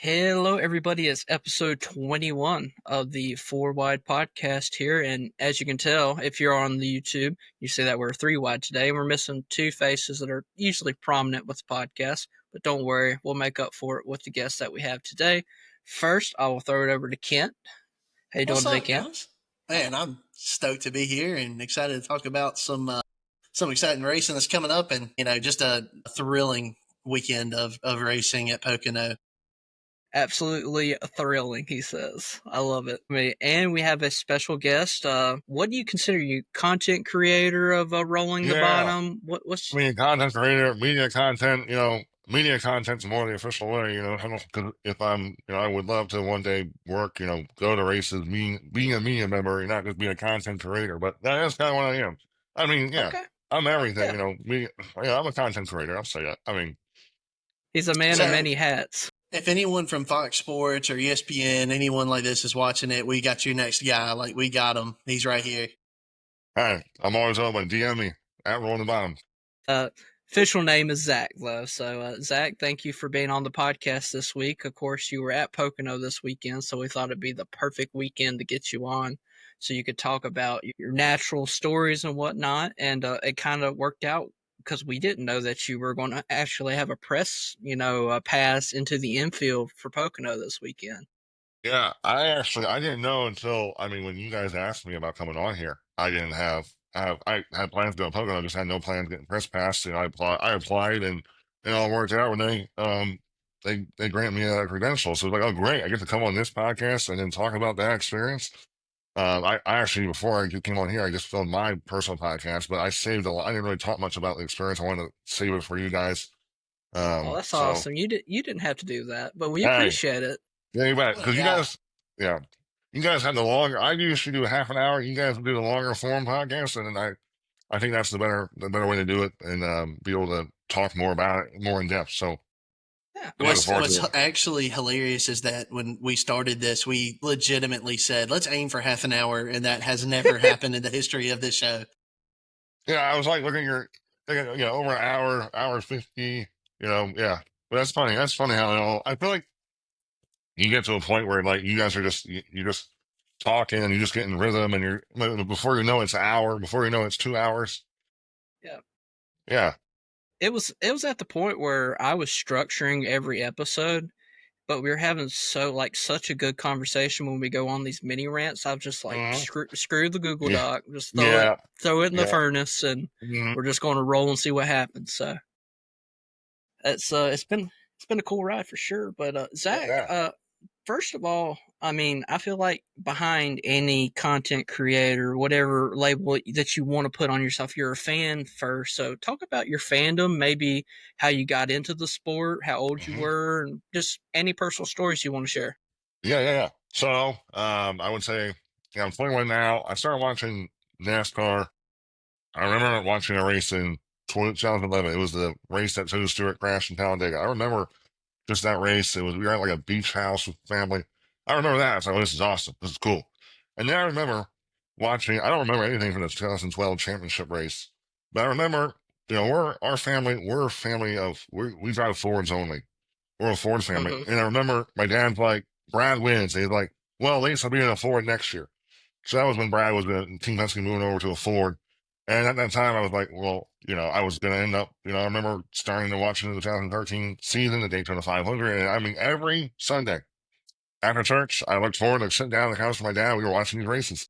Hello, everybody. It's episode 21 of the Four Wide podcast here. And as you can tell, if you're on the YouTube, you see that we're three wide today. We're missing two faces that are usually prominent with the podcast. But don't worry, we'll make up for it with the guests that we have today. First, I will throw it over to Kent. How you doing What's today, up, Kent? guys? Man, I'm stoked to be here and excited to talk about some exciting racing that's coming up, and just a thrilling weekend of racing at Pocono. Absolutely thrilling, he says. I love it. And we have a special guest. What do you consider you? Content creator of Rolling the Yeah, Bottom? What's content creator, media content, media content's more the official way, 'cause if I would love to one day work, go to races, being a media member, and not just being a content creator, but that is kind of what I am. I mean, yeah, okay? I'm everything, Yeah. yeah, I'm a content creator, I'll say that. I mean, He's a man of So, many hats. if anyone from Fox Sports or ESPN, anyone like this is watching it, we got your next guy. Like, we got him. He's right here. hey, I'm always open, DM me, at Rolling the Bottom. Official name is Zach, though. So, Zach, thank you for being on the podcast this week. Of course, you were at Pocono this weekend, so we thought it'd be the perfect weekend to get you on so you could talk about your natural stories and whatnot. And it kind of worked out because we didn't know that you were going to actually have a press, pass into the infield for Pocono this weekend. Yeah, I didn't know until, I mean, when you guys asked me about coming on here, I didn't I had plans to go to Pocono, I just had no plans getting press pass. I applied and it all worked out when they grant me a credential. So it's like, oh, great, I get to come on this podcast and then talk about that experience. I actually, before I came on here, I just filmed my personal podcast, but I saved a lot. I didn't really talk much about the experience. I wanted to save it for you guys. Oh, that's So, awesome. You didn't have to do that, but we hey. appreciate it. Yeah, you bet. What a Because guy. yeah, you guys have the longer. I usually do half an hour. You guys do the longer form podcast, and then I think that's the better way to do it, and be able to talk more about it, more in depth. So Yeah. I'm looking forward What's to it. actually hilarious is that when we started this, we legitimately said, let's aim for half an hour, and that has never happened in the history of this show. Yeah, I was like looking at over an hour 50. Yeah, but that's funny. That's funny how I feel like you get to a point where like you guys are you just talking and you just get in rhythm, and before you know it's an hour, before you know it's 2 hours. Yeah. Yeah. It was at the point where I was structuring every episode, but we were having such a good conversation when we go on these mini rants. I've just like Mhm. screw the Google Yeah. Doc, just Yeah. throw it in the Yeah. furnace, and Mhm. we're just going to roll and see what happens. So it's been a cool ride for sure. But Zach, Yeah. first of all, I mean, I feel like behind any content creator, whatever label that you want to put on yourself, you're a fan first. So talk about your fandom, maybe how you got into the sport, how old you Mhm. were, and just any personal stories you want to share. Yeah. Yeah. Yeah. So, I would say, yeah, I'm 21 now. I started watching NASCAR. I remember watching a race in 2011. It was the race that Tony Stewart crashed in Talladega. I remember just that race. We were at like a beach house with family. I remember that. I was like, oh, this is awesome. This is cool. And then I remember watching, I don't remember anything from the 2012 championship race, but I remember, we're a family we drive Fords only. We're a Ford family. Mm-hmm. And I remember my dad's like, Brad wins. And he's like, well, at least I'll be in a Ford next year. So that was when Brad was Team Penske moving over to a Ford. And at that time, I was like, well, I was going to end up, I remember starting to watch the 2013 season, the Daytona 500. And I mean, every Sunday after church, I looked forward to sitting down on the couch with my dad. We were watching these races.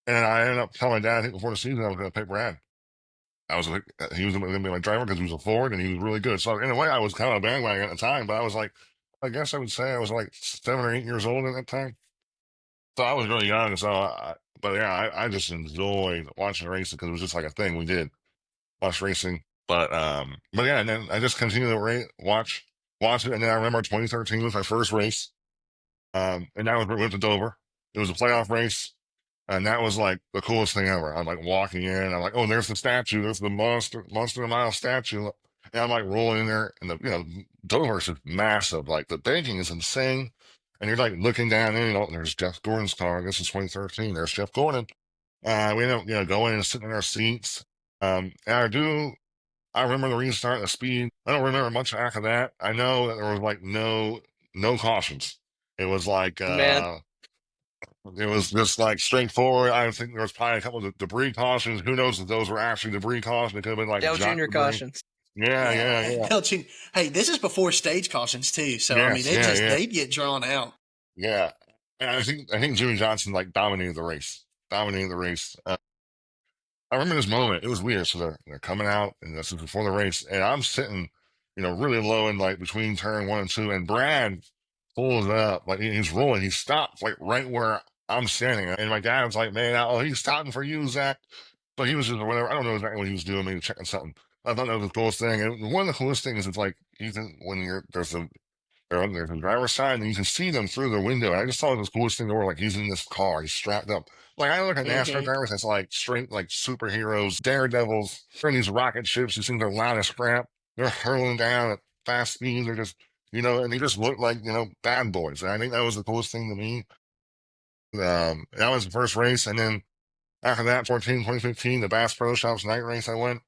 And I ended up telling my dad, I think before the season, I was going to pick Brad. I was like, he was going to be my driver because he was a Ford and he was really good. So in a way, I was kind of a bandwagon at the time, but I was like, I guess I would say I was like 7 or 8 years old at that time. So I was really young. But yeah, I just enjoyed watching racing because it was just like a thing we did, watch racing. But yeah, and then I just continued to watch it. And then I remember 2013 was my first race. And that was we went to Dover. It was a playoff race. And that was like the coolest thing ever. I'm like walking in, I'm like, oh, there's the statue. There's the monster of the mile statue. And I'm like rolling in there, and Dover is just massive. Like the banking is insane. And you're like looking down in, and there's Jeff Gordon's car. This is 2013. There's Jeff Gordon. We ended up, going and sitting in our seats. And I remember the restart, the speed. I don't remember much after that. I know that there was like no no cautions. It was like Man, it was just like straightforward. I think there was probably a couple of debris cautions. Who knows if those were actually debris cautions? It could have been like Dale giant Jr. debris. cautions. Yeah, yeah, Yeah, yeah. Belching. Hey, this is before stage cautions too, so I mean, Yes, yeah, yeah, they'd get drawn out. yeah. And I think Jimmy Johnson like dominated the race. Dominated the race. I remember this moment. It was weird. So they're coming out, and this is before the race, and I'm sitting, really low in like between turn one and two, and Brad pulls up like he's rolling. He stops like right where I'm standing, and my dad was like, "Man, oh, he's stopping for you, Zach." But he was just whatever. I don't know exactly what he was doing. Maybe checking something. I thought that was the coolest thing. And one of the coolest things is like even when there's a driver's side and you can see them through the window. And I just thought it was the coolest thing in the world. Like he's in this car, he's strapped up. Like I look at NASCAR Hmm. drivers as like straight like superheroes, daredevils. They're in these rocket ships. These things are loud as crap. They're hurling down at fast speeds. They're just and they just look like bad boys. And I think that was the coolest thing to me. That was the first race, and then after that, 2015, the Bass Pro Shops night race. I went.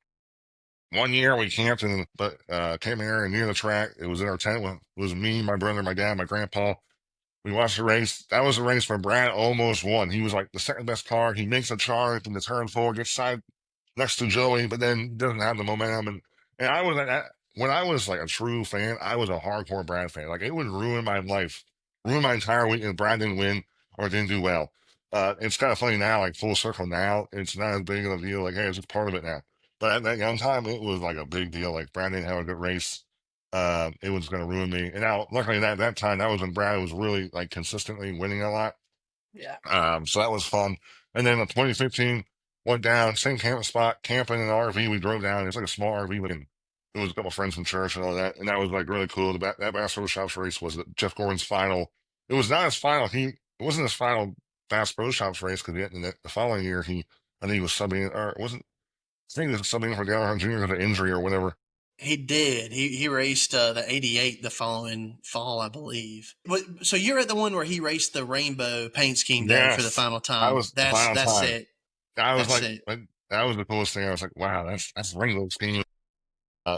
1 year we camped camping area near the track. It was in our tent. It was me, my brother, my dad, my grandpa. We watched the race. That was the race where Brad almost won. He was like the second best car. He makes a charge in the turn four, gets side next to Joey, but then doesn't have the momentum. And I was when I was like a true fan, I was a hardcore Brad fan. Like it would ruin my life, ruin my entire week if Brad didn't win or didn't do well. It's kind of funny now, like full circle now. It's not as big of a deal. Like, hey, it's just part of it now. But at that young time, it was like a big deal. Like Brad didn't have a good race. It was going to ruin me. And now, luckily, that time, that was when Brad was really like consistently winning a lot. Yeah. So that was fun. And then in 2015, went down, same camping spot, camping in an RV. We drove down. It's like a small RV, but it was a couple friends from church and all that. And that was like really cool. That Bass Pro Shops race was Jeff Gordon's final. It was not his final. It wasn't his final Bass Pro Shops race because the following year, I think he was subbing, or it wasn't, I think he was subbing for Dale Earnhardt Jr. because of injury or whatever. He did. He raced the '88 the following fall, I believe. So you're at the one where he raced the rainbow paint scheme though for the Yes. final I time. was the final That's time. it. I was That's it. like, that was the coolest thing. I was like, wow, that's Ringo's scheme.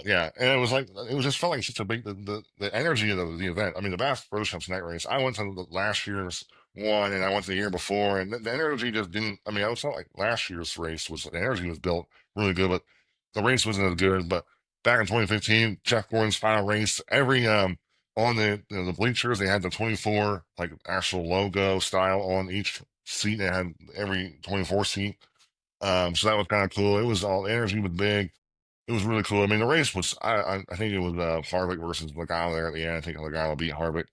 Yeah, and it was like it was just felt like such a big the energy of the event. I mean, the Bass Pro Shops night race. I went to the last year's one, and I went to the year before, and the energy just didn't. I mean, I felt like last year's race was the energy was built really good, but the race wasn't as good. But back in 2015, Jeff Gordon's final race, every on the bleachers they had the 24 like actual logo style on each seat. They had every 24 seat. So that was kind of cool. It was all the energy was big. It was really cool. I mean, the race was, I think it was Harvick versus Logano there at the end. I think Logano beat Harvick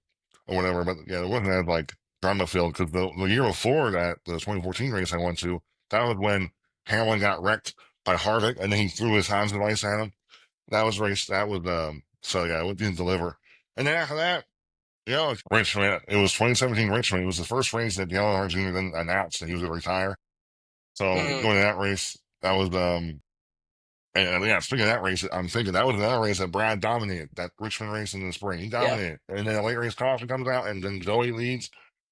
or whatever. But yeah, it wasn't as like drama filled because the year before that, the 2014 race I went to, that was when Hamlin got wrecked by Harvick and then he threw his Hans device at him. That was race. That was, so yeah, it didn't deliver. And then after that, Richmond, it was 2017 Richmond. It was the first race that Dale Earnhardt Jr. then announced that he was going to retire. So Mhm. going to that race, that was, and yeah, speaking of that race, I'm thinking that was another race that Brad dominated. That Richmond race in the spring, he Yeah. dominated. And then a late race caution comes out, and then Joey leads,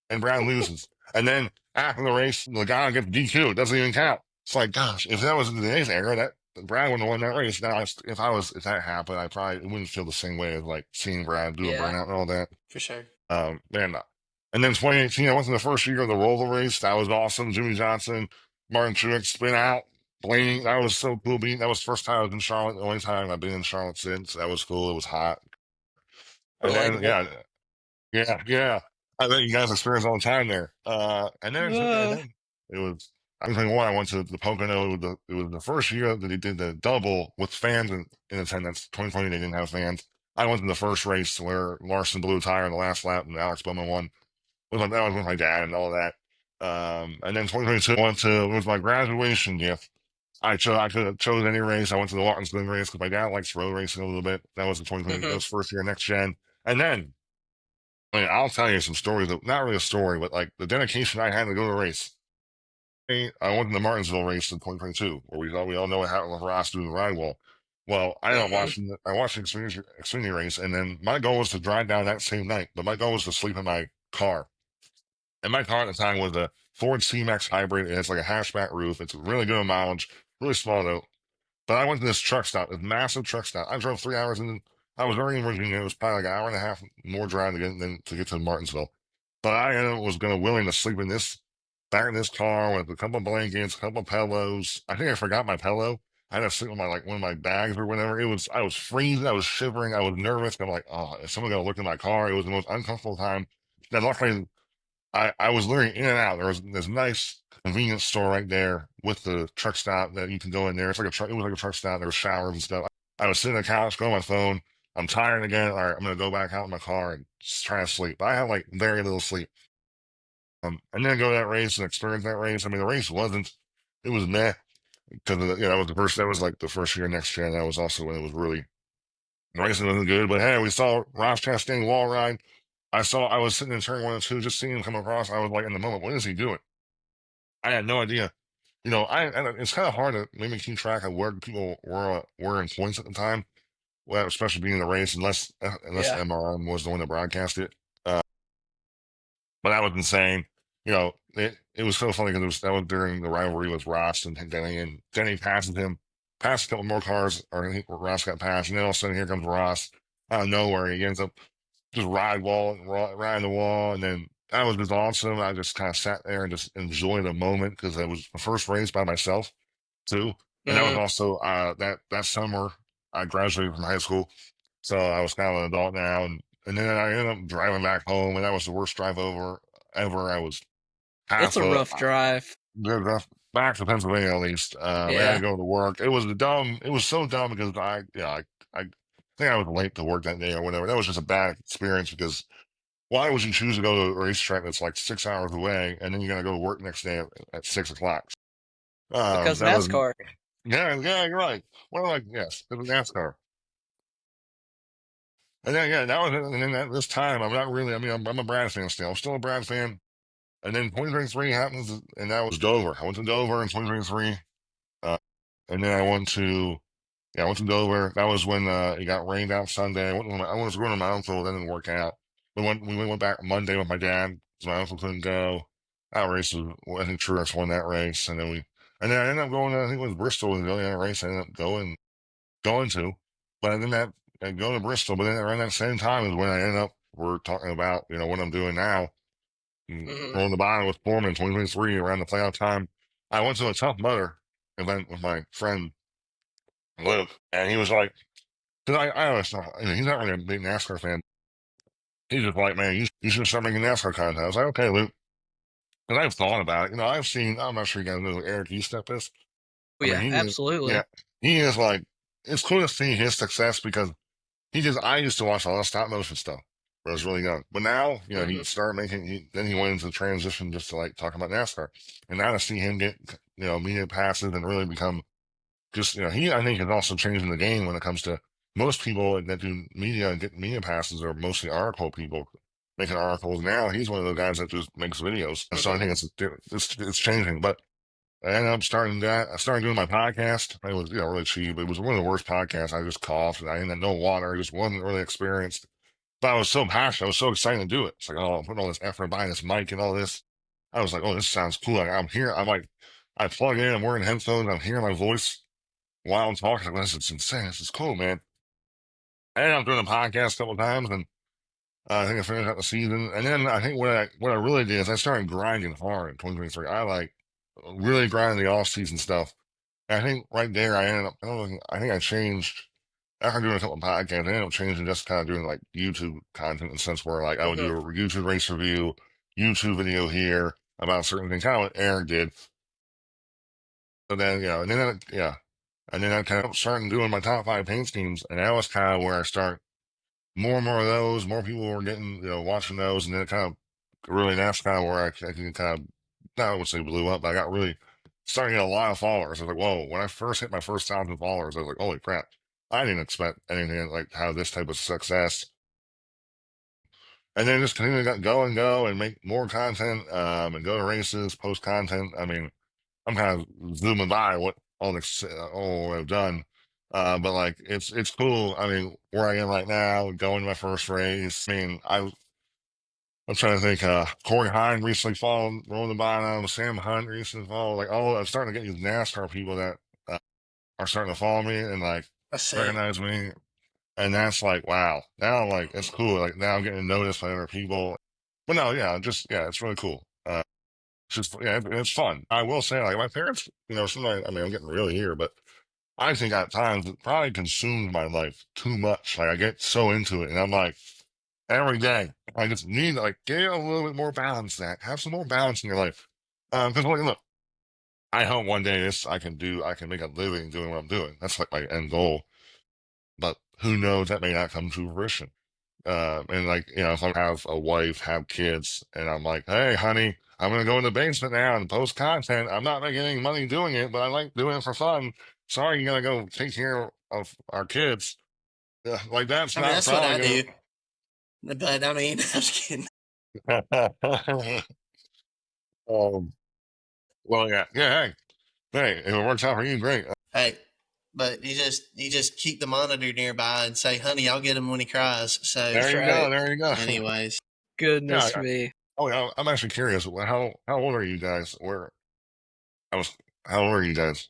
and Brad loses. And then after the race, the guy gets DQ. It doesn't even count. It's like, gosh, if that was in today's era, that Brad wouldn't have won that race. Now, if that happened, I probably it wouldn't feel the same way as like seeing Brad do a Yeah. burnout and all that. For sure. Man, and then 2018, I went to the first year of the roller race. That was awesome. Jimmy Johnson, Martin Truex spin out. Blaney, that was so cool. That was the first time I was in Charlotte. The only time I've been in Charlotte since. That was cool. It was hot. And then, Relatable. yeah. I think you guys experience all the time there. And then it was. I was 21. I went to the Pocono. It was the first year that they did the double with fans in attendance. 2020, they didn't have fans. I went to the first race where Larson blew a tire in the last lap and Alex Bowman won. That was with my dad and all that. And then 2022, I went to, it was my graduation gift. I could have chosen any race. I went to the Martinsville race because my dad likes road racing a little bit. That was the 2020, that Mhm. was first year next gen. And then, I mean, I'll tell you some stories, not really a story, but like the dedication I had to go to a race. I went to the Martinsville race in 2022, where we all know what happened with Ross doing the ride wall. Well, Mhm. I watched the Xfinity race, and then my goal was to drive down that same night, but my goal was to sleep in my car. And my car at the time was a Ford C-Max hybrid. It has like a hatchback roof. It's really good mileage, really small though. But I went to this truck stop, this massive truck stop. I drove 3 hours in. I was already in Virginia. It was probably like an hour and a half more drive to get to Martinsville. But I was going to willing to sleep in this back in this car with a couple of blankets, a couple of pillows. I think I forgot my pillow. I had to sleep with my like one of my bags or whatever. I was freezing, I was shivering, I was nervous. I'm like, oh, is someone gonna look in my car? It was the most uncomfortable time. Then luckily I was literally in and out. There was this nice convenience store right there with the truck stop that you can go in there. It's like a truck. It was like a truck stop. There was showers and stuff. I was sitting on the couch, going on my phone. I'm tired again. All right, I'm gonna go back out in my car and just try to sleep. But I had like very little sleep. And then go to that race and experience that race. I mean, the race wasn't. It was meh because that was the first. That was like the first year next year. And that was also when it was really the racing wasn't good. But hey, we saw Ross Chastain wall ride. I was sitting in turn 1 and 2, just seeing him come across. I was like, in the moment, what is he doing? I had no idea. It's kind of hard to maybe keep track of where people were in points at the time. Well, especially being in the race, unless Yeah. MRM was the one that broadcast it. But that was insane. It was so funny because that was during the rivalry with Ross and Denny, and Denny passed a couple more cars, or I think Ross got passed, and then all of a sudden here comes Ross out of nowhere. He ends up just riding the wall, and then that was just awesome. I just kind of sat there and just enjoyed the moment because it was the first race by myself too, and that was Hmm. also that summer I graduated from high school, so I was kind of an adult now, and then I ended up driving back home, and that was the worst drive over ever. I was It's half a a rough drive. back to Pennsylvania at least. I had to Yeah. go to work. It was dumb. It was so dumb because I think I was late to work that day or whatever. That was just a bad experience because why would you choose to go to a racetrack that's like 6 hours away and then you're gonna go to work next day at 6 o'clock? Because That was NASCAR. yeah, you're right. Well, like yes, it was NASCAR. And then that was it. And then this time I'm not really. I mean, I'm a Brad fan still. I'm still a Brad fan. And then 2023 happens, and that was Dover. I went to Dover in 2023, uh, and then I went to Dover. That was when it got rained out Sunday. I was going to my uncle. That didn't work out. We went back Monday with my dad. So my uncle couldn't go. That race was, I think Truex won that race, and then I ended up going. I think it was Bristol was the only other race I ended up going to. But then I go to Bristol. But then around that same time is when I ended up. We're talking about what I'm doing now. Hmm. On the bottom with Foreman in 2023 around the playoff time. I went to a Tough Mudder event with my friend Luke, and he was like, because I always thought, he's not really a big NASCAR fan. He's just like, man, you should start making NASCAR content. I was like, okay, Luke. Because I've thought about it. I'm not sure you guys know who Eric Estep is. Oh, I mean, yeah, yeah, absolutely. he is like, it's cool to see his success because I used to watch a lot of stop motion stuff when I was really young. But now, he Hmm. started then he went into the transition just to like talk about NASCAR. And now to see him get, media passes and really become just, I think is also changing the game when it comes to most people that do media and get media passes are mostly article people making articles. Now he's one of the guys that just makes videos. And so I Hmm. think it's changing. But I ended up starting that. I started doing my podcast. It was, really cheap. It was one of the worst podcasts. I just coughed and I didn't have no water. I just wasn't really experienced. But I was so passionate. I was so excited to do it. It's like, oh, I'm putting all this effort buying this mic and all this. I was like, oh, this sounds cool. Like, I'm here. I'm like, I plug in. I'm wearing headphones. I'm hearing my voice while I'm talking. Like, this is insane. This is cool, man. And I'm doing a podcast a couple times, and I think I finished out the season. And then I think what I really did is I started grinding hard in 2023. I like really grinding the off season stuff. And I think right there I ended up. I don't know. I think I changed after doing a couple of podcasts. I ended up changing just kind of doing like YouTube content in the sense where like I would Hmm. do a YouTube race review, YouTube video here about certain things, kind of what Eric did. So then and then I kind of started doing my top five paint schemes, and that was kind of where I start more and more of those. More people were getting watching those, and then it kind of really that's kind of where I can kind of not I would say blew up, but I got really starting to get a lot of followers. I was like, whoa! When I first hit my first 1,000 followers, I was like, holy crap! I didn't expect anything like have this type of success. And then just continue to go and go and make more content, and go to races, post content. I mean, I'm kind of zooming by what all I've done. But like it's cool. I mean, where I am right now, going to my first race. I mean, I'm trying to think. Corey Hine recently followed, rolling the bottom. Sam Hunt recently followed. Like I'm starting to get these NASCAR people that uh, are starting to follow me and like That's sick. recognize me. And that's like, wow. Now, like, it's cool. Like, now I'm getting noticed by other people. But no, yeah, it's really cool. It's just, yeah, it's fun. I will say, like, my parents, sometimes, I mean, I'm getting real here, but I think at times it probably consumes my life too much. Like, I get so into it, and I'm like, every day, I just need, like, get a little bit more balance, Zach. Have some more balance in your life. Because, like, look, I hope one day I can make a living doing what I'm doing. That's like my end goal. But who knows, that may not come to fruition. And like, if I have a wife, have kids, and I'm like, hey, honey, I'm gonna go in the basement now and post content. I'm not making any money doing it, but I like doing it for fun. Sorry, you gotta go take care of our kids. Like that's I mean, not that's what I probably do. But I mean, I'm just kidding. gonna. um, well, yeah, yeah. Hey, if it works out for you, great. Hey, but you just keep the monitor nearby and say, "Honey, I'll get him when he cries." So, That's There you go. right. There you go. anyways, Yeah. Goodness me. Oh, yeah. I'm actually curious. How old are you guys? I was. How old are you guys?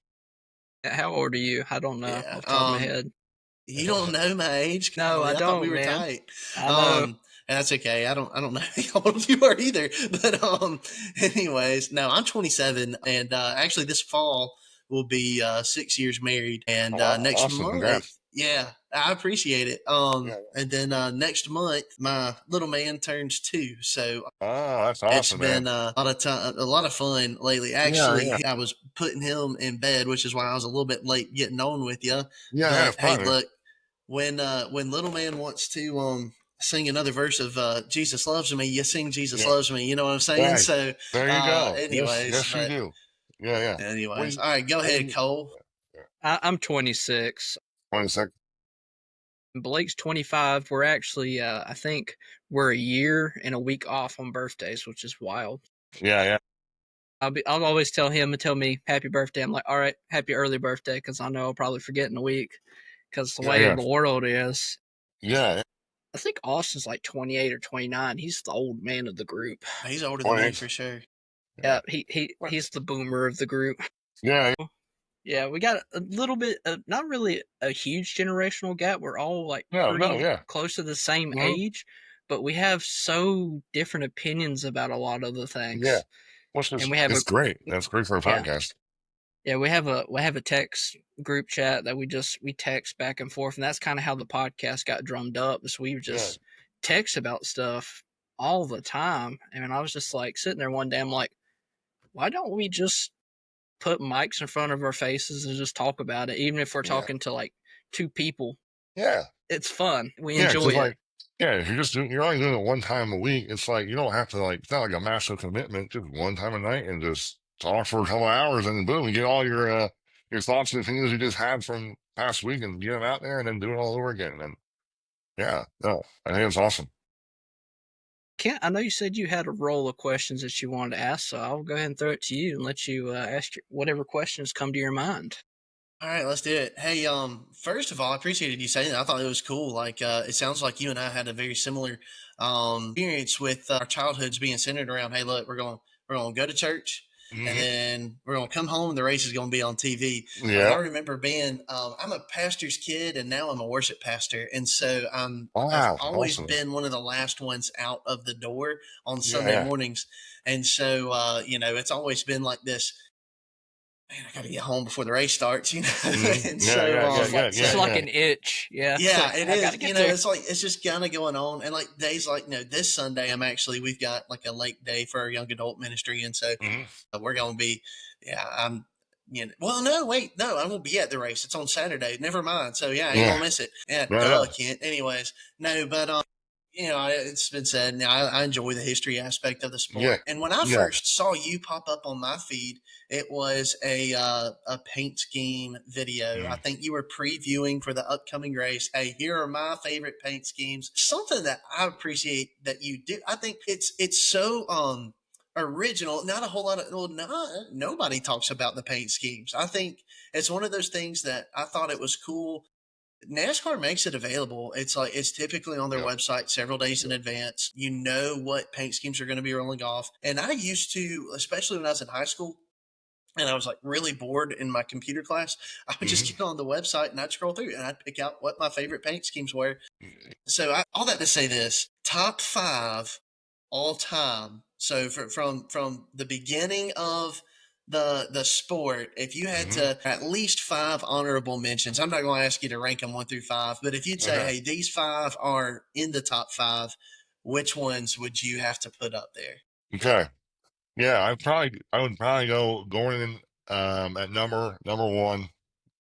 How old are you? I don't know yeah. off the top of my head. You don't know my age? No, I Golly, I thought we don't, were man. tight. I know. And that's okay. I don't know how old you are either. But anyways, no, I'm 27, and actually this fall will be 6 years married, and Wow, next awesome. month, Congrats. yeah, I appreciate it. Yeah. And then next month, my little man turns 2, so Oh, that's it's awesome, man. been a lot of time, a lot of fun lately. Yeah, yeah. Actually, I was putting him in bed, which is why I was a little bit late getting on with you. Yeah, yeah, But it's hey, fine. look, when little man wants to sing another verse of Jesus loves me, you sing Jesus Yeah. loves me. You know what I'm saying? Right. So, There you go. Yes, anyways, yes, you but do. Yeah, yeah. anyways, When all right, go when ahead, Cole. yeah. I'm 26. 1 second. Blake's 25. We're actually, I think we're a year and a week off on birthdays, which is wild. Yeah, yeah. I'll always tell him and tell me happy birthday. I'm like, all right, happy early birthday, because I know I'll probably forget in a week, because the Yeah, way yeah. the world is. Yeah, yeah. I think Austin's like 28 or 29. He's the old man of the group. He's older than me 28. for sure. Yeah. Yeah, What? he's the boomer of the group. Yeah, yeah. Yeah, we got a little bit, not really a huge generational gap. We're all like No, no, pretty yeah. close to the same Hmm. age, but we have so different opinions about a lot of the Yeah. things. Which And is we have a it's great. That's great for a yeah, podcast. yeah, we have a text group chat that we text back and forth, and that's kind of how the podcast got drummed up. Is we would Yeah. just text about stuff all the time, and I was just like sitting there one day, I'm like, why don't we just put mics in front of our faces and just talk about it, even if we're Yeah. talking to like two people. Yeah. It's fun. We Yeah, enjoy because it. like, yeah, if you're only doing it one time a week, it's like you don't have to like, it's not like a massive commitment, just one time a night and just talk for a couple hours, and then boom, you get all your thoughts and opinions you just had from past week and get them out there, and then do it all over again. And yeah, no, I think it's awesome. Kent, I know you said you had a roll of questions that you wanted to ask, so I'll go ahead and throw it to you and let you ask whatever questions come to your mind. All right, let's do it. Hey, first of all, I appreciated you saying that. I thought it was cool. Like, it sounds like you and I had a very similar experience with our childhoods being centered around. Hey, look, we're going to go to church, and Hmm. then we're going to come home. And the race is going to be on TV. Like, I Yeah. remember being, I'm a pastor's kid, and now I'm a worship pastor, and so I've Wow, always awesome. been one of the last ones out of the door on Yeah, Sunday yeah, mornings, and so it's always been like this, man, I got to get home before the race starts, and yeah, so yeah, yeah, It's like yeah, it's yeah, like yeah, an itch. Yeah, it's yeah, like it I got to is. get there. It's like it's just kind of going on, and like days like this Sunday, we've got like a late day for our young adult ministry, and so hmm we're going to be, yeah, I'm. Well, no, wait, no, I won't be at the race. It's on Saturday. Never mind. So yeah, I ain't yeah, gonna miss it. Yeah, yeah, duh, yeah, Kent. Anyways, no, but it's been said. Now, I enjoy the history aspect of the yeah, sport. And when I yeah. first saw you pop up on my feed, it was a paint scheme video. I Mm. think you were previewing for the upcoming race. Hey, here are my favorite paint schemes. Something that I appreciate that you do. I think it's so original. Not a whole lot of nobody talks about the paint schemes. I think it's one of those things that I thought it was cool. NASCAR makes it available. It's like it's typically on their Yeah, website several days in yeah. advance. You know what paint schemes are going to be rolling off. And I used to, especially when I was in high school, and I was like really bored in my computer class, I would just Mhm. get on the website and I'd scroll through and I'd pick out what my favorite paint schemes were. So all that to say this: top five all time. So from the beginning of the sport, if you had Mhm. to at least five honorable mentions, I'm not going to ask you to rank them 1 through 5, but if you'd say, Okay. hey, these five are in the top five, which ones would you have to put up there? Okay. Yeah, I would probably go Gordon at number one.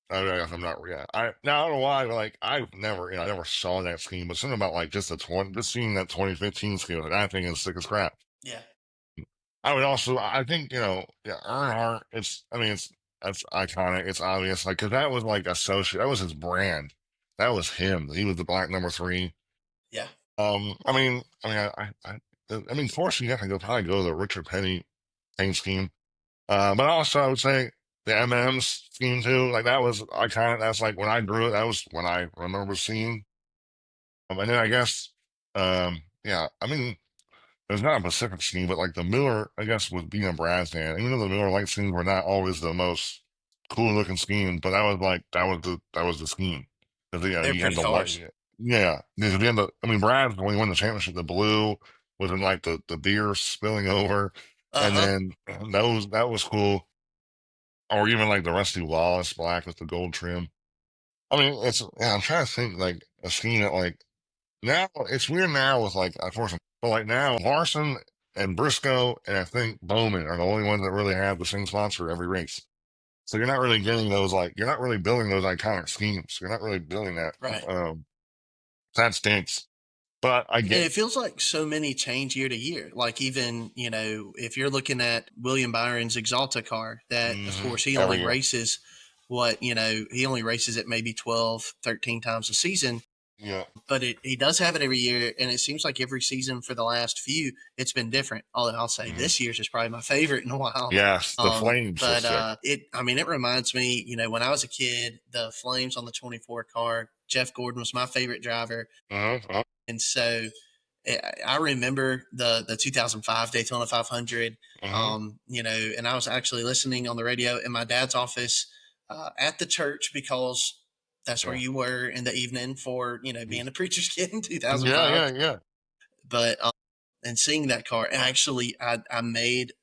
I guess I'm not. Yeah, I don't know why, but like I never saw that scheme, but something about like just seeing that 2015 scheme, like, I think it's sick as crap. Yeah, I would also, I think, yeah, Earnhardt. I mean, that's iconic. It's obvious, like, cause that was like associate. That was his brand. That was him. He was the black number three. yeah. I mean, fortunately, you have to probably go to the Richard Petty paint scheme. But also, I would say the M&M's scheme too. Like that was iconic. That's like when I drew it. That was when I remember seeing. And then I guess, yeah. I mean, there's not a Pacific scheme, but like the Miller, I guess, was being a Brad fan. Even though the Miller Light schemes were not always the most cool looking schemes, but that was like that was the scheme. Because yeah, They're you had pretty the white. cars. Yeah, because the end, I mean, Brad when he won the championship, the blue was in like the beer spilling over, Uh and huh. then that was cool. Or even like the Rusty Wallace black with the gold trim. I mean, I'm trying to think like a scheme that like now it's weird now with like unfortunately, but like now Larson and Briscoe and I think Bowman are the only ones that really have the same sponsor every race. So you're not really getting those like you're not really building those iconic schemes. You're not really building that. Right. That stinks. But I And get it feels like so many change year to year. Like even, if you're looking at William Byron's Exalta car, that of course he every only year. races he only races it maybe 12, 13 times a season, Yeah. but he does have it every year. And it seems like every season for the last few, it's been different. Although I'll say Mhm. this year's is probably my favorite in a while. Yes, the flames are But sick. it reminds me, when I was a kid, the flames on the 24 car, Jeff Gordon was my favorite driver. Uh-huh. And so I remember the 2005 Daytona 500, Uh-huh. and I was actually listening on the radio in my dad's office at the church because that's where Yeah. you were in the evening for, being a preacher's kid in Yeah, 2005. yeah, yeah. But, and seeing that car, actually, I made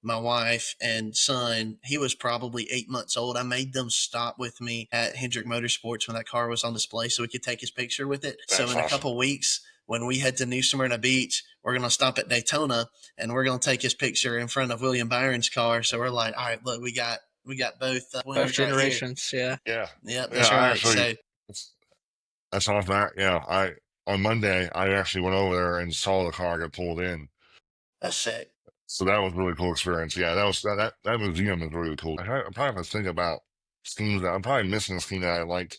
my wife and son, he was probably 8 months old. I made them stop with me at Hendrick Motorsports when that car was on display so we could take his picture with it. So That's in a awesome. couple weeks, when we head to New Smyrna Beach, we're going to stop at Daytona and we're going to take his picture in front of William Byron's car. So we're like, all right, look, we got both Both winners right here. generations, yeah. Yeah. Yep, Yeah, that's I right. actually So that's off that. Yeah, I on Monday I actually went over there and saw the car get pulled in. that's sick. So that was a really cool experience. Yeah, that museum is really cool. I probably have to think about schemes that I'm probably missing a scheme that I liked.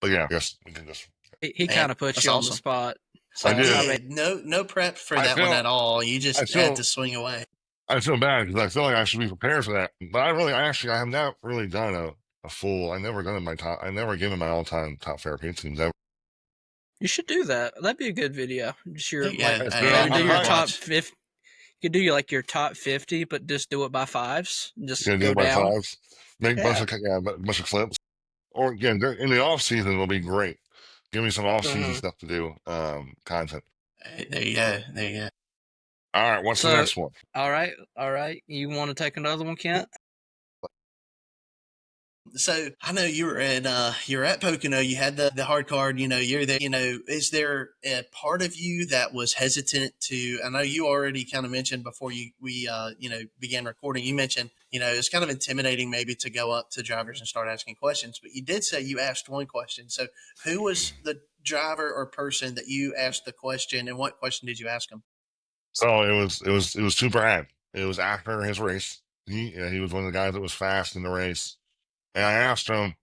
But yeah, I guess we can just. He Man, kind of puts that's you on the awesome. spot. I He So I did. mean, did. No prep for I that one feel. at all. You I just had feel. to swing away. I feel bad because I feel like I should be prepared for that. But I have not really done a full. I never done my top. I never given my all time top fair paint teams ever. you should do that. That'd be a good video. Just There your you like go. I Hey, feel. maybe I do your might I top watch. 50. You could do your like your top 50, but just do it by fives. gonna Just do go it by down. fives. Make a bunch Yeah. of bunch of clips. Or again, in the off season, it'll be great. Give me some off season Hmm. stuff to do. Content. Hey, there you go. There you go. All right, what's the So next one? all right. You want to take another one, Kent? So I know you were at Pocono. You had the hard card. You're there. Is there a part of you that was hesitant to? I know you already kind of mentioned before we began recording. You mentioned it's kind of intimidating maybe to go up to drivers and start asking questions. But you did say you asked one question. So who was the driver or person that you asked the question, and what question did you ask them? So it was super bad. It was after his race. He was one of the guys that was fast in the race, and I asked him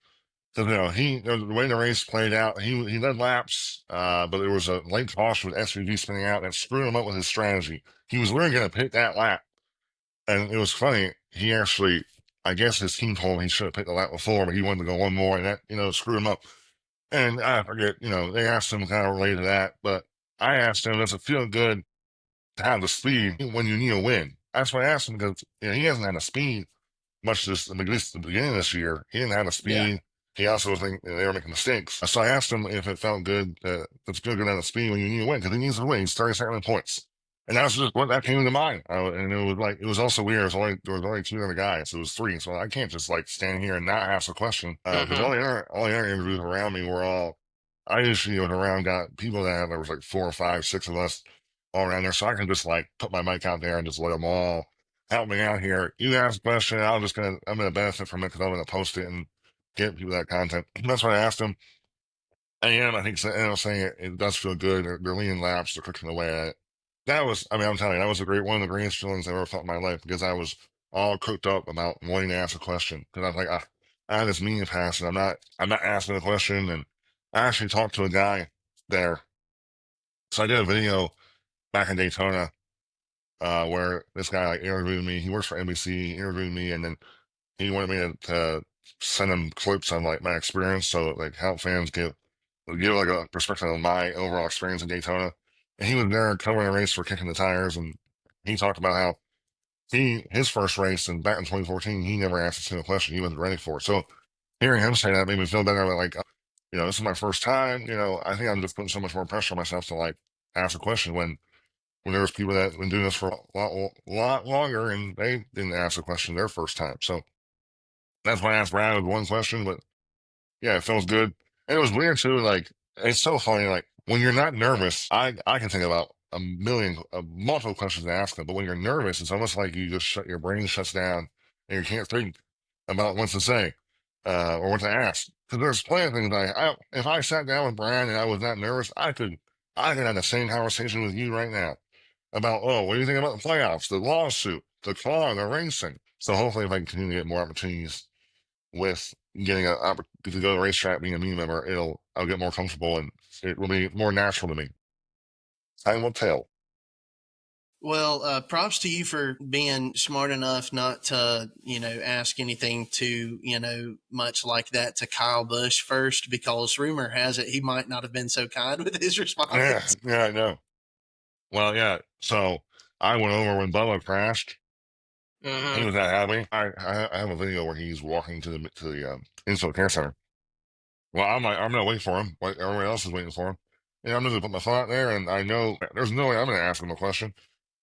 because the way the race played out, he led laps, but there was a late caution with SVG spinning out that screwed him up with his strategy. He was literally going to pit that lap, and it was funny. He actually, I guess his team told him he should have picked the lap before, but he wanted to go one more, and that screwed him up. And I forget, they asked him kind of related to that, but I asked him, does it feel good to have the speed when you need a win? That's what I asked him because he hasn't had the speed much this, at least at the beginning of this year, he didn't have the Yeah. speed. He also was thinking they were making mistakes. So I asked him if it felt good that it's good to go down the speed when you need to win, because he needs to win. He's 32nd in points. And that's just what that came to mind. And it was like, it was also weird. There was only two other guys. It was three. So I can't just like stand here and not ask a question. Because Hmm. all the other interviews around me were all, I usually was around, got people that there was like four or five, six of us all around there. So I can just like put my mic out there and just let them all help me out here. You ask a question, I'm gonna benefit from it because I'm gonna post it and get people that content. That's what I asked him. And I think and I was saying it does feel good. They're leaning laps, they're cooking away at it. That was, I mean, I'm telling you, that was one of the greatest feelings I ever felt in my life, because I was all cooked up about wanting to ask a question. Because I was like, I had this meeting pass and I'm not asking a question. And I actually talked to a guy there. So I did a video back in Daytona, where this guy like interviewed me. He works for NBC, he interviewed me, and then he wanted me to send him clips on like my experience, so like help fans give like a perspective of my overall experience in Daytona. And he was there covering a race for kicking the tires, and he talked about how his first race and back in 2014, he never asked a single question. He wasn't ready for it. So hearing him say that made me feel better. Like, this is my first time. I think I'm just putting so much more pressure on myself to like ask a question when there was people that have been doing this for a lot longer and they didn't ask a question their first time. So that's why I asked Brad with one question, but yeah, it feels good. And it was weird too. Like, it's so funny. Like, when you're not nervous, I can think about multiple questions to ask them. But when you're nervous, it's almost like your brain shuts down and you can't think about what to say, or what to ask. Because there's plenty of things if I sat down with Brian and I was not nervous, I could have the same conversation with you right now about, oh, what do you think about the playoffs, the lawsuit, the car, the racing. So hopefully, if I continue to get more opportunities with getting to go to the racetrack, being a media member, I'll get more comfortable and it will be more natural to me. Time will tell. Well, props to you for being smart enough not to, ask anything too, much like that to Kyle Busch first, because rumor has it he might not have been so kind with his Yeah, response. yeah, I know. Well, yeah. So I went over when Bubba crashed. He Hmm. was that happy. I have a video where he's walking to the infield care center. Well, I'm gonna wait for him. Like everyone else is waiting for him. And I'm just gonna put my phone out there, and I know there's no way I'm gonna ask him a question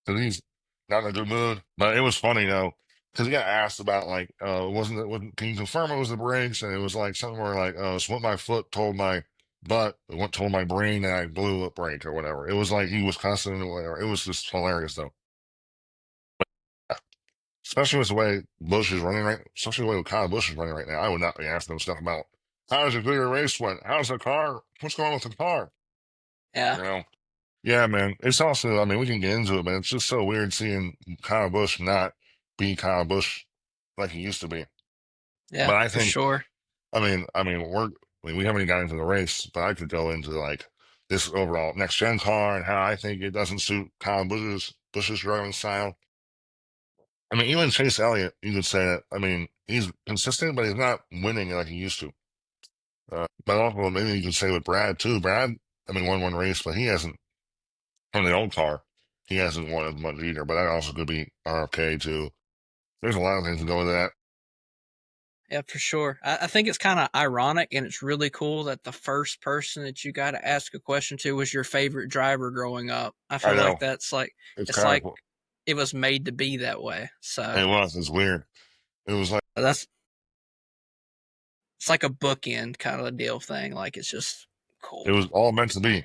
because he's not in a good mood. But it was funny though, because he got asked about like, can you confirm it was the brakes? And it was like something where like, it's what my foot told my butt, what told my brain that I blew a brake or whatever. It was like he was cussing or whatever. It was just hilarious though. Especially with the way Bush is running especially the way Kyle Bush is running right now. I would not be asking him stuff about how does your bigger race went? How's the car? What's going on with the car? Yeah. You know? Yeah, man. It's also, I mean, we can get into it, but it's just so weird seeing Kyle Bush not be Kyle Bush like he used to be. Yeah, But I for think, sure. we haven't even got into the race, but I could go into like this overall next gen car and how I think it doesn't suit Kyle Bush's driving style. I mean, even Chase Elliott, you could say that. I mean, he's consistent, but he's not winning like he used to. But also, maybe you could say with Brad too. Brad, I mean, won one race, but he hasn't from the old car. He hasn't won as much either. But that also could be RFK too. There's a lot of things to go with that. Yeah, for sure. I think it's kind of ironic and it's really cool that the first person that you got to ask a question to was your favorite driver growing up. I I feel like know that's like, it's it's kind like of it was made to be that way. So it was. It's weird. It was like that's, it's like a bookend kind of a deal thing. Like it's just it cool. was all meant to be.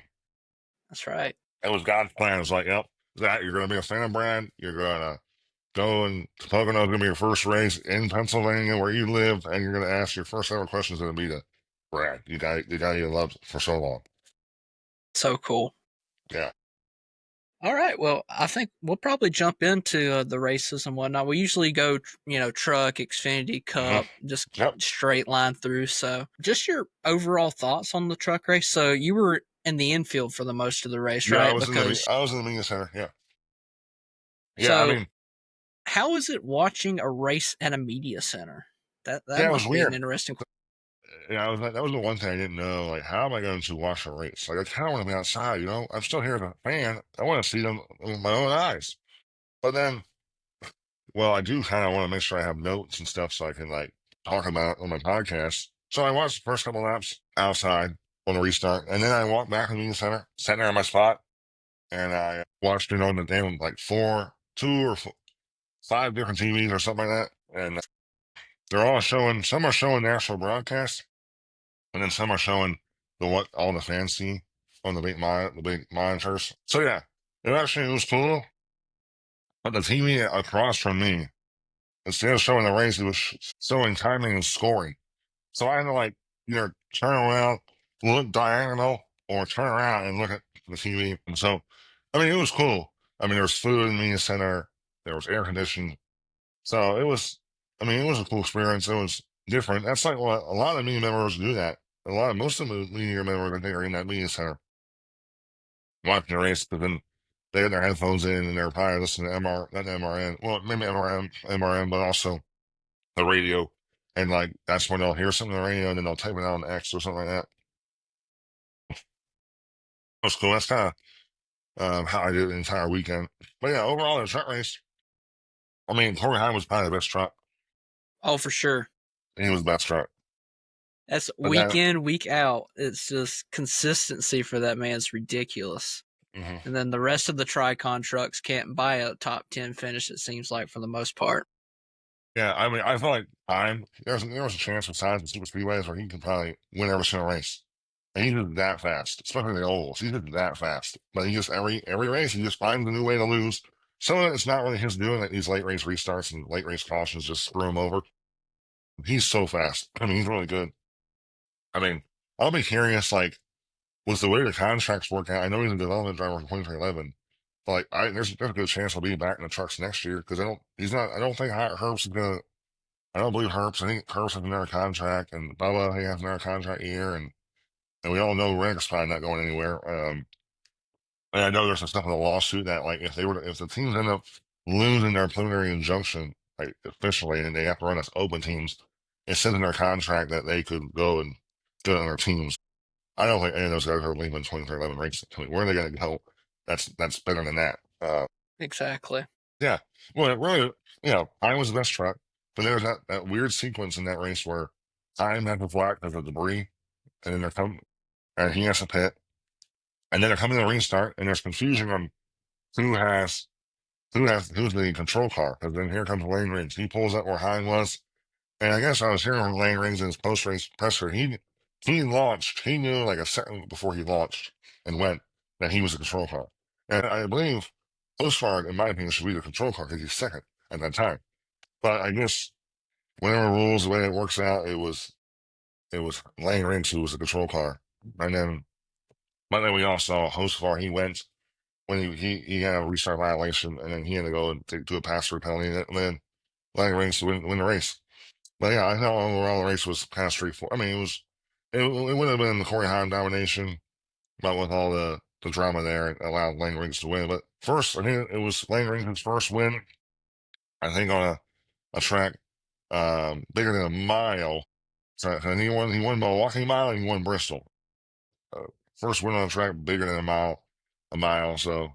That's right. It was God's plan. It was like, yep, that you're gonna be a fan of Brad. You're gonna go and Pocono is gonna be your first race in Pennsylvania where you live, and you're gonna ask your first ever question is gonna be to Brad. The guy you loved for so long. So cool. Yeah. All right. Well, I think we'll probably jump into the races and whatnot. We usually go, truck, Xfinity, Hmm. Cup, just Yep. straight line through. So, just your overall thoughts on the truck race. So, you were in the infield for the most of the race, Yeah, right? Because, I was in the media center. Yeah. Yeah, I so mean, how is it watching a race at a media center? That yeah, it was must be an weird. interesting. Yeah, I was like, that was the one thing I didn't know. Like, how am I going to watch a race? Like, I kind of want to be outside, I'm still here as a fan. I want to see them with my own eyes. But then Well, I do kind of want to make sure I have notes and stuff so I can like talk about it on my podcast. So I watched the first couple laps outside on the restart, and then I walked back to the meeting center, sat there on my spot, and I watched it on the damn like five different TVs or something like that, and they're all showing. Some are showing national broadcast, and then some are showing what all the fans see on the big monitors. So yeah, it was cool. But the TV across from me, instead of showing the race, it was showing timing and scoring. So I had to like either turn around, look diagonal, or turn around and look at the TV. And so, I mean, it was cool. I mean, there was food in the media center, there was air conditioning. So it was, I mean, it was a cool experience. It was different. That's like what a lot of media members do that. Most of the media members, I think, are in that media center watching the race, but then they had their headphones in and they're probably listening to not MRN, well, maybe MRN, but also the radio. And like, that's when they'll hear something on the radio and then they'll type it out on X or something like that. That's cool. That's kind of how I did the entire weekend. But yeah, overall, the truck race, I mean, Corey Heim was probably the best truck. Oh, for sure. He was the best truck. That's But week in, week out. It's just consistency for that man is ridiculous. Mhm. And then the rest of the Tricon trucks can't buy a top 10 finish, it seems like, for the most part. Yeah, I mean, I feel like there was a chance with Signs and Super Speedways where he could probably win every single race. And he did that fast, especially the ovals. He did that fast. But he just, every race, he just finds a new way to lose. Some of it's not really his doing, like these late race restarts and late race cautions just screw him over. He's so fast. I mean, he's really good. I mean, I'll be curious, like, with the way the contracts work out, I know he's a development driver for 2011. But like, there's a good chance he'll be back in the trucks next year because I don't think Herbst is gonna. I don't believe Herbst. I think Herbst has another contract, and Bubba he has another contract year, and we all know Reddick's probably not going anywhere. And I know there's some stuff in the lawsuit that like if the teams end up losing their preliminary injunction like officially, and they have to run as open teams, it says in their contract that they could go and do it on their teams. I don't think any of those guys are leaving 2011 race. I mean, where are they going to go? That's better than that. Exactly. Yeah. Well, it really, I was the best truck, but there was that weird sequence in that race where Time had to flat because of debris, and then and he has to pit, and then they're coming to the restart, and there's confusion on who has who's the control car, because then here comes Lane Riggs. He pulls up where Hine was, and I guess I was hearing from Lane Riggs in his post race presser. He launched. He knew like a second before he launched and went that he was the control car, and I believe Postfard, in my opinion, should be the control car because he's second at that time. But I guess whatever rules, the way it works out, it was Lane Riggs who was the control car, and then but then we all saw Hostfar. He went when he had a restart violation, and then he had to go and do a pass-through penalty, and then Lane Riggs to win the race. But yeah, I thought overall the race was kind of straightforward. I mean, it would have been the Corey Heim domination, but with all the drama there, it allowed Lane Riggs to win. But first, I think it was Lane Riggs' first win. I think on a track bigger than a mile. So, and he won Milwaukee Mile and he won Bristol. First win on a track bigger than a mile. So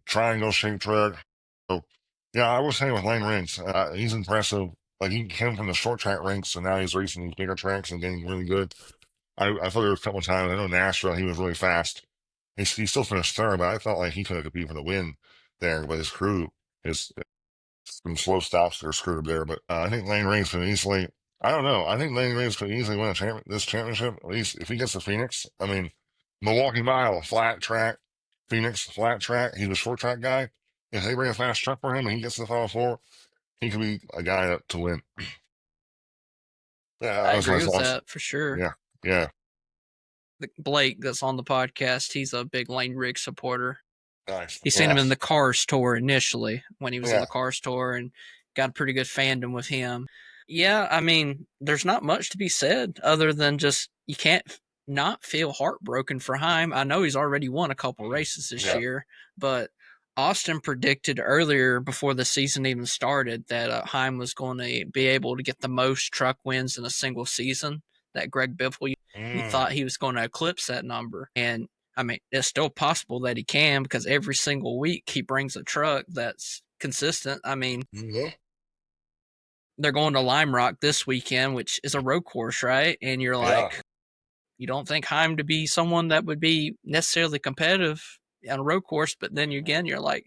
triangle shaped track. So yeah, I was saying with Lane Riggs, he's impressive. Like he came from the short track ranks, and now he's racing these bigger tracks and getting really good. I thought there was a couple of times. I know Nashville, he was really fast. He still finished third, but I felt like he could have competed for the win there. But his crew, his some slow stops that are screwed up there. But I think Lane Riggs could easily. I don't know. I think Lane Riggs could easily win this championship. At least if he gets to Phoenix. I mean, Milwaukee Mile, flat track. Phoenix, flat track. He's a short track guy. If they bring a fast truck for him and he gets to the Final Four, he could be a guy to win. Yeah, I that was my agree with thoughts. that for sure. Yeah, yeah. Blake, that's on the podcast, he's a big Lane Riggs supporter. Nice. He seen Yeah. him in the Cars tour initially when he was in Yeah. the Cars tour and got a pretty good fandom with him. Yeah, I mean, there's not much to be said other than just you can't not feel heartbroken for Heim. I know he's already won a couple races this Yeah. year, but Austin predicted earlier before the season even started that Heim was going to be able to get the most truck wins in a single season. That Greg Biffle, he thought he was going to eclipse that number. And I mean, it's still possible that he can because every single week he brings a truck that's consistent. I mean, Yeah. they're going to Lime Rock this weekend, which is a road course, right? And you're Yeah. like, you don't think Heim to be someone that would be necessarily competitive on a road course, but then again, you're like,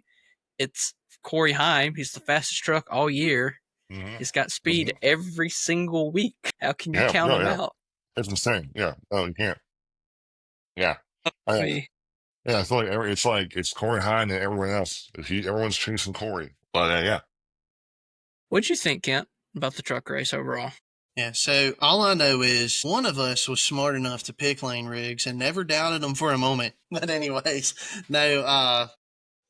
it's Corey Heim. He's the fastest truck all year. Mm-hmm. He's got speed every single week. How can you Yeah. count No, him yeah. out? It's insane. Yeah. No, you can't. Yeah. I I, mean, yeah. It's Corey Hine and everyone else. Everyone's chasing Corey. But yeah. what'd you think, Kent, about the truck race overall? Yeah, so all I know is one of us was smart enough to pick Lane Riggs and never doubted him for a moment. But anyways, no,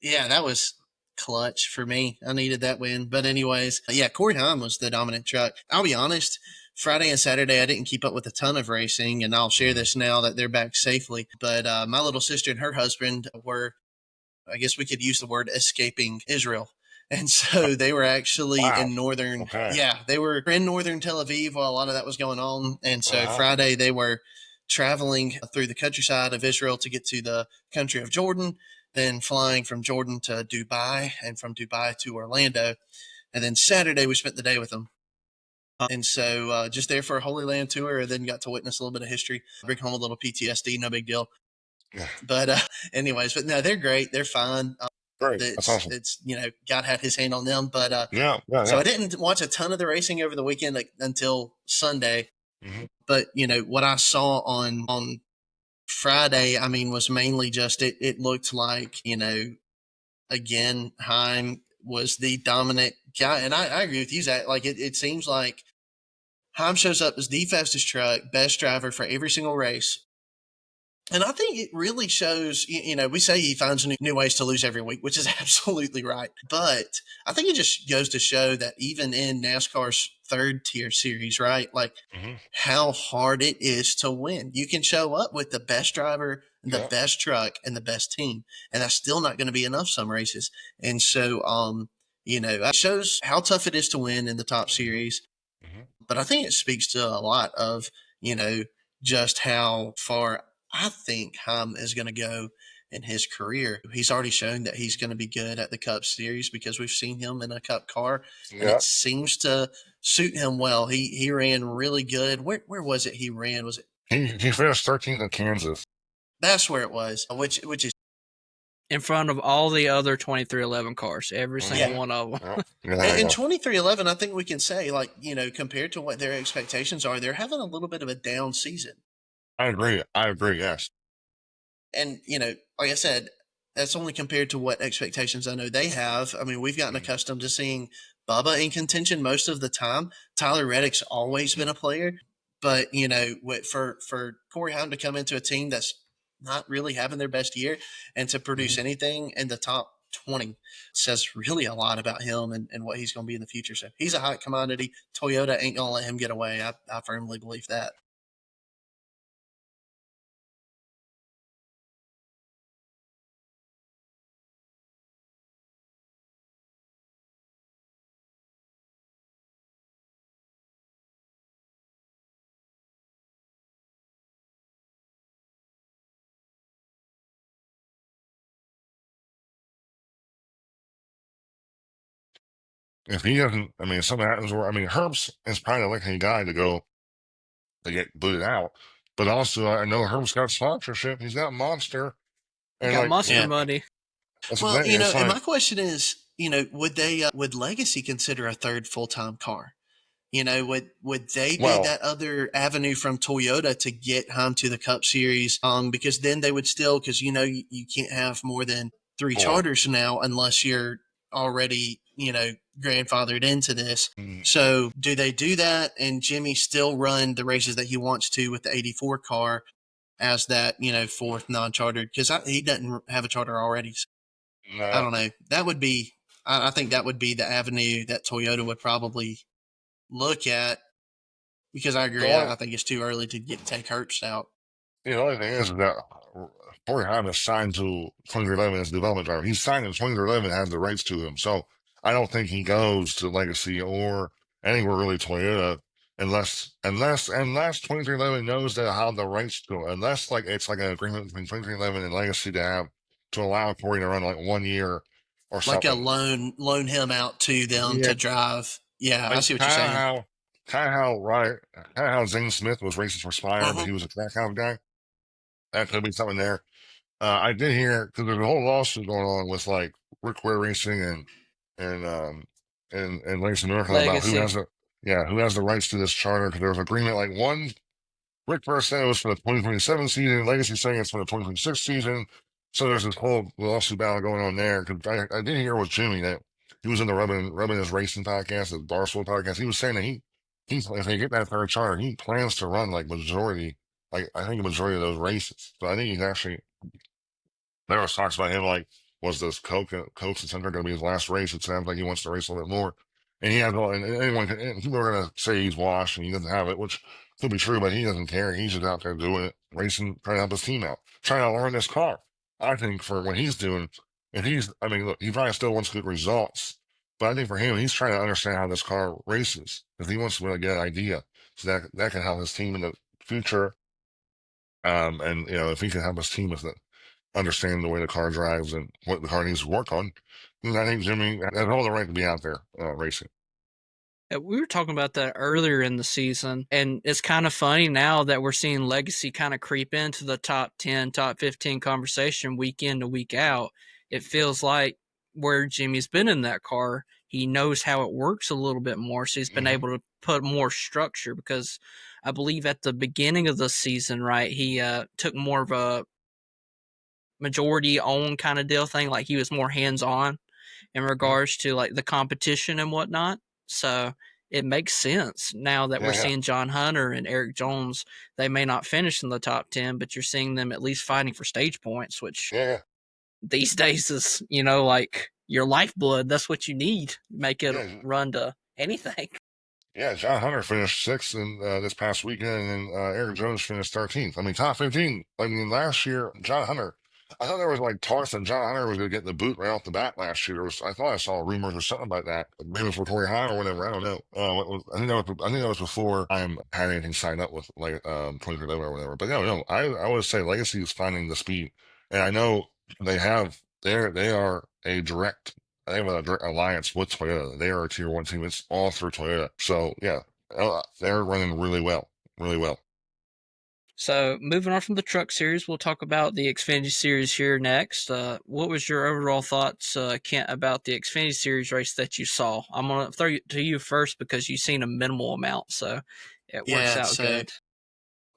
yeah, that was clutch for me. I needed that win. But anyways, yeah, Corey Haim was the dominant truck. I'll be honest, Friday and Saturday I didn't keep up with a ton of racing, and I'll share this now that they're back safely. But my little sister and her husband were, I guess we could use the word, escaping Israel. And so they were actually Wow. in northern, Okay. yeah, they were in northern Tel Aviv while a lot of that was going on. And so Friday they were traveling through the countryside of Israel to get to the country of Jordan, then flying from Jordan to Dubai, and from Dubai to Orlando. And then Saturday we spent the day with them. And so just there for a Holy Land tour, and then got to witness a little bit of history, bring home a little PTSD, no big deal. Yeah. But anyways, but no, they're great. They're fine. Great. That's awesome. It's God had His hand on them. But Yeah. so I didn't watch a ton of the racing over the weekend until Sunday. Mm-hmm. But what I saw on Friday, I mean, was mainly just it looked like again Heim was the dominant guy, and I agree with you, Zach. Like it seems like Heim shows up as the fastest truck, best driver for every single race. And I think it really shows, we say he finds new ways to lose every week, which is absolutely right. But I think it just goes to show that even in NASCAR's third tier series, right? Like how hard it is to win. You can show up with the best driver, the best truck, and the best team, and that's still not going to be enough some races. And so, it shows how tough it is to win in the top series. But I think it speaks to a lot of, just how far I think Heim is going to go in his career. He's already shown that he's going to be good at the Cup Series because we've seen him in a Cup car, and it seems to suit him well. He ran really good. Where was it he ran? Was it? He finished 13th in Kansas. That's where it was, which is in front of all the other 2311 cars, every single one of them. In 2311, I think we can say, compared to what their expectations are, they're having a little bit of a down season. I agree. Yes. And, like I said, that's only compared to what expectations I know they have. I mean, we've gotten accustomed to seeing Bubba in contention most of the time. Tyler Reddick's always been a player. But, for Corey Heim to come into a team that's not really having their best year and to produce anything in the top 20 says really a lot about him and what he's going to be in the future. So he's a hot commodity. Toyota ain't going to let him get away. I firmly believe that. If he doesn't, I mean, if something happens where, I mean, Herbst is probably the likely guy to get booted out. But also, I know Herbst's got sponsorship. He's got Monster. And got Monster money. Well, and my question is, would Legacy consider a third full-time car? Would they be that other avenue from Toyota to get Heim to the Cup Series? Because then they would still, because you can't have more than 3 charters now unless you're already grandfathered into this. So do they do that and Jimmy still run the races that he wants to with the 84 car as that fourth non-chartered? Because he doesn't have a charter already. So I don't know. That would be. I think that would be the avenue that Toyota would probably look at, because I agree. I think it's too early to take Herbst out. The only thing is that Corey Heim is signed to 2311 as a development driver. He's signed to 2311 and has the rights to him. So I don't think he goes to Legacy or anywhere really Toyota unless 2311 knows that how the rights to him, unless it's like an agreement between 2311 and Legacy to allow Corey to run like 1 year or Like a something. loan him out to them Yeah. to drive. Yeah, I Like see what you're saying. kind of how Zane Smith was racing for Spire, but Mhm. he was a track house guy. That could be something there. I did hear because there's a whole lawsuit going on with like Rick Ware Racing and um and Racing America about Legacy. who has the rights to this charter because there was agreement like one Rick first said it was for the 2027 season, Legacy saying it's for the 2026 season. So there's this whole lawsuit battle going on there. Because I did hear with Jimmy that he was in the Rubbing His Racing podcast, the Barstool podcast. He was saying that if they get that third charter, he plans to run like majority, like I think a majority of those races. So I think he's actually there was talks about him like, was this Coke Center going to be his last race? It sounds like he wants to race a little bit more. And he has, and anyone can, and people are going to say he's washed and he doesn't have it, which could be true, but he doesn't care. He's just out there doing it, racing, trying to help his team out, trying to learn this car. I think for what he's doing, I mean, look, he probably still wants good results, but I think for him, he's trying to understand how this car races because he wants to really get an idea so that can help his team in the future. And if he can help his team with it understand the way the car drives and what the car needs to work on. And I think Jimmy has all the right to be out there racing. We were talking about that earlier in the season, and it's kind of funny now that we're seeing Legacy kind of creep into the top 10, top 15 conversation week in to week out. It feels like where Jimmy's been in that car, he knows how it works a little bit more, so he's been Mm-hmm. able to put more structure because I believe at the beginning of the season, right, he took more of a majority own kind of deal thing, like he was more hands on in Mm-hmm. regards to like the competition and whatnot. So it makes sense now that we're Yeah, seeing John Hunter and Eric Jones. They may not finish in the top 10, but you're seeing them at least fighting for stage points, which yeah, these days is, like your lifeblood. That's what you need. Make it yeah, yeah. run to anything. Yeah, John Hunter finished sixth in this past weekend, and Eric Jones finished 13th. I mean, top 15. I mean, last year, John Hunter, I thought there was like talks that John Hunter was going to get the boot right off the bat last year. I thought I saw rumors or something like that. Maybe it was for High or whatever. I don't know. I think that was before I had anything signed up with like 23 or whatever. But no. I would say Legacy is finding the speed, and I know they are a direct they have a direct alliance with Toyota. They are a tier one team. It's all through Toyota. So yeah, they're running really well, really well. So moving on from the truck series, we'll talk about the Xfinity series here next. What was your overall thoughts, Kent, about the Xfinity series race that you saw? I'm gonna throw it to you first because you've seen a minimal amount, so it works Yeah, out so good.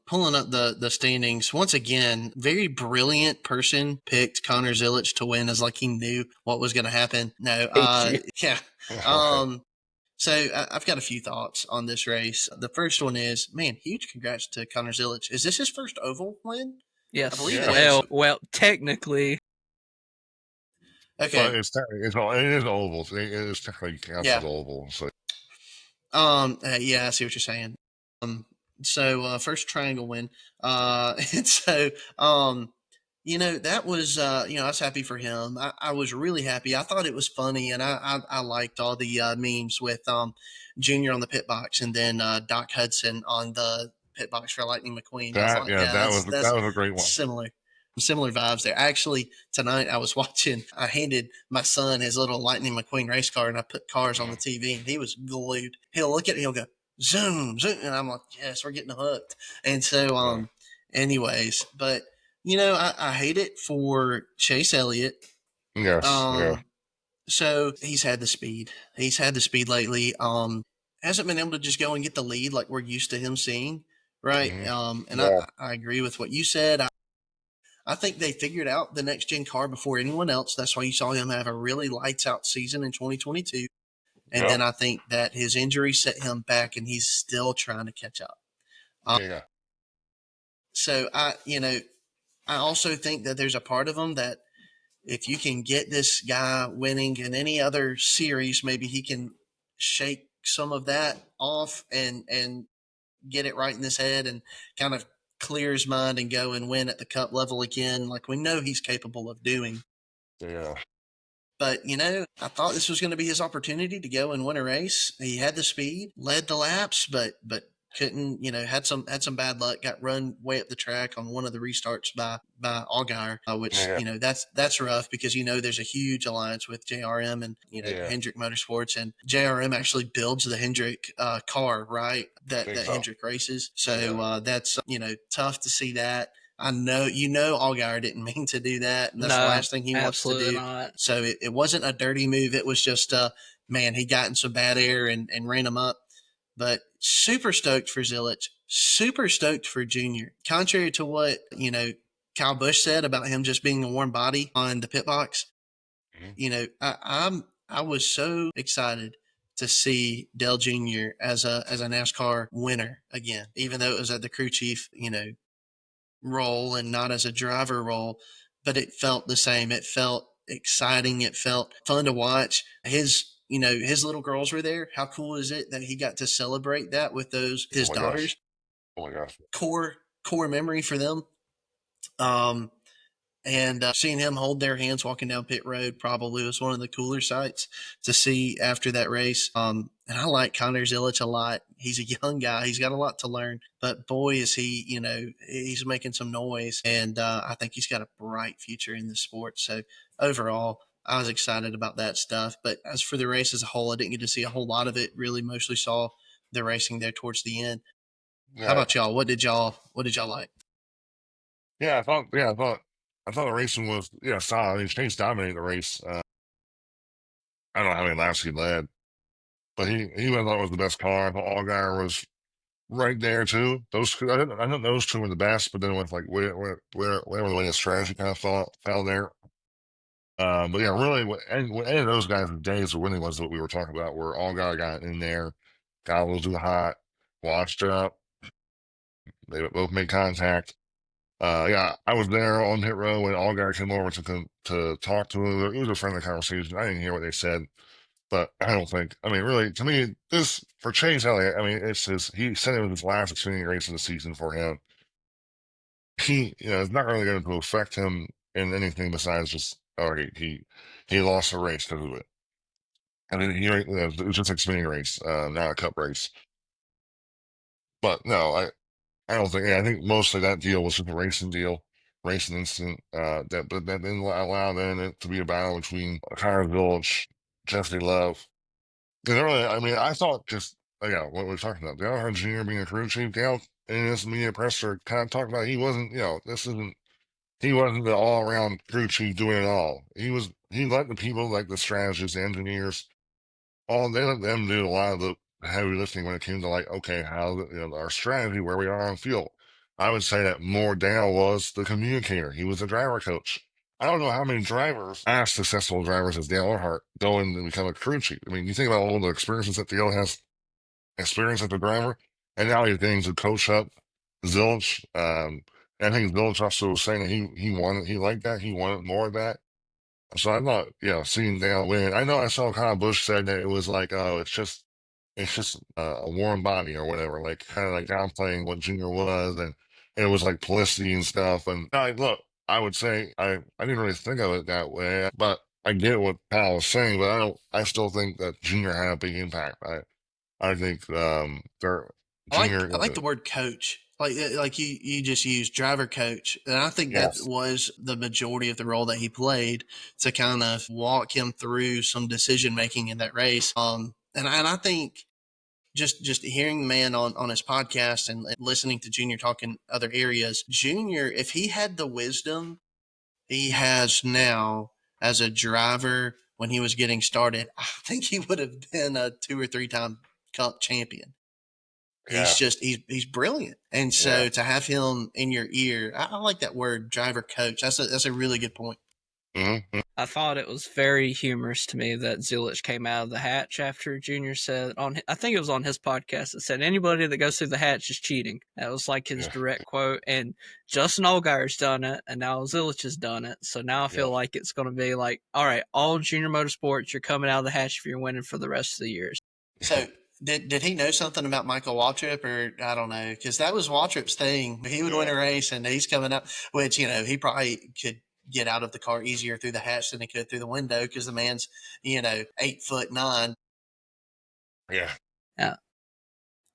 pulling up the standings once again, very brilliant person picked Connor Zilic to win as like he knew what was going to happen. No, Thank you. yeah. Right. So I've got a few thoughts on this race. The first one is, man, huge congrats to Connor Zilic. Is this his first oval win? I Yes. believe it Yeah, is. Well, technically, but Okay. it is oval. It is technically counts Yeah. as oval. So Yeah, I see what you're saying. So first triangle win. And so that was I was happy for him. I was really happy. I thought it was funny, and I liked all the memes with Junior on the pit box and then Doc Hudson on the pit box for Lightning McQueen. I was like, yeah, that that's was a great one. similar vibes there. Actually, tonight I was watching. I handed my son his little Lightning McQueen race car, and I put cars on the TV, and he was glued. He'll look at me, he'll go zoom, zoom, and I'm like, yes, we're getting hooked. And so, Yeah. anyways, but I hate it for Chase Elliott. Yes. Yeah. Um, so he's had the speed. He's had the speed lately. Hasn't been able to just go and get the lead like we're used to him seeing, right? Hmm. And Yeah. I agree with what you said. I think they figured out the next gen car before anyone else. That's why you saw him have a really lights out season in 2022. And Yeah. then I think that his injury set him back, and he's still trying to catch up. Um, Yeah. so I also think that there's a part of him that if you can get this guy winning in any other series, maybe he can shake some of that off and get it right in his head and kind of clear his mind and go and win at the cup level again, like we know he's capable of doing. Yeah. But I thought this was going to be his opportunity to go and win a race. He had the speed, led the laps, but couldn't, had some bad luck, got run way up the track on one of the restarts by Allgaier, which that's rough because there's a huge alliance with JRM and Hendrick Motorsports, and JRM actually builds the Hendrick car, right? That Hendrick races, so that's tough to see that. I know Allgaier didn't mean to do that, and that's the last thing he wants to do. Not. So it wasn't a dirty move. It was just man, he got in some bad air and ran him up. But super stoked for Zilich, super stoked for Junior. Contrary to what Kyle Busch said about him just being a warm body on the pit box, I was so excited to see Dale Jr. as a NASCAR winner again, even though it was at the crew chief, role and not as a driver role, but it felt the same. It felt exciting. It felt fun to watch. His little girls were there. How cool is it that he got to celebrate that with his daughters? Gosh. Oh my gosh. Core memory for them. And seeing him hold their hands walking down pit road probably was one of the cooler sights to see after that race. And I like Connor Zilich a lot. He's a young guy. He's got a lot to learn. But boy, is he, he's making some noise. And I think he's got a bright future in the sport. So overall, I was excited about that stuff. But as for the race as a whole, I didn't get to see a whole lot of it. Really mostly saw the racing there towards the end. Yeah. How about y'all? What did y'all like? Yeah, I thought the racing was solid. I mean, Chase dominated the race. I don't know how many laps he led, but he thought it was the best car. I thought Allgaier was right there too. I think those two were the best, but then with like whatever the way his strategy kind of fell there. But yeah, really, what any of those guys' days of winning was what we were talking about, where Allgaier got in there, got a little too hot, washed up. They both made contact. I was there on hit row when Allgaier came over to talk to him. It was a friendly conversation. I didn't hear what they said, but I don't think. I mean, really, to me, this for Chase Elliott. I mean, he said it was his last Xfinity race of the season for him. It's not really going to affect him in anything besides just he lost a race because of it. I mean, it was just Xfinity race, not a Cup race. But no, I don't think. I think mostly that deal was just a racing deal, racing incident. That didn't allow then it to be a battle between Kyra Village, Jeffrey Love. Because really, I mean, I thought just what we're talking about. Dale Earnhardt Jr. being a crew chief. Dale in this media presser kind of talked about he wasn't. He wasn't the all around crew chief doing it all. He let the people like the strategists, the engineers, they let them do a lot of the heavy lifting when it came to like, okay, how our strategy, where we are on field. I would say that more Dale was the communicator. He was the driver coach. I don't know how many drivers, as successful drivers as Dale Earnhardt, go in and become a crew chief. I mean, you think about all the experiences that Dale has experienced as a driver, and now he's getting to coach up Zilich. I think Zilich also was saying that he liked that, he wanted more of that. So I thought, seeing Dale win. I know I saw Kyle Busch said that it was like, oh, it's just a warm body or whatever, like kind of like downplaying what Junior was, and it was like publicity and stuff. And look, I would say I didn't really think of it that way, but I get what Kyle was saying. But I still think that Junior had a big impact. I think Junior. I like the word coach. Like you just used driver coach, and I think that was the majority of the role that he played to kind of walk him through some decision making in that race. And I think just hearing the man on his podcast and listening to Junior talk in other areas, Junior, if he had the wisdom he has now as a driver when he was getting started, I think he would have been a 2 or 3 time Cup champion. He's brilliant. And so to have him in your ear, I like that word, driver coach. That's a really good point. Mm-hmm. I thought it was very humorous to me that Zilich came out of the hatch after Junior said I think it was on his podcast, it said anybody that goes through the hatch is cheating. That was like his direct quote. And Justin Allgaier's done it, and now Zilich has done it. So now I feel like it's going to be like, all right, all Junior Motorsports, you're coming out of the hatch if you're winning for the rest of the years. So did he know something about Michael Waltrip, or I don't know, because that was Waltrip's thing. He would win a race, and he's coming up, which he probably could get out of the car easier through the hatch than he could through the window because the man's 8'9". Yeah.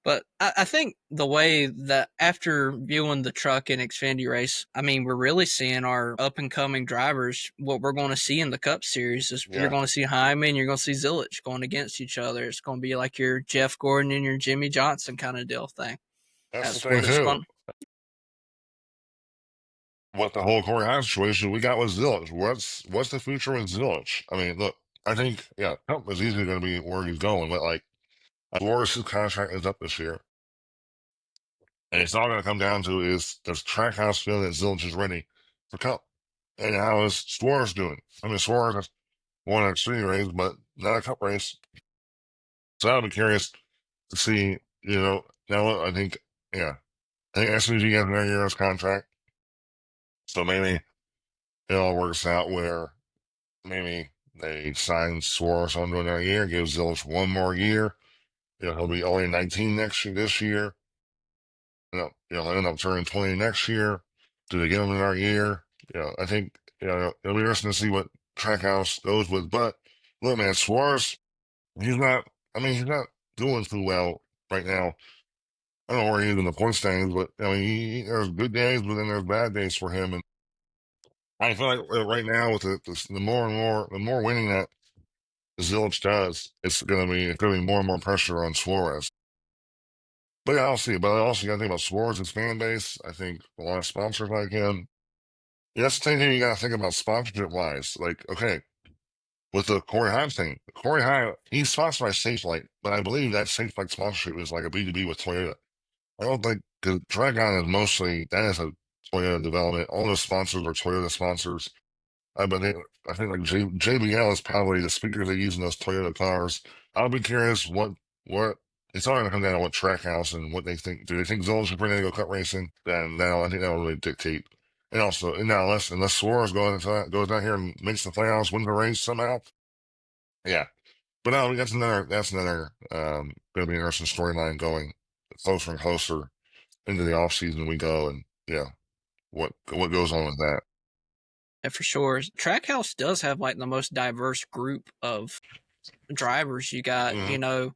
But I think the way that after viewing the truck and Xfinity race, I mean, we're really seeing our up and coming drivers. What we're going to see in the Cup Series is you're Yeah, going to see Hyman, you're going to see Zilich going against each other. It's going to be like your Jeff Gordon and your Jimmy Johnson kind of deal thing. that's the That's thing what it's too. going. What the whole Corey Hines situation we got with Zilich. What's the future with Zilich? I mean, look, I think yeah, Trump is easily going to be where he's going, but like Flores' contract is up this year, and it's all going to come down to is does Trackhouse feel that Zilich is ready for Cup, and how is Suarez doing? I mean, Suarez has won an Xfinity race, but not a Cup race, so I'll be curious to see. Now I think yeah, I think SVG has another year's contract, so maybe it all works out where maybe they sign Suarez onto another year, give Zilich one more year. He'll be only 19 next year. This year, he'll end up turning 20 next year. Do they give him another year? I think it'll be interesting to see what Trackhouse goes with. But look, man, Suarez, he's not. I mean, he's not doing too well right now. I don't know where he is in the point standings, but I mean, there's good days, but then there's bad days for him. And I feel like right now, with the more winning that Zilich does, it's gonna be more and more pressure on Suarez. But yeah, I'll see. But I also got to think about Suarez's fan base. I think a lot of sponsors like him. Yeah, that's the same thing you got to think about sponsorship wise. Like, okay, with the Corey Haim thing, Corey Haim, he's sponsored by Safe Flight, but I believe that Safe Flight sponsorship is like a B2B with Toyota. I don't think because Dragon is mostly that is a Toyota development. All those sponsors are Toyota sponsors. But I think like JBL is probably the speakers they use in those Toyota cars. I'll be curious what it's all going to come down to what Trackhouse and what they think. Do they think Zol's ready to go cut racing? Then I think that will really dictate. And also, now unless Suarez goes down here and makes the playoffs, wins the race somehow, yeah. But no, that's another going to be an interesting storyline going closer and closer into the off season we go, and yeah, what goes on with that. Yeah, for sure. Trackhouse does have like the most diverse group of drivers. You got, Hmm.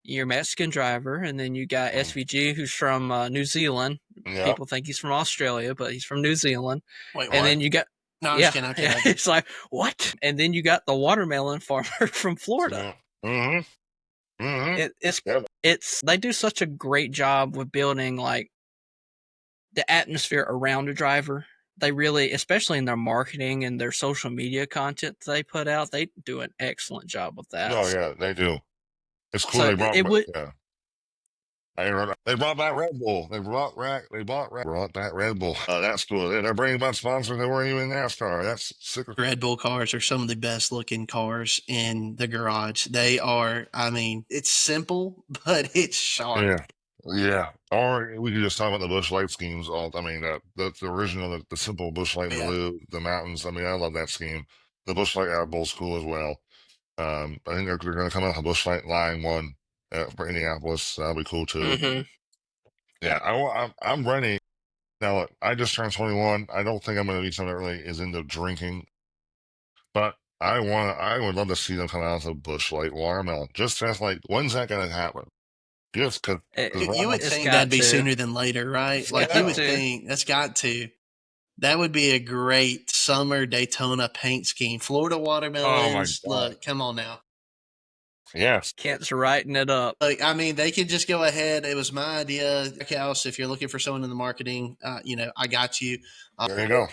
your Mexican driver, and then you got Hmm. SVG, who's from New Zealand. Yeah. People think he's from Australia, but he's from New Zealand. Wait, And what? then you got, No, I'm just yeah, kidding. I'm yeah, kidding. it's like, what? And then you got the watermelon farmer from Florida. Yeah. Hmm. Hmm. It, it's, Yeah. they do such a great job with building like the atmosphere around a driver. They really, especially in their marketing and their social media content they put out, they do an excellent job with that. No, yeah, they do. It's cool So they brought it would, yeah. They brought back Red Bull. Brought back Red Bull. That's cool. They're bringing back sponsors that weren't even in NASCAR. That's sick. Red Bull cars are some of the best looking cars in the garage. They are, I mean, it's simple, but it's sharp. Yeah. Yeah. Or we could just talk about the Bush Light schemes. I mean, the original, the simple Bush Light in Yeah. blue, the mountains. I mean, I love that scheme. The Bush Light Red Bull's cool as well. I think they're going to come out with a Bush Light line one for Indianapolis. That'll be cool too. mm-hmm. Yeah, I'm ready. Now, look, I just turned 21. I don't think I'm going to be someone that really is into drinking, but I would love to see them come out with a Bush Light watermelon. Just as like, when's that going to happen? Just because, You would It's think got that'd be to. sooner than later, right? It's Like got you would to. think that's got to. That would be a great summer Daytona paint scheme. Florida oh my watermelons. God. Look, come on now. Yes. Kent's writing it up. Like, I mean, they could just go ahead. It was my idea. House, if you're looking for someone in the marketing, I got you. There you go.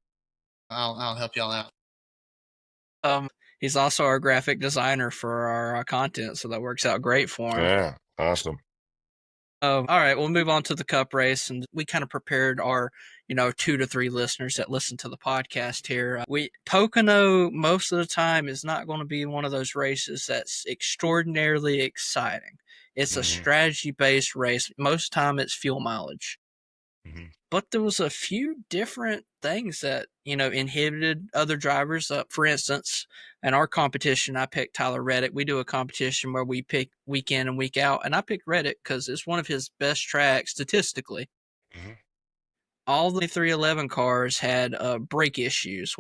I'll help y'all out. He's also our graphic designer for our content, so that works out great for him. Yeah. Awesome. All right, we'll move on to the Cup race, and we kind of prepared our, 2 to 3 listeners that listen to the podcast here. Pocono most of the time is not going to be one of those races that's extraordinarily exciting. It's a Hmm. strategy-based race. Most time, it's fuel mileage. Hmm. But there was a few different things that inhibited other drivers. For instance, in our competition, I picked Tyler Reddick. We do a competition where we pick week in and week out, and I picked Reddick because it's one of his best tracks statistically. Hmm. All the 311 cars had brake issues,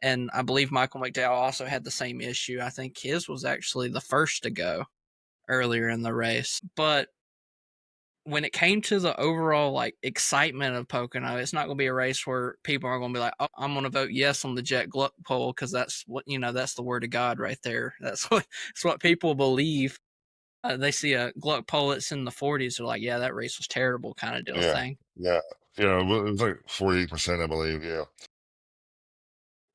and I believe Michael McDowell also had the same issue. I think his was actually the first to go earlier in the race, but when it came to the overall like excitement of Pocono, it's not going to be a race where people are going to be like, "Oh, I'm going to vote yes on the Jet Gluck poll because that's what that's the word of God right there. That's what people believe." They see a Gluck poll that's in the 40s, they're like, "Yeah, that race was terrible," kind of deal Yeah, thing. yeah, yeah. It was like 48%, I believe. Yeah,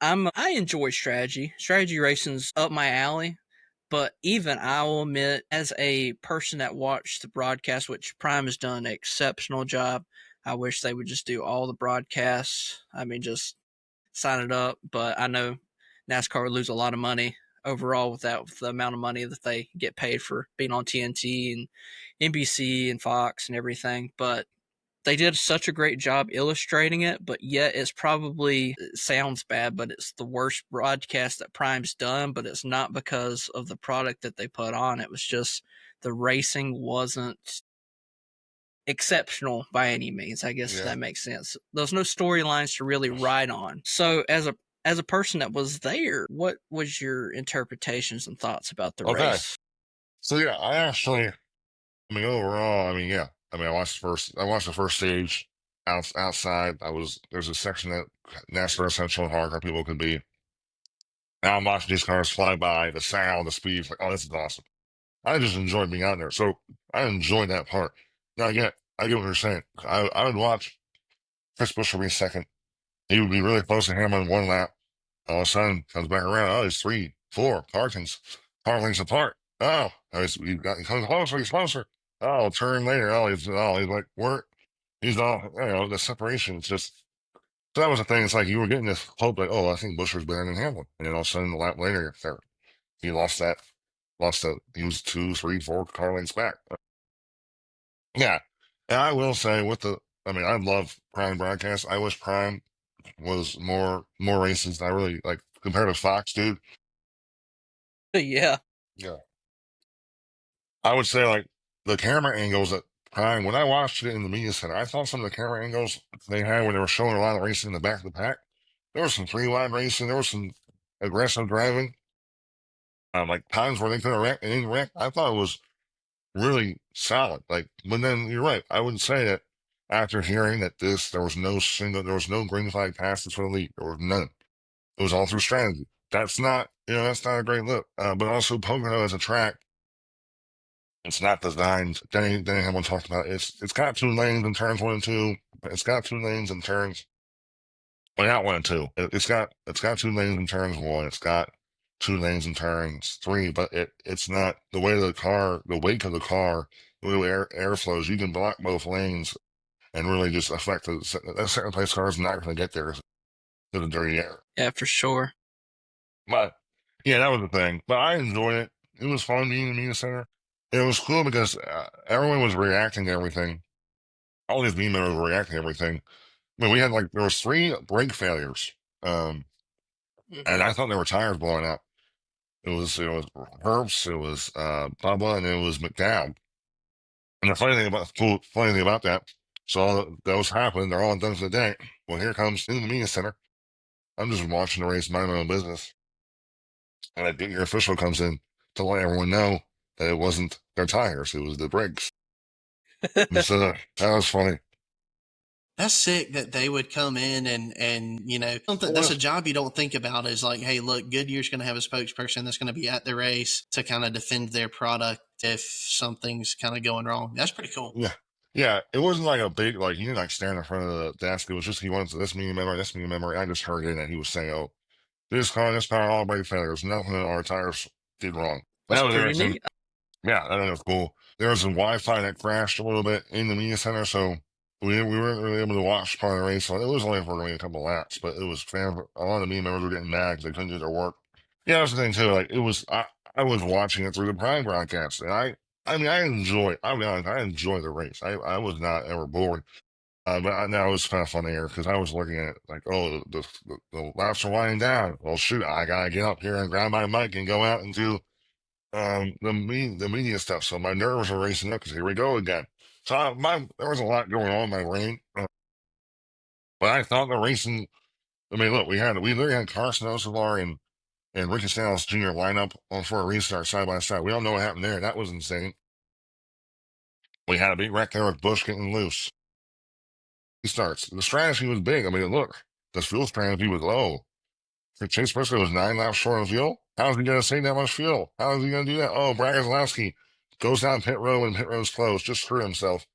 I enjoy strategy. Strategy racing's up my alley. But even I will admit, as a person that watched the broadcast, which Prime has done an exceptional job, I wish they would just do all the broadcasts. I mean, just sign it up. But I know NASCAR would lose a lot of money overall with that, with the amount of money that they get paid for being on TNT and NBC and Fox and everything. But they did such a great job illustrating it, but yet it's probably, it sounds bad, but it's the worst broadcast that Prime's done, but it's not because of the product that they put on. It was just the racing wasn't exceptional by any means. I guess yeah. that makes sense. There's no storylines to really ride on. So as a person that was there, what was your interpretations and thoughts about the Okay, race? so yeah, I mean, overall, I mean, yeah. I mean, I watched the first stage outside. There's a section that NASCAR Essential and hardcore people could be. Now I'm watching these cars fly by, the sound, the speed. Like, oh, this is awesome. I just enjoyed being out there. So I enjoyed that part. Now, I get what you're saying. I would watch Chris Buescher be second. He would be really close to Hamlin one lap. All of a sudden, comes back around. Oh, he's 3, 4 car lengths apart. Oh, he comes closer. He's closer. Oh, turn later. He's like, where? He's all, the separation. It's just, so that was the thing. It's like you were getting this hope, like, oh, I think Busher's better than Hamlin. And then all of a sudden, a lap later, he lost that. He was 2, 3, 4 car lengths back. Yeah. And I will say, I mean, I love Prime broadcast. I wish Prime was more races. I really like compared to Fox, dude. Yeah. Yeah. I would say like the camera angles at Prime, when I watched it in the media center, I thought some of the camera angles they had when they were showing a lot of racing in the back of the pack, there was some 3 wide racing, there was some aggressive driving, like times where they could have wrecked and didn't wreck. I thought it was really solid. Like, but then you're right. I would say that after hearing that there was no green flag passes for the lead. There was none. It was all through strategy. That's not a great look. But also Pocono as a track, it's not designed. Denny Hamlin talked about it. It's got 2 lanes in turns 1 and 2. It's got 2 lanes in turns. Well, not 1 and 2. It's got 2 lanes in turns 1. It's got 2 lanes in turns 3. But it's not the way the weight of the car, the way air flows. You can block both lanes and really just affect that second place car is not going to get there to the dirty air. Yeah, for sure. But yeah, that was the thing. But I enjoyed it. It was fun being in the media center. It was cool because everyone was reacting to everything. All these media members were reacting to everything. I mean, there was 3 brake failures, and Hmm. I thought there were tires blowing out. It was Herbst, it was Bubba, and it was McDowell. And the funny thing about that, so all those happened. They're all done for the day. Well, here comes in the media center. I'm just watching the race, minding my own business, and your official comes in to let everyone know that it wasn't their tires; it was the brakes. And so that was funny. That's sick that they would come in and something that's a Well, job you don't think about is like, hey, look, Goodyear's going to have a spokesperson that's going to be at the race to kind of defend their product if something's kind of going wrong. That's pretty cool. yeah, yeah. It wasn't like a big like he didn't like stand in front of the desk. It was just he wanted to this media member, this media member. I just heard it, and he was saying, "Oh, this car, all brake failures. Nothing our tires did wrong." That's That was pretty interesting. neat. Yeah, that was cool. There was some Wi-Fi that crashed a little bit in the media center, so we weren't really able to watch part of the race. So it was only for maybe a couple laps, but it was fan. A lot of the media members were getting mad because they couldn't do their work. Yeah, that's the thing too. Like I was watching it through the Prime broadcast, and I mean, I'll be honest, I enjoy the race. I was not ever bored. Now it's kind of funny here because I was looking at it like, oh, the laps are winding down. Well, shoot, I gotta get up here and grab my mic and go out and do the media stuff. So my nerves are racing up because here we go again. So there was a lot going on in my brain, but I thought the racing. I mean, look, we literally had Carson Ocevar and Ricky Stenhouse Jr. line up for a restart side by side. We don't know what happened there. That was insane. We had a big wreck there with Bush getting loose. He starts. The strategy was big. I mean, look, the fuel strategy was low. Chase Briscoe was 9 laps short of fuel. How is he going to save that much fuel? How is he going to do that? Oh, Brad Keselowski goes down pit road when pit road's closed. Just screw himself.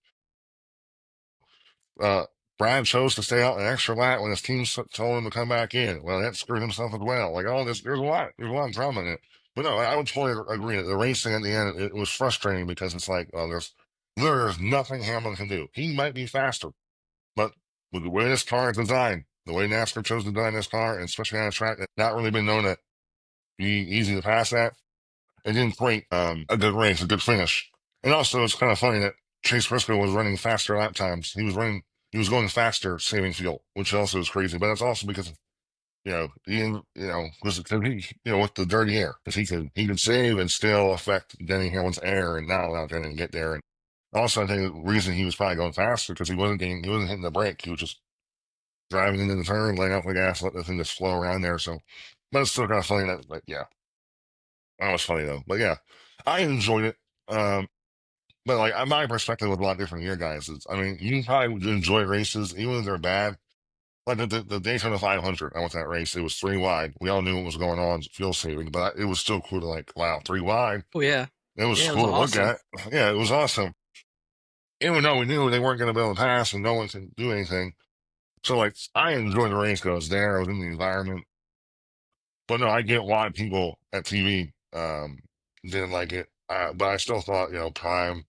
Uh, Brad chose to stay out an extra lap when his team told him to come back in. Well, that screwed himself as well. Like, oh, there's a lot of drama in it. But no, I would totally agree. The racing at the end, it was frustrating because it's like, well, there's nothing Hamlin can do. He might be faster, but with the way this car is designed, the way NASCAR chose to design this car, and especially on a track that's not really been known to be easy to pass at, it didn't create a good race, a good finish. And also, it's kind of funny that Chase Briscoe was running faster lap times. He was going faster, saving fuel, which also is crazy. But it's also because was because he, with the dirty air, because he could save and still affect Denny Hamlin's air and not allow Denny to get there. And also, I think the reason he was probably going faster because he wasn't hitting the brake. He was just driving into the turn, laying off the gas, let the thing just flow around there. So, but it's still kind of funny that, like, yeah, that was funny though. But yeah, I enjoyed it. But like my perspective was a lot different than your guys'. I mean, you probably enjoy races even if they're bad. Like the Daytona 500, I went to that race. It was 3 wide. We all knew what was going on, fuel saving, but it was still cool to like, wow, 3 wide. Oh yeah, It was yeah, it was cool to look awesome. at. Yeah, it was awesome. Even though we knew they weren't going to be able to pass and no one could do anything. So like, I enjoyed the race because I was there. I was in the environment. But no, I get why people at TV didn't like it. But I still thought, Prime,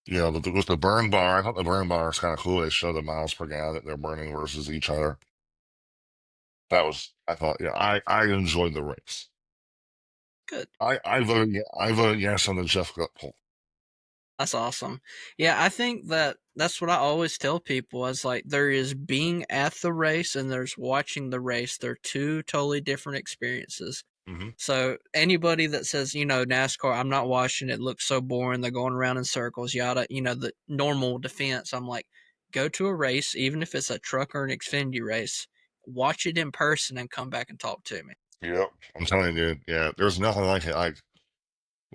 with the burn bar, I thought the burn bar was kind of cool. They showed the miles per gallon that they're burning versus each other. I thought, yeah, I enjoyed the race. Good. I voted yes on the Jeff Gut poll. That's awesome. Yeah, I think that's what I always tell people is like there is being at the race and there's watching the race. They're two totally different experiences. Hmm. So anybody that says, NASCAR, I'm not watching it, looks so boring, they're going around in circles, yada, the normal defense, I'm like, go to a race, even if it's a truck or an Xfinity race, watch it in person and come back and talk to me. Yep, I'm telling you, dude. Yeah, there's nothing like it. Like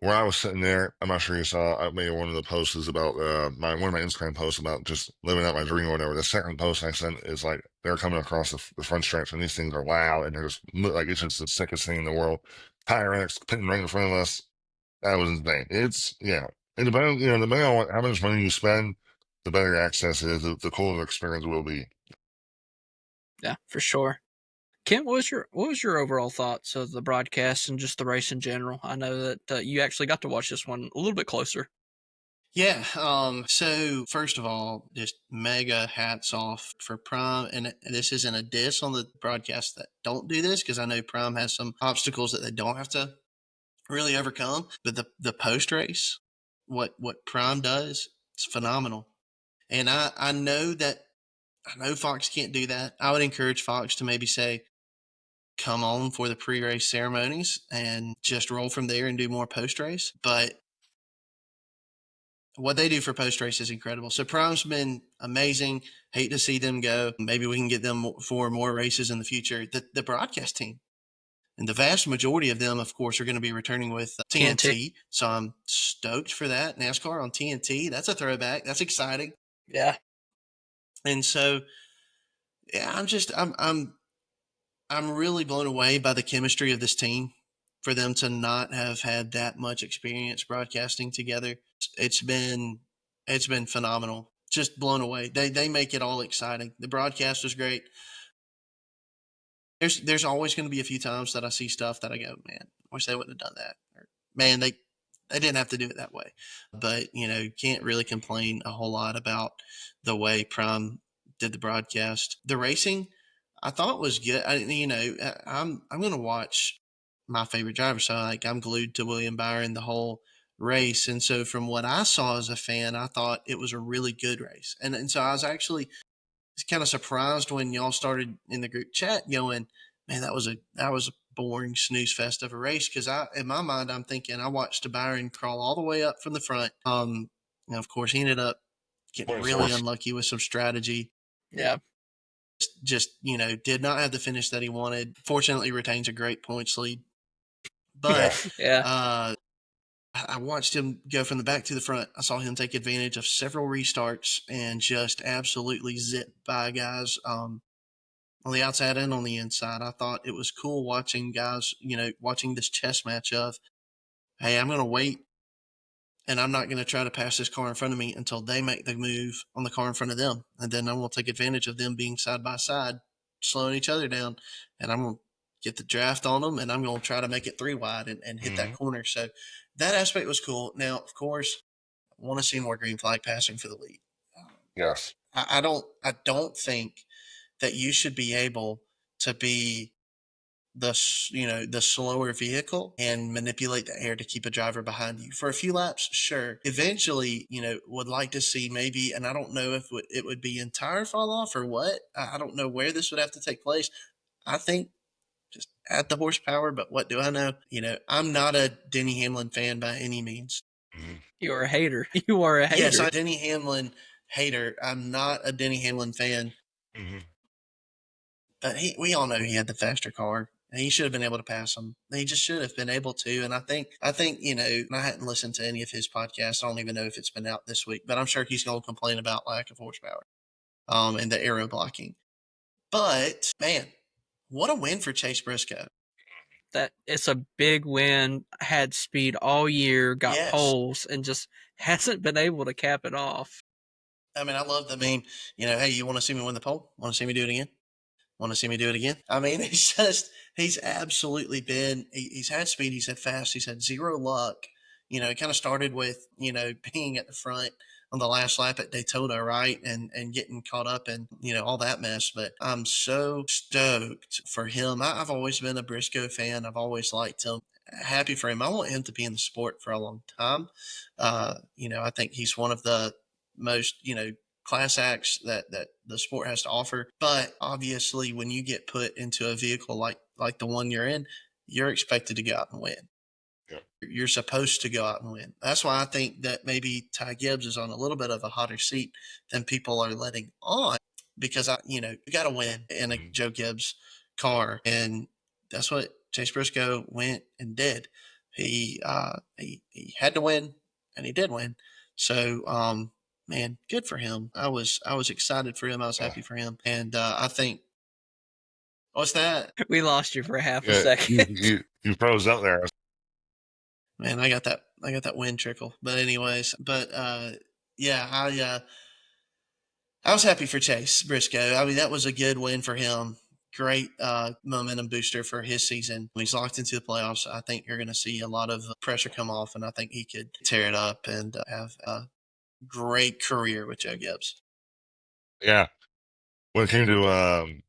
where I was sitting there, I'm not sure you saw. I made one of the posts is about one of my Instagram posts about just living out my dream or whatever. The second post I sent is like they're coming across the front stretch and these things are loud and they're just like it's just the sickest thing in the world. Tire X pitting right in front of us. That was insane. It's and depending on how much money you spend, the better access is, the cooler the experience will be. Yeah, for sure. Kent, what was your overall thoughts of the broadcast and just the race in general? I know that you actually got to watch this one a little bit closer. Yeah. So first of all, just mega hats off for Prime, and this isn't a diss on the broadcast that don't do this because I know Prime has some obstacles that they don't have to really overcome. But the post race, what Prime does, is phenomenal. And I know Fox can't do that. I would encourage Fox to maybe say, come on for the pre-race ceremonies and just roll from there and do more post-race. But what they do for post-race is incredible. So Prime's been amazing. Hate to see them go. Maybe we can get them for more races in the future. The broadcast team, and the vast majority of them, of course, are going to be returning with TNT. TNT. So I'm stoked for that. NASCAR on TNT. That's a throwback. That's exciting. Yeah. And so, yeah, I'm really blown away by the chemistry of this team. For them to not have had that much experience broadcasting together, it's been it's been phenomenal. Just blown away. They make it all exciting. The broadcast is great. There's always going to be a few times that I see stuff that I go, man, I wish they wouldn't have done that. Or, man, they didn't have to do it that way. But can't really complain a whole lot about the way Prime did the broadcast. The racing, I thought was good. I'm going to watch my favorite driver, so like I'm glued to William Byron the whole race. And so from what I saw as a fan, I thought it was a really good race. And so I was actually kind of surprised when y'all started in the group chat going, man, that was a boring snooze fest of a race. Because in my mind, I'm thinking I watched Byron crawl all the way up from the front. And of course, he ended up getting Point really fourth. unlucky with some strategy. Yeah. Just did not have the finish that he wanted. Fortunately, retains a great points lead. Yeah. But Yeah. I I watched him go from the back to the front. I saw him take advantage of several restarts and just absolutely zip by guys on the outside and on the inside. I thought it was cool watching guys, watching this chess match of, hey, I'm going to wait and I'm not going to try to pass this car in front of me until they make the move on the car in front of them. And then I'm going to take advantage of them being side by side, slowing each other down. And I'm going to get the draft on them and I'm going to try to make it 3 wide and hit that corner. So that aspect was cool. Now, of course, I want to see more green flag passing for the lead. Yes. I don't think that you should be able to be the slower vehicle and manipulate the air to keep a driver behind you for a few laps. Sure, eventually, would like to see maybe, and I don't know if it would be entire fall off or what. I don't know where this would have to take place. I think just add the horsepower, but what do I know? I'm not a Denny Hamlin fan by any means. You are a hater. You are a hater. Yes, I'm a Denny Hamlin hater. I'm not a Denny Hamlin fan. But we all know he had the faster car. And he should have been able to pass him. He just should have been able to. And I think, I hadn't listened to any of his podcasts. I don't even know if it's been out this week, but I'm sure he's going to complain about lack of horsepower, and the aero blocking. But man, what a win for Chase Briscoe. That it's a big win. Had speed all year, got poles, and just hasn't been able to cap it off. I mean, I love the meme. Hey, you want to see me win the pole? Want to see me do it again? Want to see me do it again? I mean, he's absolutely been, he's had speed, he's had fast, he's had zero luck. It kind of started with, being at the front on the last lap at Daytona, right? And getting caught up in, all that mess. But I'm so stoked for him. I've always been a Briscoe fan. I've always liked him. Happy for him. I want him to be in the sport for a long time. I think he's one of the most, class acts that the sport has to offer. But obviously, when you get put into a vehicle like the one you're in, you're expected to go out and win. Yeah. You're supposed to go out and win. That's why I think that maybe Ty Gibbs is on a little bit of a hotter seat than people are letting on, because you got to win in a Joe Gibbs car, and that's what Chase Briscoe went and did. He had to win, and he did win. So man, good for him. I was excited for him. I was happy for him. And I think, what's that? We lost you for half a second. You froze up there. Man, I got that wind trickle. But anyways, yeah, I was happy for Chase Briscoe. I mean, that was a good win for him. Great momentum booster for his season. When he's locked into the playoffs, I think you're going to see a lot of pressure come off, and I think he could tear it up and have a great career with Joe Gibbs. Yeah. When it came to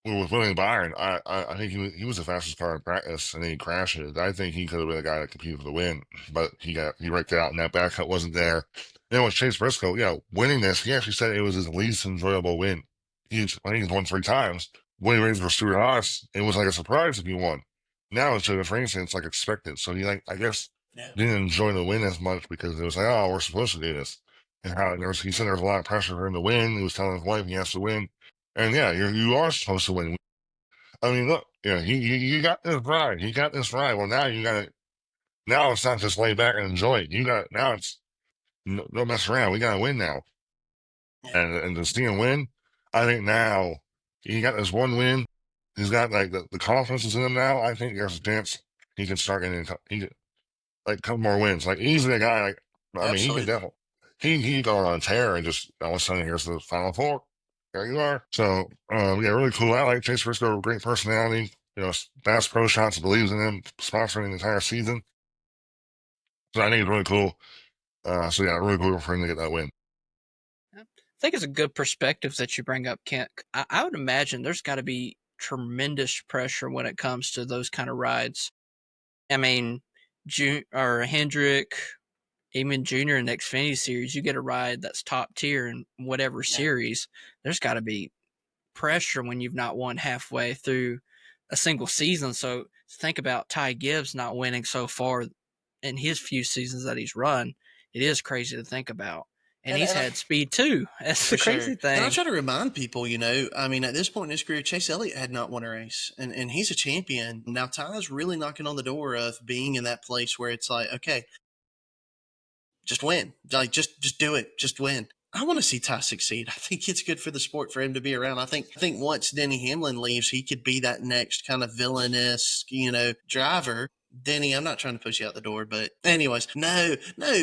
with William Byron, I think he was the fastest car in practice, and then he crashed it. I think he could have been a guy that competed for the win, but he raked it out, and that back cut wasn't there. Then with Chase Briscoe, winning this, he actually said it was his least enjoyable win. I think he's won 3 times. When he raced for Stuart Haas, it was like a surprise if he won. Now instead of racing, it's like expected. So he I guess didn't enjoy the win as much because it was like, oh, we're supposed to do this. And how he said there was a lot of pressure for him to win. He was telling his wife he has to win. And yeah, you are supposed to win. I mean, look, you got this ride. You got this ride. Well, now you got it. Now it's not just lay back and enjoy it. Now it's don't mess around. We got to win now. And to see him win, I think now he got this one win. He's got the confidence is in him now. I think there's a chance he can start getting a couple more wins. Like easily a guy he could definitely he go on a tear and just all of a sudden here's the final 4. There you are. So really cool. I like Chase Briscoe, great personality. Bass Pro Shots believes in him, sponsoring the entire season. So I think it's really cool. Really cool for him to get that win. I think it's a good perspective that you bring up, Kent. I would imagine there's got to be tremendous pressure when it comes to those kind of rides. I mean, Hendrick, even Junior in the Xfinity Series, you get a ride that's top tier in whatever series. There's got to be pressure when you've not won halfway through a single season. So think about Ty Gibbs not winning so far in his few seasons that he's run. It is crazy to think about. And he's had speed too. That's the crazy thing. And I try to remind people, I mean, at this point in his career, Chase Elliott had not won a race, and he's a champion. Now Ty's really knocking on the door of being in that place where it's like, okay, just win. Like, just do it. Just win. I want to see Ty succeed. I think it's good for the sport for him to be around. I think once Denny Hamlin leaves, he could be that next kind of villainous, driver. Denny, I'm not trying to push you out the door, but anyways, no,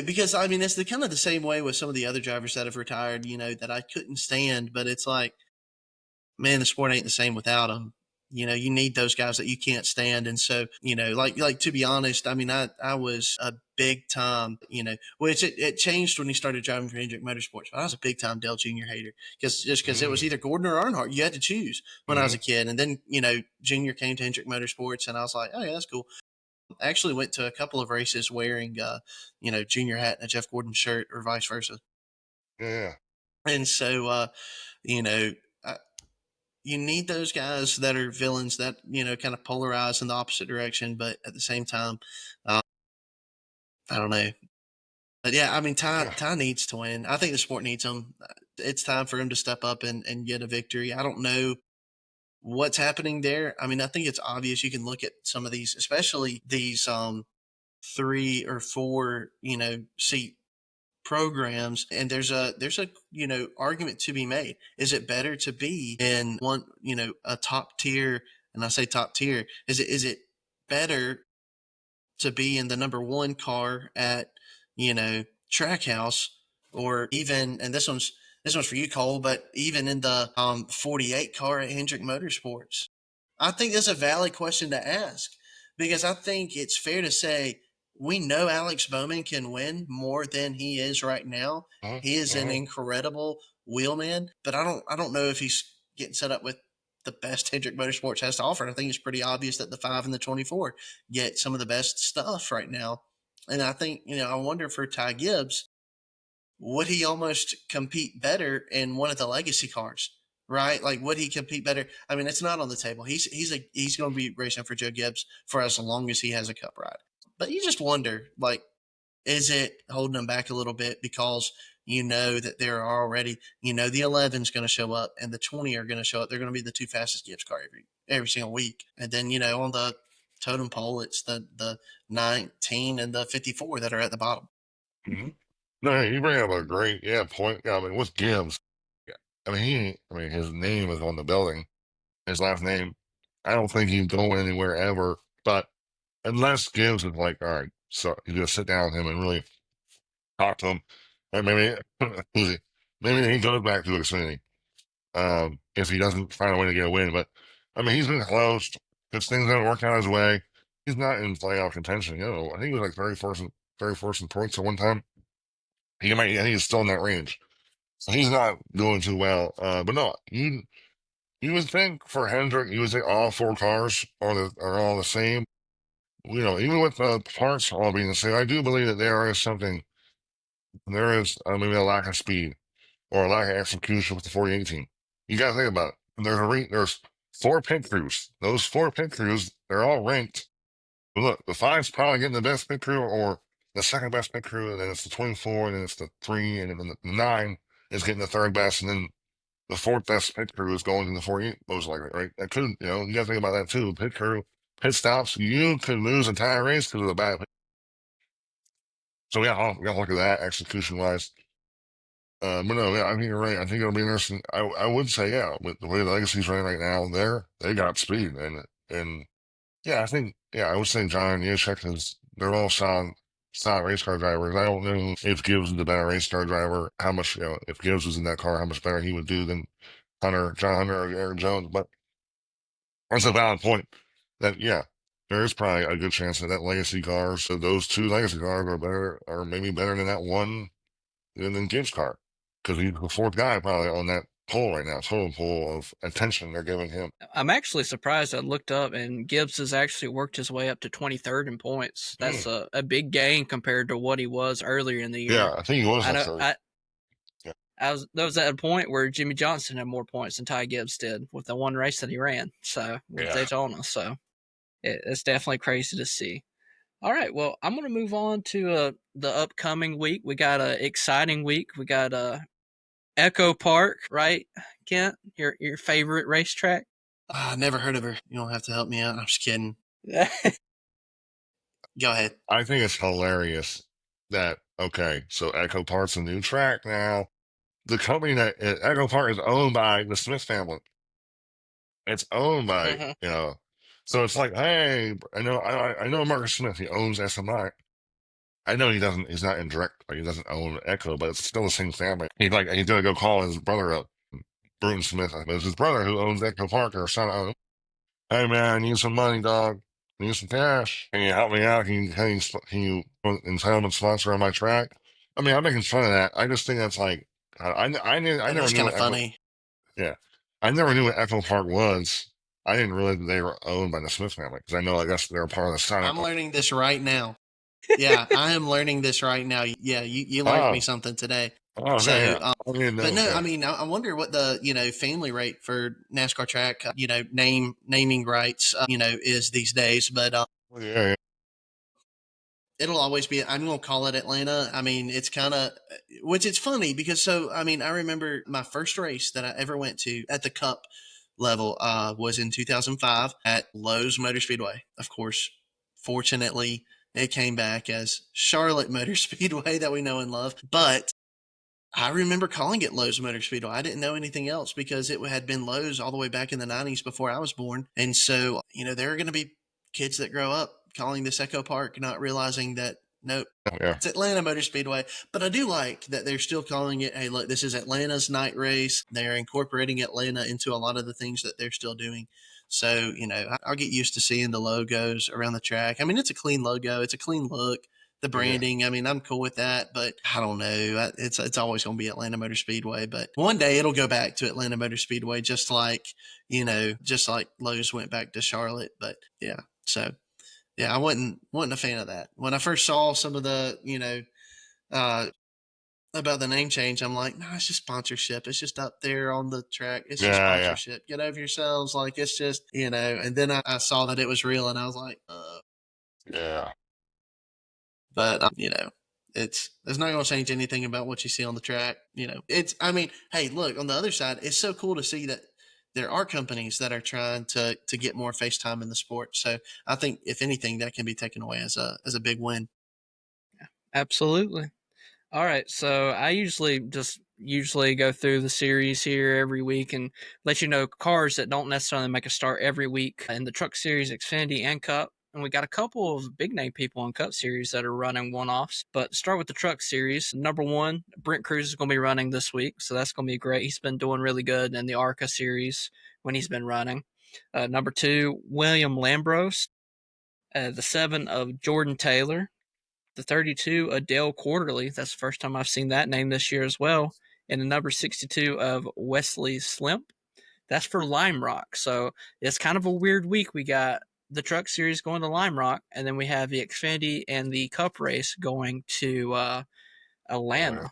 because I mean, it's the kind of the same way with some of the other drivers that have retired, that I couldn't stand, but it's like, man, the sport ain't the same without them. You need those guys that you can't stand. And so, like to be honest, I mean, I was a big time, which it changed when he started driving for Hendrick Motorsports, but I was a big time Dale Jr. hater because it was either Gordon or Earnhardt. You had to choose when I was a kid. And then, Junior came to Hendrick Motorsports and I was like, oh yeah, that's cool. I actually went to a couple of races wearing, Junior hat and a Jeff Gordon shirt or vice versa. Yeah. And so, you know, you need those guys that are villains that kind of polarize in the opposite direction, but at the same time, I don't know. But yeah, I mean, Ty needs to win. I think the sport needs him. It's time for him to step up and get a victory. I don't know what's happening there. I mean, I think it's obvious. You can look at some of these, especially these 3 or 4 seat programs, and there's a argument to be made. Is it better to be in one a top tier, and I say top tier, is it better to be in the number 1 car at Trackhouse, or even, and this one's for you, Cole, but even in the 48 car at Hendrick Motorsports? I think that's a valid question to ask, because I think it's fair to say we know Alex Bowman can win more than he is right now. He is an incredible wheelman, but I don't know if he's getting set up with the best Hendrick Motorsports has to offer. I think it's pretty obvious that the 5 and the 24 get some of the best stuff right now. And I think, I wonder for Ty Gibbs, would he almost compete better in one of the legacy cars? Right? Like, would he compete better? I mean, it's not on the table. He's going to be racing for Joe Gibbs for as long as he has a cup ride. But you just wonder, like, is it holding him back a little bit because that there are already, the 11's going to show up and the 20 are going to show up. They're going to be the 2 fastest Gibbs car every single week. And then, on the totem pole, it's the 19 and the 54 that are at the bottom. Mm-hmm. No, you bring up a great point. Yeah, I mean, what's Gibbs? I mean, his name is on the building. His last name. I don't think he'd go anywhere ever. But unless Gibbs is like, all right, so you just sit down with him and really talk to him, and maybe maybe he goes back to Xfinity. If he doesn't find a way to get a win. But I mean, he's been close because things haven't worked out his way. He's not in playoff contention. I think he was like 31st in points at one time. I think he's still in that range. So he's not doing too well. But no, you would think for Hendrick, you would say all 4 cars are all the same. Even with the parts all being the same, I do believe that there is maybe a lack of speed or a lack of execution with the 4018. You got to think about it. There's 4 pit crews. Those 4 pit crews, they're all ranked. But look, the 5's probably getting the best pit crew, or the second best pit crew, and then it's the 24, and then it's the 3, and then the 9 is getting the 3rd best, and then the 4th best pit crew is going to the 48, most likely, right? That could, you got to think about that too. Pit crew, pit stops, you could lose an entire race because of the bad. So yeah, we got to look at that execution wise. But no, yeah, I think you're right. I think it'll be interesting. I would say, yeah, with the way the Legacy's running right now, they got speed, and yeah, I would say John and Yashek they're all solid race car drivers. I don't know if Gibbs is the better race car driver, how much, if Gibbs was in that car, how much better he would do than John Hunter or Aaron Jones. But that's a valid point that, yeah, there is probably a good chance that legacy car, so those 2 legacy cars are better, or maybe better than that one than Gibbs' car, because he's the 4th guy probably on that poll right now, total poll of attention they're giving him. I'm actually surprised. I looked up, and Gibbs has actually worked his way up to 23rd in points. That's a big gain compared to what he was earlier in the year. Yeah, I think he was there was at a point where Jimmy Johnson had more points than Ty Gibbs did with the one race that he ran. So with Daytona, so it's definitely crazy to see. All right, well, I'm going to move on to the upcoming week. We got an exciting week. We got Echo Park, right, Kent? Your favorite racetrack? Never heard of her. You don't have to help me out. I'm just kidding. Go ahead. I think it's hilarious that, okay, so Echo Park's a new track now. The company that Echo Park is owned by the Smith family. It's owned by, Hmm. so it's like, hey, I know Marcus Smith, he owns SMI. I know he doesn't, he's not in direct, like he doesn't own Echo, but it's still the same family. He's gonna go call his brother up, Bruton Smith. It's his brother who owns Echo Park or son of, hey man, I need some money, dog. I need some cash. Can you help me out? Can you put entitlement sponsor on my track? I mean, I'm making fun of that. I just think that's like, I That never is knew kind what of Echo, funny. yeah. I never knew what Echo Park was. I didn't realize that they were owned by the Smith family because I know, I guess they're part of the Sonic. I'm learning this right now. Yeah, I am learning this right now. Yeah, you learned me Oh, something today. oh, yeah, So, yeah. I didn't but know. no, I Yeah, mean, I wonder what the family rate for NASCAR track naming rights is these days. But yeah, yeah. it'll always be. I'm gonna call it Atlanta. I mean, it's kind of, which it's funny because I mean, I remember my first race that I ever went to at the Cup level was in 2005 at Lowe's Motor Speedway. Of course, fortunately, it came back as Charlotte Motor Speedway that we know and love. But I remember calling it Lowe's Motor Speedway. I didn't know anything else because it had been Lowe's all the way back in the 90s before I was born. And so, there are going to be kids that grow up calling this Echo Park, not realizing that, nope, Yeah. it's Atlanta Motor Speedway. But I do like that they're still calling it, hey, look, this is Atlanta's night race. They're incorporating Atlanta into a lot of the things that they're still doing. So, I'll get used to seeing the logos around the track. I mean, it's a clean logo, it's a clean look, the Yeah. branding. I mean, I'm cool with that, but I don't know. It's always going to be Atlanta Motor Speedway, but one day it'll go back to Atlanta Motor Speedway, just like Lowe's went back to Charlotte. But yeah, so yeah, I wasn't a fan of that when I first saw some of the uh, about the name change. I'm like, no, it's just sponsorship. It's just up there on the track. It's just Yeah, yeah, sponsorship. Get over yourselves. Like it's just And then I saw that it was real, and I was like, yeah. but it's not going to change anything about what you see on the track. It's I mean, hey, look on the other side. It's so cool to see that there are companies that are trying to get more face time in the sport. So I think if anything, that can be taken away as a big win. Absolutely. All right, so I usually go through the series here every week and let you know cars that don't necessarily make a start every week in the Truck Series, Xfinity, and Cup. And we got a couple of big name people in Cup Series that are running one offs. But start with the Truck Series. Number one, Brent Cruz is going to be running this week, so that's going to be great. He's been doing really good in the ARCA Series when he's been running. Number two, William Lambros. The seven of Jordan Taylor, the 32, Adele Quarterly. That's the first time I've seen that name this year as well. And the number 62 of Wesley Slimp. That's for Lime Rock. So it's kind of a weird week. We got the Truck Series going to Lime Rock, and then we have the Xfinity and the Cup race going to Oh, yeah. Atlanta.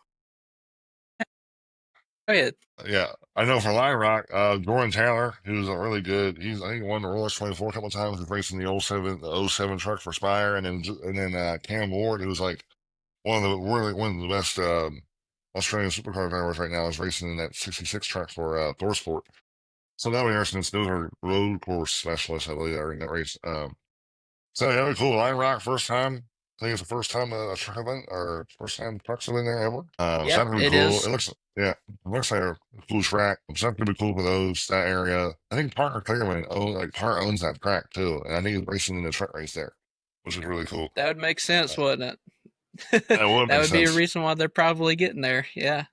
Go ahead. Yeah, I know for Line Rock, Jordan Taylor, who's a really good. I think he won the Rollers 24 a couple of times. He's racing the oh 07 truck for Spire, and then Cam Ward, who's like one of the best Australian supercar drivers right now, is racing in that 66 truck for ThorSport. So that'll be interesting. Those are road course specialists, I believe, that are in that race. So yeah, very cool. Line Rock, first time. I think it's the first time a truck event or first time trucks have been there ever. So Yep, that's gonna be it cool. is. It looks like a cool track. So that's gonna be cool for that area. I think Parker Clearman Part owns that track too, and I think he's racing in the truck race there, which is really cool. That would make sense, Uh, wouldn't it? that would That make would be a sense. reason why they're probably getting there. Yeah.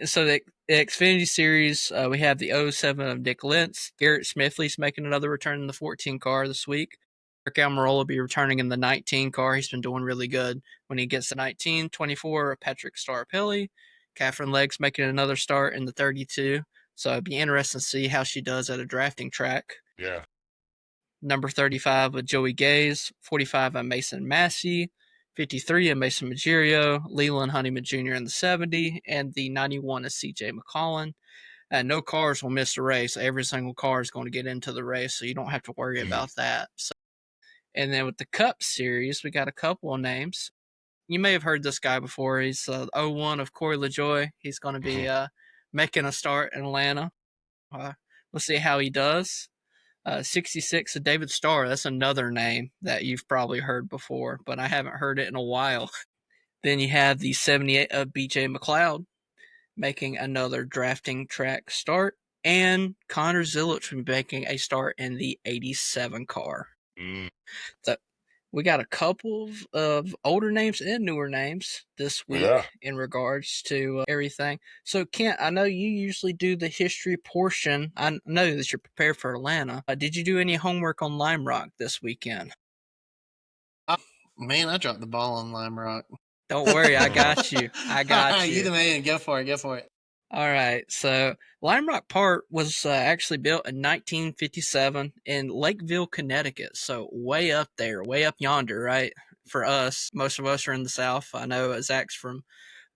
So the Xfinity Series, we have the '07 of Dick Lentz. Garrett Smithley's making another return in the 14 car this week. Rick Almirola will be returning in the 19 car. He's been doing really good when he gets the 19. 24, Patrick Starapelli. Catherine Leggs making another start in the 32. So it'd be interesting to see how she does at a drafting track. Yeah, Number 35 with Joey Gaze, 45 of Mason Massey, 53 of Mason Maggio, Leland Honeyman Jr. in the 70, and the 91 of CJ McCollin. No cars will miss the race. Every single car is going to get into the race, so you don't have to worry Mhm. about that. So, and then with the Cup Series, we got a couple of names. You may have heard this guy before. He's '01 of Corey LaJoy. He's going to be Mhm. making a start in Atlanta. We'll see how he does. 66 of David Starr. That's another name that you've probably heard before, but I haven't heard it in a while. Then you have the 78 of BJ McLeod making another drafting track start, and Connor Zilich will be making a start in the 87 car. Mm. So we got a couple of older names and newer names this week Yeah. in regards to everything. So, Kent, I know you usually do the history portion. I know that you're prepared for Atlanta. Did you do any homework on Lime Rock this weekend? Man, I dropped the ball on Lime Rock. Don't worry, I got you. I got You you. the man. Go for it. Go for it. All right, so Lime Rock Park was actually built in 1957 in Lakeville, Connecticut. So way up there, way up yonder, right? For us, most of us are in the South. I know Zach's from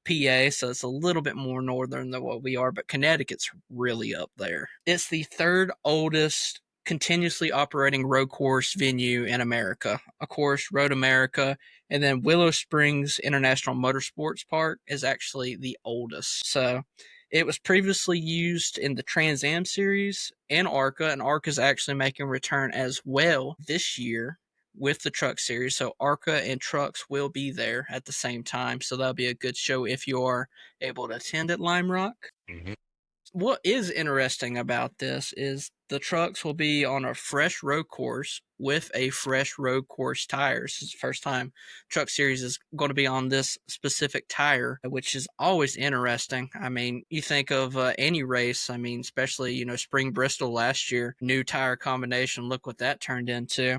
PA, so it's a little bit more northern than what we are, but Connecticut's really up there. It's the third oldest continuously operating road course venue in America. Of course, Road America, and then Willow Springs International Motorsports Park is actually the oldest. So it was previously used in the Trans Am Series and ARCA, and ARCA is actually making a return as well this year with the truck series. So ARCA and trucks will be there at the same time. So that'll be a good show if you are able to attend at Lime Rock. Mm-hmm. What is interesting about this is the trucks will be on a fresh road course with a fresh road course tires. It's the first time Truck Series is going to be on this specific tire, which is always interesting. I mean, you think of any race, I mean, especially, Spring Bristol last year, new tire combination, look what that turned into.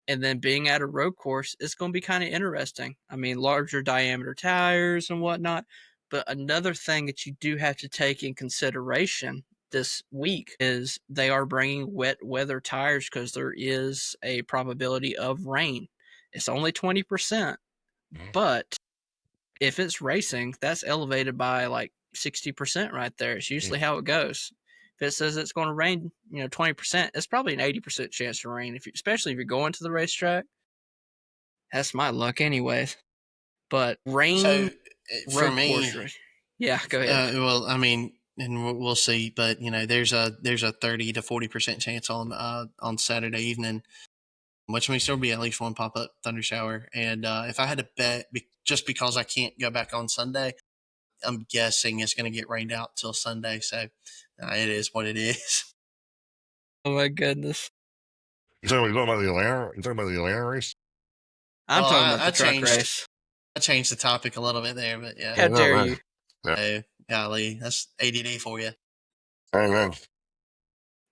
And then being at a road course, it's going to be kind of interesting. I mean, larger diameter tires and whatnot. But another thing that you do have to take in consideration this week is they are bringing wet weather tires because there is a probability of rain. It's only 20%, but if it's racing, that's elevated by like 60% right there. It's usually how it goes. If it says it's going to rain, 20%, it's probably an 80% chance to rain. Especially if you're going to the racetrack, that's my luck, anyways. But So rain for road me, course race. Yeah, go ahead. well, I mean, and we'll see, but there's a 30 to 40% chance on Saturday evening, which means there'll be at least one pop up thunder shower. And if I had to bet, just because I can't go back on Sunday, I'm guessing it's going to get rained out till Sunday. So it is what it is. Oh my goodness. You talking about the Atlanta? You talking about the Atlanta race? I'm Well, talking about I the truck changed race. I changed the topic a little bit there, but yeah. How Yeah, dare man. you? Yeah. So, golly, that's ADD for you. Amen.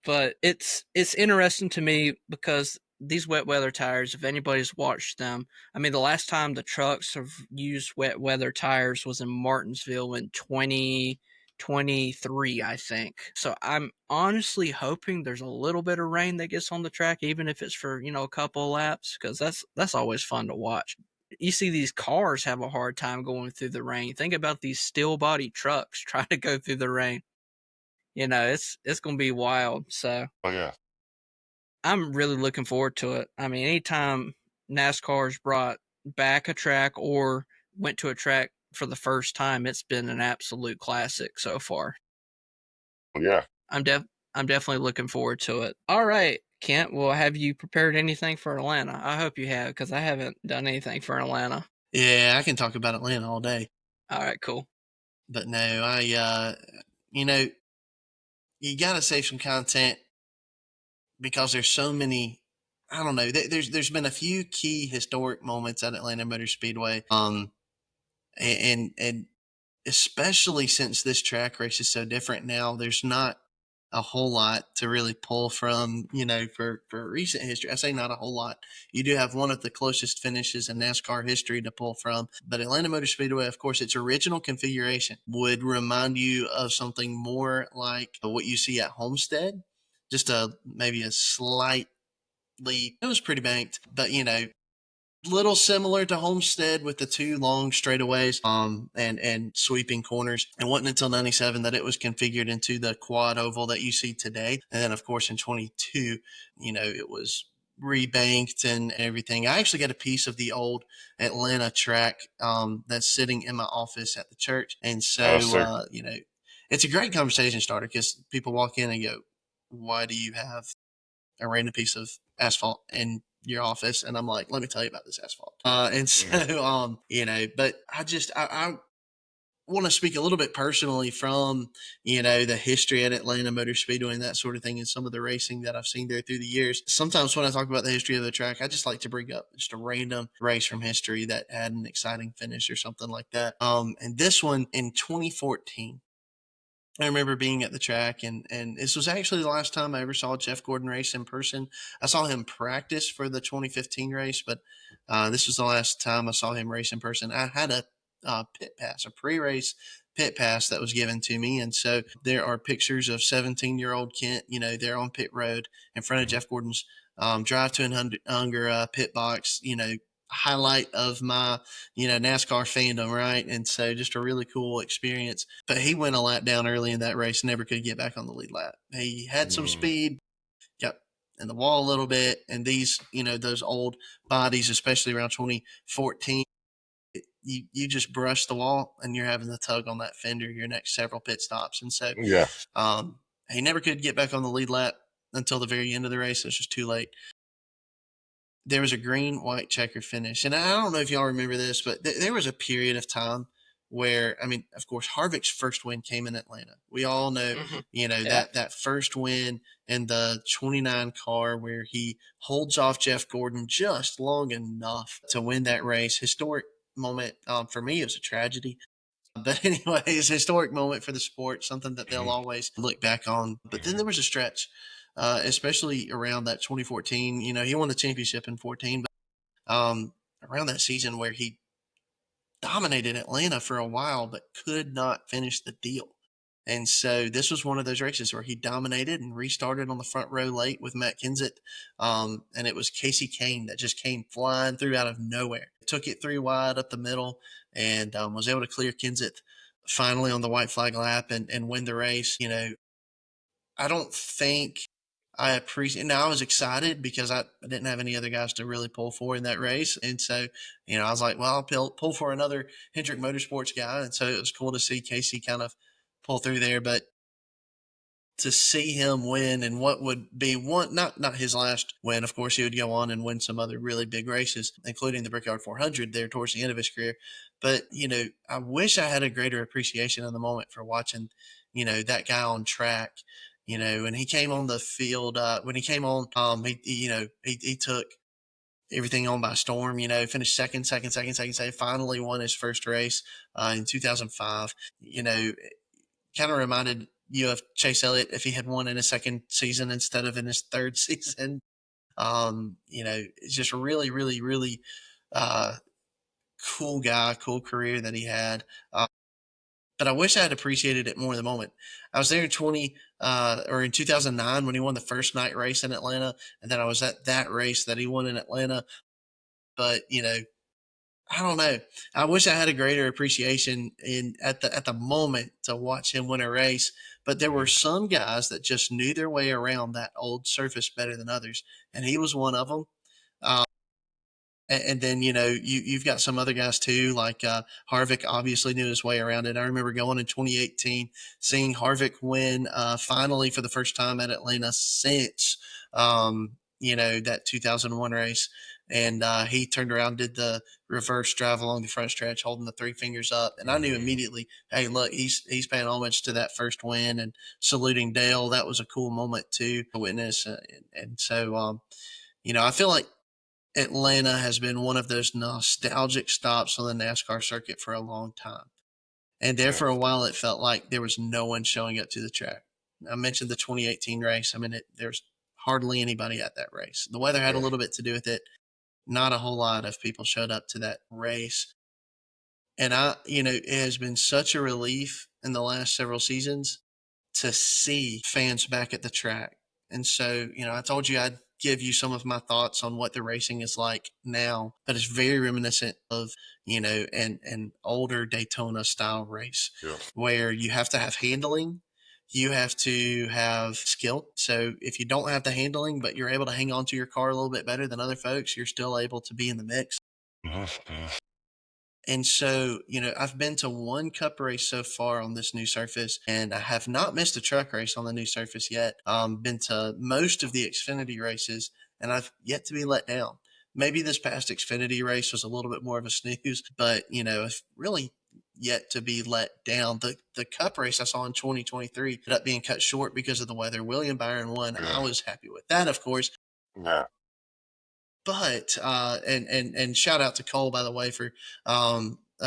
But it's interesting to me because these wet weather tires, if anybody's watched them, I mean, the last time the trucks have used wet weather tires was in Martinsville in 2023, I think. So I'm honestly hoping there's a little bit of rain that gets on the track, even if it's for, a couple of laps, because that's always fun to watch. You see these cars have a hard time going through the rain. Think about these steel body trucks trying to go through the rain. It's gonna be wild. So Oh yeah. I'm really looking forward to it. I mean, anytime NASCAR's brought back a track or went to a track for the first time, it's been an absolute classic so far. Oh yeah. I'm def I'm definitely looking forward to it. All right, Kent. Well, have you prepared anything for Atlanta? I hope you have, because I haven't done anything for Atlanta. Yeah, I can talk about Atlanta all day, All right, cool. but no, you know, you got to save some content because there's so many. I don't know. There's been a few key historic moments at Atlanta Motor Speedway. And especially since this track race is so different now, there's not a whole lot to really pull from, for recent history. I say not a whole lot. You do have one of the closest finishes in NASCAR history to pull from, but Atlanta Motor Speedway, of course, its original configuration would remind you of something more like what you see at Homestead, just maybe a slightly, it was pretty banked, but little similar to Homestead with the two long straightaways and sweeping corners. It wasn't until 97 that it was configured into the quad oval that you see today. And then of course in 22, it was rebanked and everything. I actually got a piece of the old Atlanta track that's sitting in my office at the church. And Oh, so sick. it's a great conversation starter because people walk in and go, why do you have a random piece of asphalt? And your office, and I'm like, let me tell you about this asphalt. And so, but I want to speak a little bit personally from, the history at Atlanta Motor Speedway and that sort of thing, and some of the racing that I've seen there through the years. Sometimes when I talk about the history of the track, I just like to bring up just a random race from history that had an exciting finish or something like that. And this one in 2014, I remember being at the track, and this was actually the last time I ever saw Jeff Gordon race in person. I saw him practice for the 2015 race, but this was the last time I saw him race in person. I had a pit pass, a pre-race pit pass that was given to me, and so there are pictures of 17-year-old Kent, there on pit road in front of Jeff Gordon's drive to an Unger pit box, highlight of my NASCAR fandom, right? And so just a really cool experience. But he went a lap down early in that race, never could get back on the lead lap. He had some speed, got in the wall a little bit, and these those old bodies, especially around 2014, you just brush the wall and you're having to tug on that fender your next several pit stops. And so he never could get back on the lead lap until the very end of the race. It was just too late. There was a green white checker finish, and I don't know if y'all remember this, but there was a period of time where, of course, Harvick's first win came in Atlanta. We all know, that first win in the 29 car where he holds off Jeff Gordon just long enough to win that race. Historic moment. For me, it was a tragedy. But anyways, historic moment for the sport, something that they'll always look back on. But then there was a stretch, especially around that 2014. He won the championship in 14, but around that season where he dominated Atlanta for a while, but could not finish the deal. And so this was one of those races where he dominated and restarted on the front row late with Matt Kenseth. And it was Casey Kane that just came flying through out of nowhere. Took it 3 wide up the middle and was able to clear Kenseth finally on the white flag lap and win the race. I don't think I appreciate. Now I was excited because I didn't have any other guys to really pull for in that race, and so I was like, well, I'll pull for another Hendrick Motorsports guy, and so it was cool to see Casey kind of pull through there, but to see him win and what would be one not his last win. Of course, he would go on and win some other really big races, including the Brickyard 400 there towards the end of his career. But I wish I had a greater appreciation in the moment for watching that guy on track. When he came on the field, when he came on, he took everything on by storm. Finished second, finally won his first race in 2005. Kind of reminded you of Chase Elliott if he had won in his second season instead of in his third season. It's just a really, really, really cool guy, cool career that he had. But I wish I had appreciated it more in the moment. I was there in 2009 when he won the first night race in Atlanta, and then I was at that race that he won in Atlanta. But I don't know. I wish I had a greater appreciation at the moment to watch him win a race. But there were some guys that just knew their way around that old surface better than others, and he was one of them. And then, you've got some other guys too, like Harvick obviously knew his way around it. I remember going in 2018, seeing Harvick win finally for the first time at Atlanta since, that 2001 race. And he turned around, did the reverse drive along the front stretch, holding the 3 fingers up. And I knew immediately, hey, look, he's paying homage to that first win and saluting Dale. That was a cool moment to witness. And so, I feel like Atlanta has been one of those nostalgic stops on the NASCAR circuit for a long time. And there for a while, it felt like there was no one showing up to the track. I mentioned the 2018 race. There's hardly anybody at that race. The weather had a little bit to do with it. Not a whole lot of people showed up to that race. And it has been such a relief in the last several seasons to see fans back at the track. And so, I told you I'd give you some of my thoughts on what the racing is like now, but it's very reminiscent of, an older Daytona style race where you have to have handling. You have to have skill. So if you don't have the handling, but you're able to hang on to your car a little bit better than other folks, you're still able to be in the mix. And so, I've been to one cup race so far on this new surface, and I have not missed a truck race on the new surface yet. Been to most of the Xfinity races, and I've yet to be let down. Maybe this past Xfinity race was a little bit more of a snooze, but it's really yet to be let down. The Cup race I saw in 2023 ended up being cut short because of the weather. William Byron won. I Yeah. was happy with that, of course. Yeah. But and shout out to Cole, by the way, for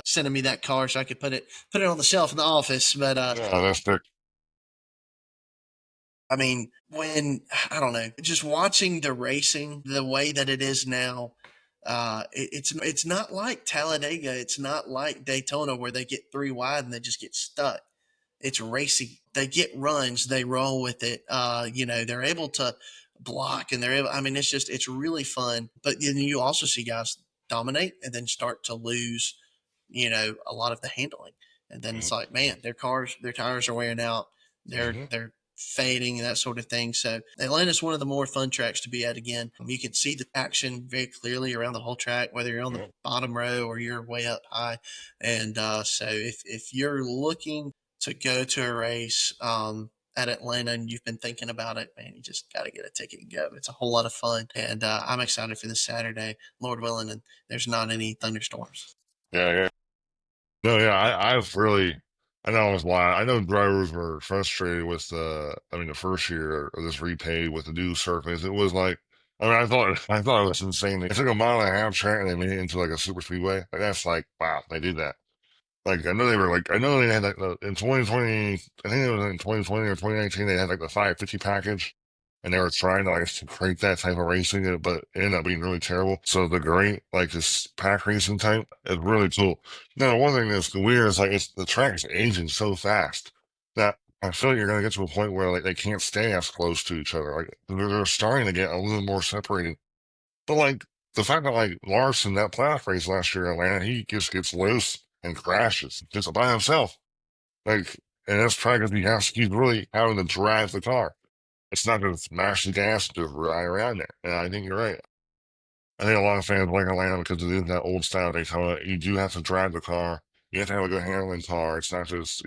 sending me that car so I could put it on the shelf in the office. But Yeah, that's the I mean, when I don't know, just watching the racing the way that it is now, it's not like Talladega. It's not like Daytona where they get three wide and they just get stuck. It's racy. They get runs. They roll with it. They're able to block and they're able. I mean, it's really fun. But then you also see guys dominate and then start to lose, a lot of the handling. And then it's like, man, their tires are wearing out. mm-hmm. They're fading and that sort of thing. So Atlanta's one of the more fun tracks to be at again. You can see the action very clearly around the whole track, whether you're on the bottom row or you're way up high. And so if you're looking to go to a race at Atlanta and you've been thinking about it, man, you just got to get a ticket and go. It's a whole lot of fun. And I'm excited for this Saturday, Lord willing, and there's not any thunderstorms. Yeah, yeah. No, yeah, I've really, I know I was lying. I know drivers were frustrated with the first year of this repay with the new surface. It was like, I thought it was insane. They took a mile and a half track and they made it into like a super speedway. Like that's like, wow, they did that. Like I know they had like in 2020, I think it was in 2020 or 2019, they had like the 550 package, and they were trying to like to create that type of racing, but it ended up being really terrible. So the great like this pack racing type is really cool. Now, one thing that's weird is like the track is aging so fast that I feel like you're gonna get to a point where like they can't stay as close to each other. Like they're starting to get a little more separated. But like the fact that like Larson, that playoff race last year in Atlanta, he just gets loose and crashes just by himself. Like, and that's probably because he's really having to drive the car. It's not just smash the gas to ride around there. And I think you're right. I think a lot of fans like Atlanta because it is that old style Daytona. You do have to drive the car. You have to have a good handling car. It's not just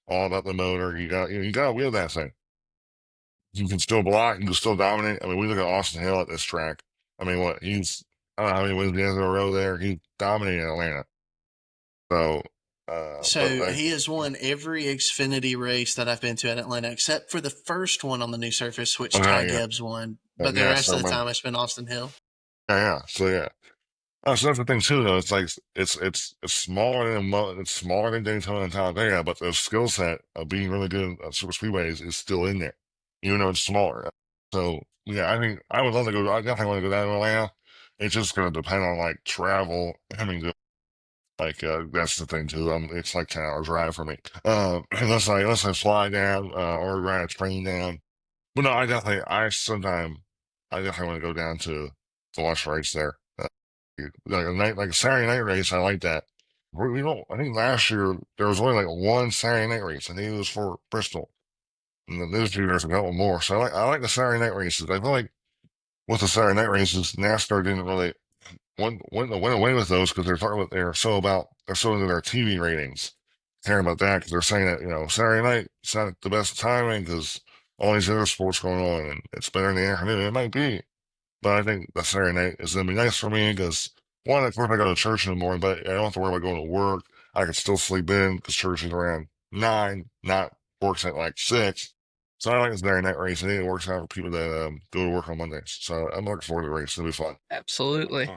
all about the motor. You got to wheel that thing. You can still block. You can still dominate. I mean, we look at Austin Hill at this track. I mean, what he's I don't know how many wins he has in a row there. He's dominating Atlanta. So, but So like, he has won every Xfinity race that I've been to at Atlanta, except for the first one on the new surface, which Ty yeah, Gibbs won. But the yeah. rest So, of the man, time, it's been Austin Hill. yeah. So yeah. Oh, so that's the thing too, though. It's like it's smaller than it's smaller than Daytona and Talladega, but the skill set of being really good at super speedways is still in there, even though it's smaller. So yeah, I think I would love to go. I definitely want to go down to Atlanta. It's just going to depend on like travel. I mean, like that's the thing too. It's like 10 hours drive for me. Unless I fly down or ride a train down. But no, I definitely want to go down to watch the race there. Like a night, like a Saturday night race, I like that. We don't. I think last year there was only like one Saturday night race. I think it was for Bristol, and then this year there's a couple more. So I like the Saturday night races. I feel like with the Saturday night races, NASCAR didn't really went away with those because they're so into their TV ratings. Caring about that because they're saying that Saturday night it's not the best timing because all these other sports going on and it's better in the afternoon. It might be, but I think the Saturday night is gonna be nice for me because one, of course, I go to church in the morning, but I don't have to worry about going to work. I can still sleep in because church is around 9, not works at like 6. So I like the Saturday night race. I think it works out for people that go to work on Mondays. So I'm looking forward to the race. It'll be fun. Absolutely.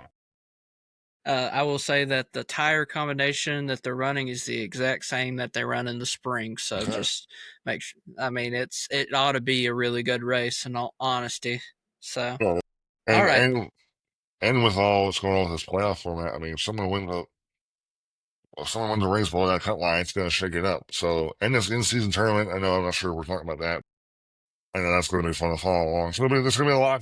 I will say that the tire combination that they're running is the exact same that they run in the spring. So Okay. just make sure. I mean, it ought to be a really good race. In all honesty, so Yeah. all And right, and with all that's going on with this playoff format, I mean, if someone wins the race below that cut line, it's going to shake it up. So, and this in-season tournament, I know I'm not sure we're talking about that. I know that's going to be fun to follow along. So there's going to be a lot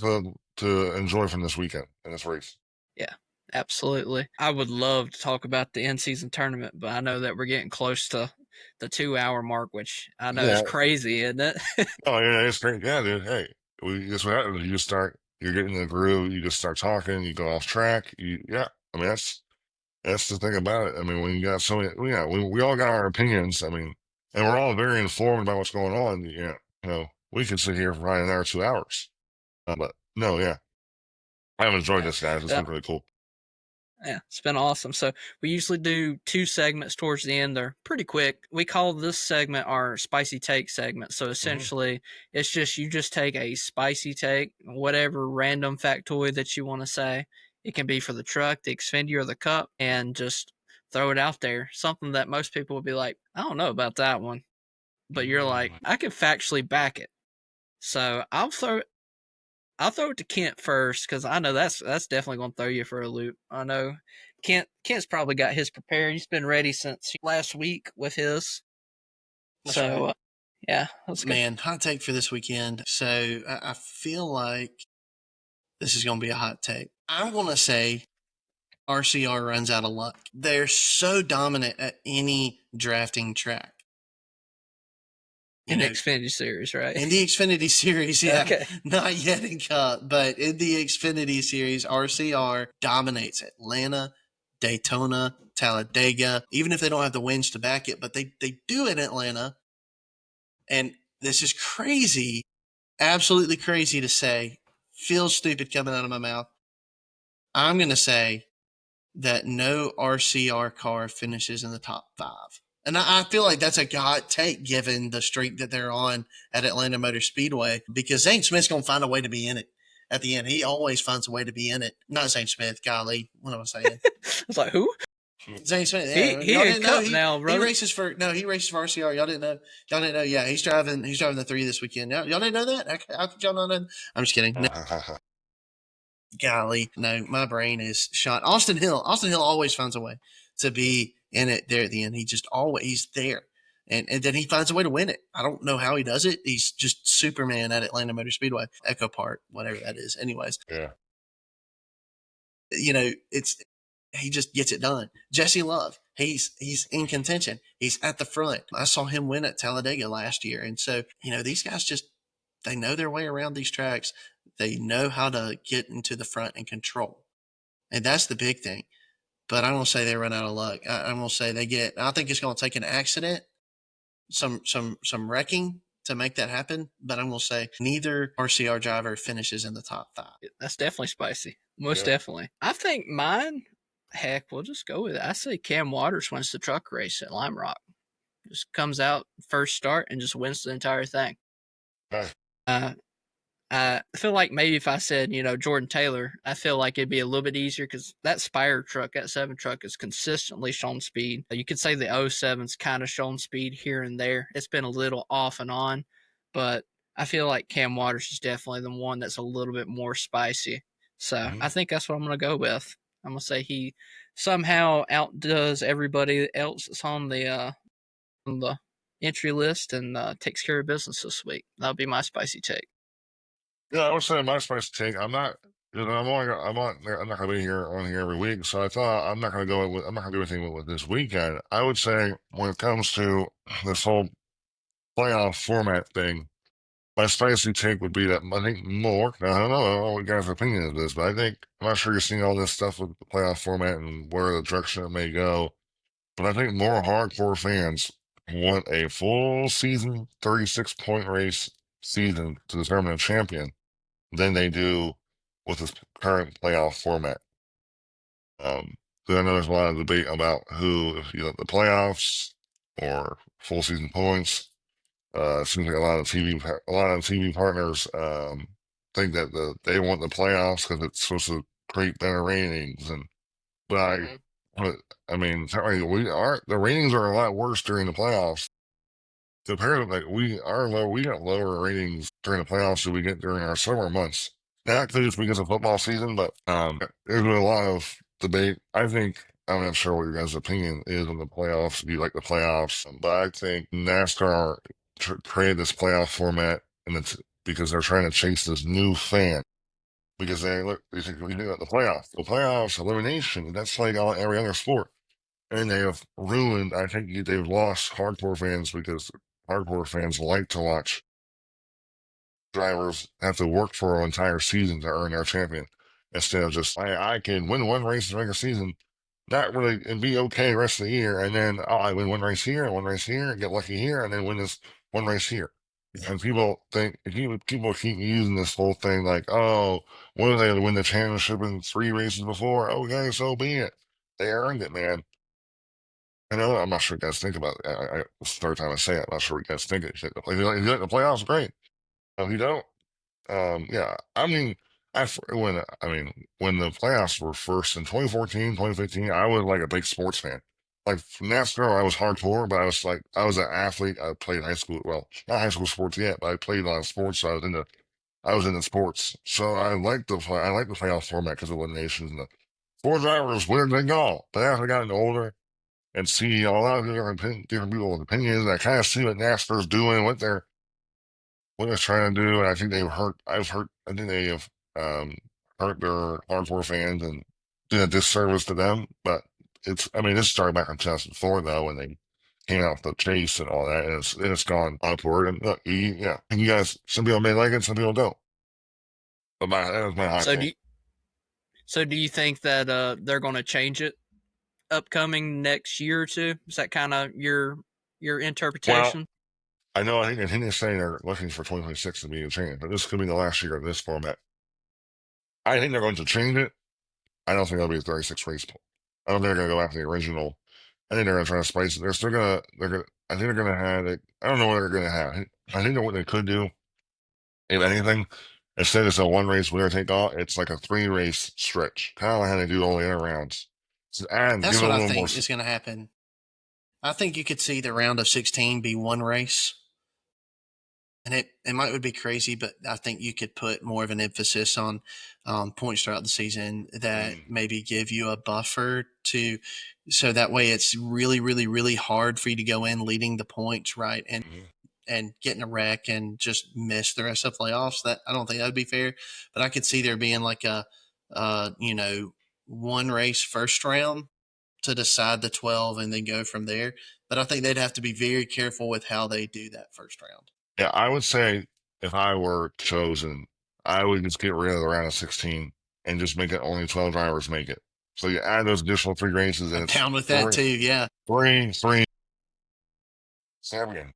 to enjoy from this weekend in this race. yeah, absolutely. I would love to talk about the in-season tournament, but I know that we're getting close to the 2 hour mark, which I know is Yeah. crazy, isn't it? Oh, yeah, it's great. Yeah, dude. Hey, that's what happens. You're getting in the groove. You just start talking. You go off track. Yeah. I mean, that's the thing about it. I mean, when you got so many, yeah, we all got our opinions. I mean, and we're all very informed about what's going on. Yeah, we could sit here for probably another 2 hours. But no, yeah. I've enjoyed Yeah. this, guys. It's been really cool. Yeah, it's been awesome. So we usually do 2 segments towards the end. They're pretty quick. We call this segment our spicy take segment. So essentially, it's just you just take a spicy take, whatever random factoid that you want to say. It can be for the truck, the Xfinity, or the Cup, and just throw it out there. Something that most people would be like, I don't know about that one, but you're like, I can factually back it. So I'll throw it to Kent first because I know that's definitely going to throw you for a loop. I know Kent's probably got his prepared. He's been ready since last week with his. That's So right. yeah, let's go. Man, hot take for this weekend. So I feel like this is going to be a hot take. I'm going to say RCR runs out of luck. They're so dominant at any drafting track. In the Xfinity series, right? In the Xfinity series, yeah. Okay. Not yet in Cup, but in the Xfinity series, RCR dominates Atlanta, Daytona, Talladega, even if they don't have the wins to back it, but they do in Atlanta. And this is crazy, absolutely crazy to say, feels stupid coming out of my mouth. I'm going to say that no RCR car finishes in the top 5. And I feel like that's a hot take given the streak that they're on at Atlanta Motor Speedway because Zane Smith's going to find a way to be in it at the end. He always finds a way to be in it. Not Zane Smith, golly. What am I saying? I was like, who? Zane Smith. Yeah, He y'all in didn't know. Cup now, He brother. races for RCR. Y'all didn't know. Y'all didn't know. Yeah, he's driving the 3 this weekend. Y'all didn't know that? How could y'all not know? I'm just kidding. No. Golly, no, my brain is shot. Austin Hill always finds a way to be in it there at the end. He just always there. And then he finds a way to win it. I don't know how he does it. He's just Superman at Atlanta Motor Speedway, Echo Park, whatever that is. Anyways, Yeah. He just gets it done. Jesse Love, he's in contention. He's at the front. I saw him win at Talladega last year. And so, these guys they know their way around these tracks. They know how to get into the front and control. And that's the big thing. But I'm going to say they run out of luck. I'm going to say I think it's going to take an accident, some wrecking to make that happen. But I'm going to say neither RCR driver finishes in the top 5. That's definitely spicy. Most definitely. I think mine, heck, we'll just go with it. I say Cam Waters wins the truck race at Lime Rock. Just comes out first start and just wins the entire thing. Okay. I feel like maybe if I said, Jordan Taylor, I feel like it'd be a little bit easier because that Spire truck, that 7 truck, is consistently shown speed. You could say the 07's kind of shown speed here and there. It's been a little off and on, but I feel like Cam Waters is definitely the one that's a little bit more spicy. So I think that's what I'm going to go with. I'm going to say he somehow outdoes everybody else that's on the entry list and takes care of business this week. That'll be my spicy take. Yeah, I would say my spicy take. I'm not. I'm not gonna be here on here every week, so I thought I'm not gonna I'm not gonna do anything with this weekend. I would say when it comes to this whole playoff format thing, my spicy take would be that I think more. Now, I don't know what you guys' opinion of this, but I'm not sure you're seeing all this stuff with the playoff format and where the direction it may go. But I think more hardcore fans want a full season, 36-point race season to determine a champion than they do with this current playoff format. 'Cause I know there's a lot of debate about if you let the playoffs or full season points. It seems like a lot of TV partners think that they want the playoffs because it's supposed to create better ratings. But I mean, the ratings are a lot worse during the playoffs. Compared to we got lower ratings during the playoffs than we get during our summer months. Not just because of football season, but there's been a lot of debate. I'm not sure what your guys' opinion is on the playoffs. Do you like the playoffs? But I think NASCAR created this playoff format, and it's because they're trying to chase this new fan. Because they think we do the playoffs, elimination. That's like every other sport, and they have ruined. I think they've lost hardcore fans because hardcore fans like to watch drivers have to work for an entire season to earn their champion instead of just I can win one race in the regular season, not really, and be okay the rest of the year, and then I win one race here and one race here, and get lucky here, and then win this one race here. And people think people keep using this whole thing like, oh, what if they win the championship in 3 races before? Okay, so be it. They earned it, man. I know. I'm not sure what you guys think about it. It's the third time I say it. I'm not sure what you guys think. If you like the playoffs, great. If you don't, yeah. I mean, when the playoffs were first in 2014, 2015, I was like a big sports fan. Like from NASCAR, I was hardcore, but I was an athlete. I played high school. Well, not high school sports yet, but I played a lot of sports. So I was into sports. So I like the playoff format because of eliminations and the four drivers winner take all. But as I gotten older and see a lot of different people's opinions, I kind of see what NASCAR's doing, what they're trying to do, and I think I think they have hurt their hardcore fans and did a disservice to them. But I mean, this started back in 2004 though, when they came out with the chase and all that, and it's gone upward. And look, yeah, and you guys, some people may like it, some people don't. But that was my high So point. do you think that they're going to change it upcoming next year or two? Is that kind of your Well, interpretation? I think they're saying they're looking for 2026 to be a change, but this could be the last year of this format. I think they're going to change it. I don't think it'll be a 36 race. I don't think they're going to go after the original. I think they're going to try to spice it. I think they're going to have it. I don't know what they're going to have. I think that what they could do, if anything, instead of a one race winner take all, it's like a 3 race stretch. Kind of like how they do all the other rounds. So, and give That's it what a I little more. think is going to happen. I think you could see the round of 16 be one race. And it might would be crazy, but I think you could put more of an emphasis on points throughout the season that maybe give you a buffer to, so that way it's really, really, really hard for you to go in leading the points, right, and get in a wreck and just miss the rest of the playoffs. That I don't think that would be fair, but I could see there being like a one race first round to decide the 12 and then go from there. But I think they'd have to be very careful with how they do that first round. Yeah, I would say if I were chosen, I would just get rid of the round of 16 and just make it only 12 drivers make it. So you add those additional 3 races, and I'm it's down with that too. Yeah. three, seven.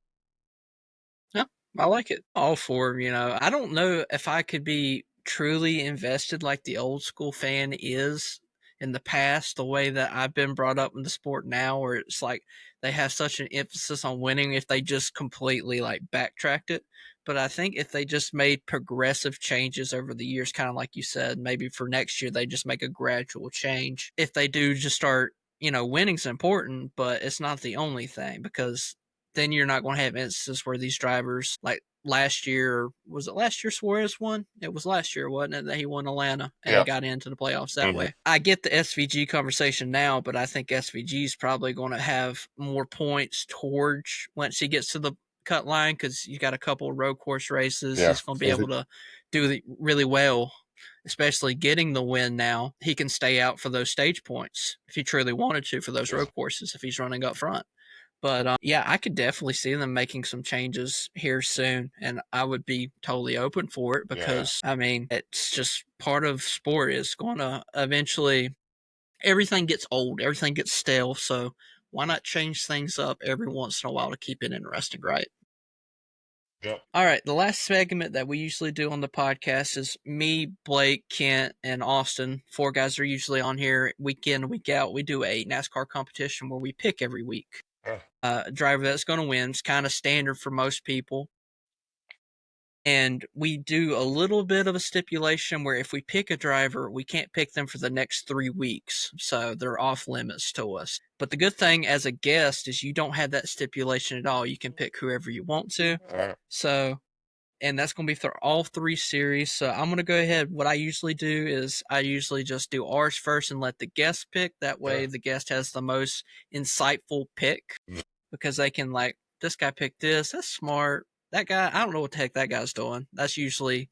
Yeah, I like it. All for, I don't know if I could be truly invested like the old school fan is in the past, the way that I've been brought up in the sport now, where it's like they have such an emphasis on winning if they just completely like backtracked it. But I think if they just made progressive changes over the years, kind of like you said, maybe for next year, they just make a gradual change. If they do just start, winning's important, but it's not the only thing because then you're not going to have instances where these drivers, like last year, was it last year Suarez won? It was last year, wasn't it, that he won Atlanta and Yeah. they got into the playoffs that Mhm. way? I get the SVG conversation now, but I think SVG is probably going to have more points towards once he gets to the cut line because you got a couple of road course races. Yeah. He's going to be able to do really well, especially getting the win now. He can stay out for those stage points if he truly wanted to for those road courses if he's running up front. But yeah, I could definitely see them making some changes here soon, and I would be totally open for it because I mean, it's just part of sport is going to eventually. Everything gets old, everything gets stale, so why not change things up every once in a while to keep it interesting, right? Yep. All right, the last segment that we usually do on the podcast is me, Blake, Kent, and Austin. Four guys are usually on here week in, week out. We do a NASCAR competition where we pick every week Yeah. a driver that's going to win. It's kind of standard for most people. And we do a little bit of a stipulation where if we pick a driver, we can't pick them for the next 3 weeks. So they're off limits to us. But the good thing as a guest is you don't have that stipulation at all. You can pick whoever you want to. All right. So, and that's going to be for all 3 series. So I'm going to go ahead. What I usually do is I usually just do ours first and let the guest pick. That way the guest has the most insightful pick because they can like, this guy picked this. That's smart. That guy, I don't know what the heck that guy's doing. That's usually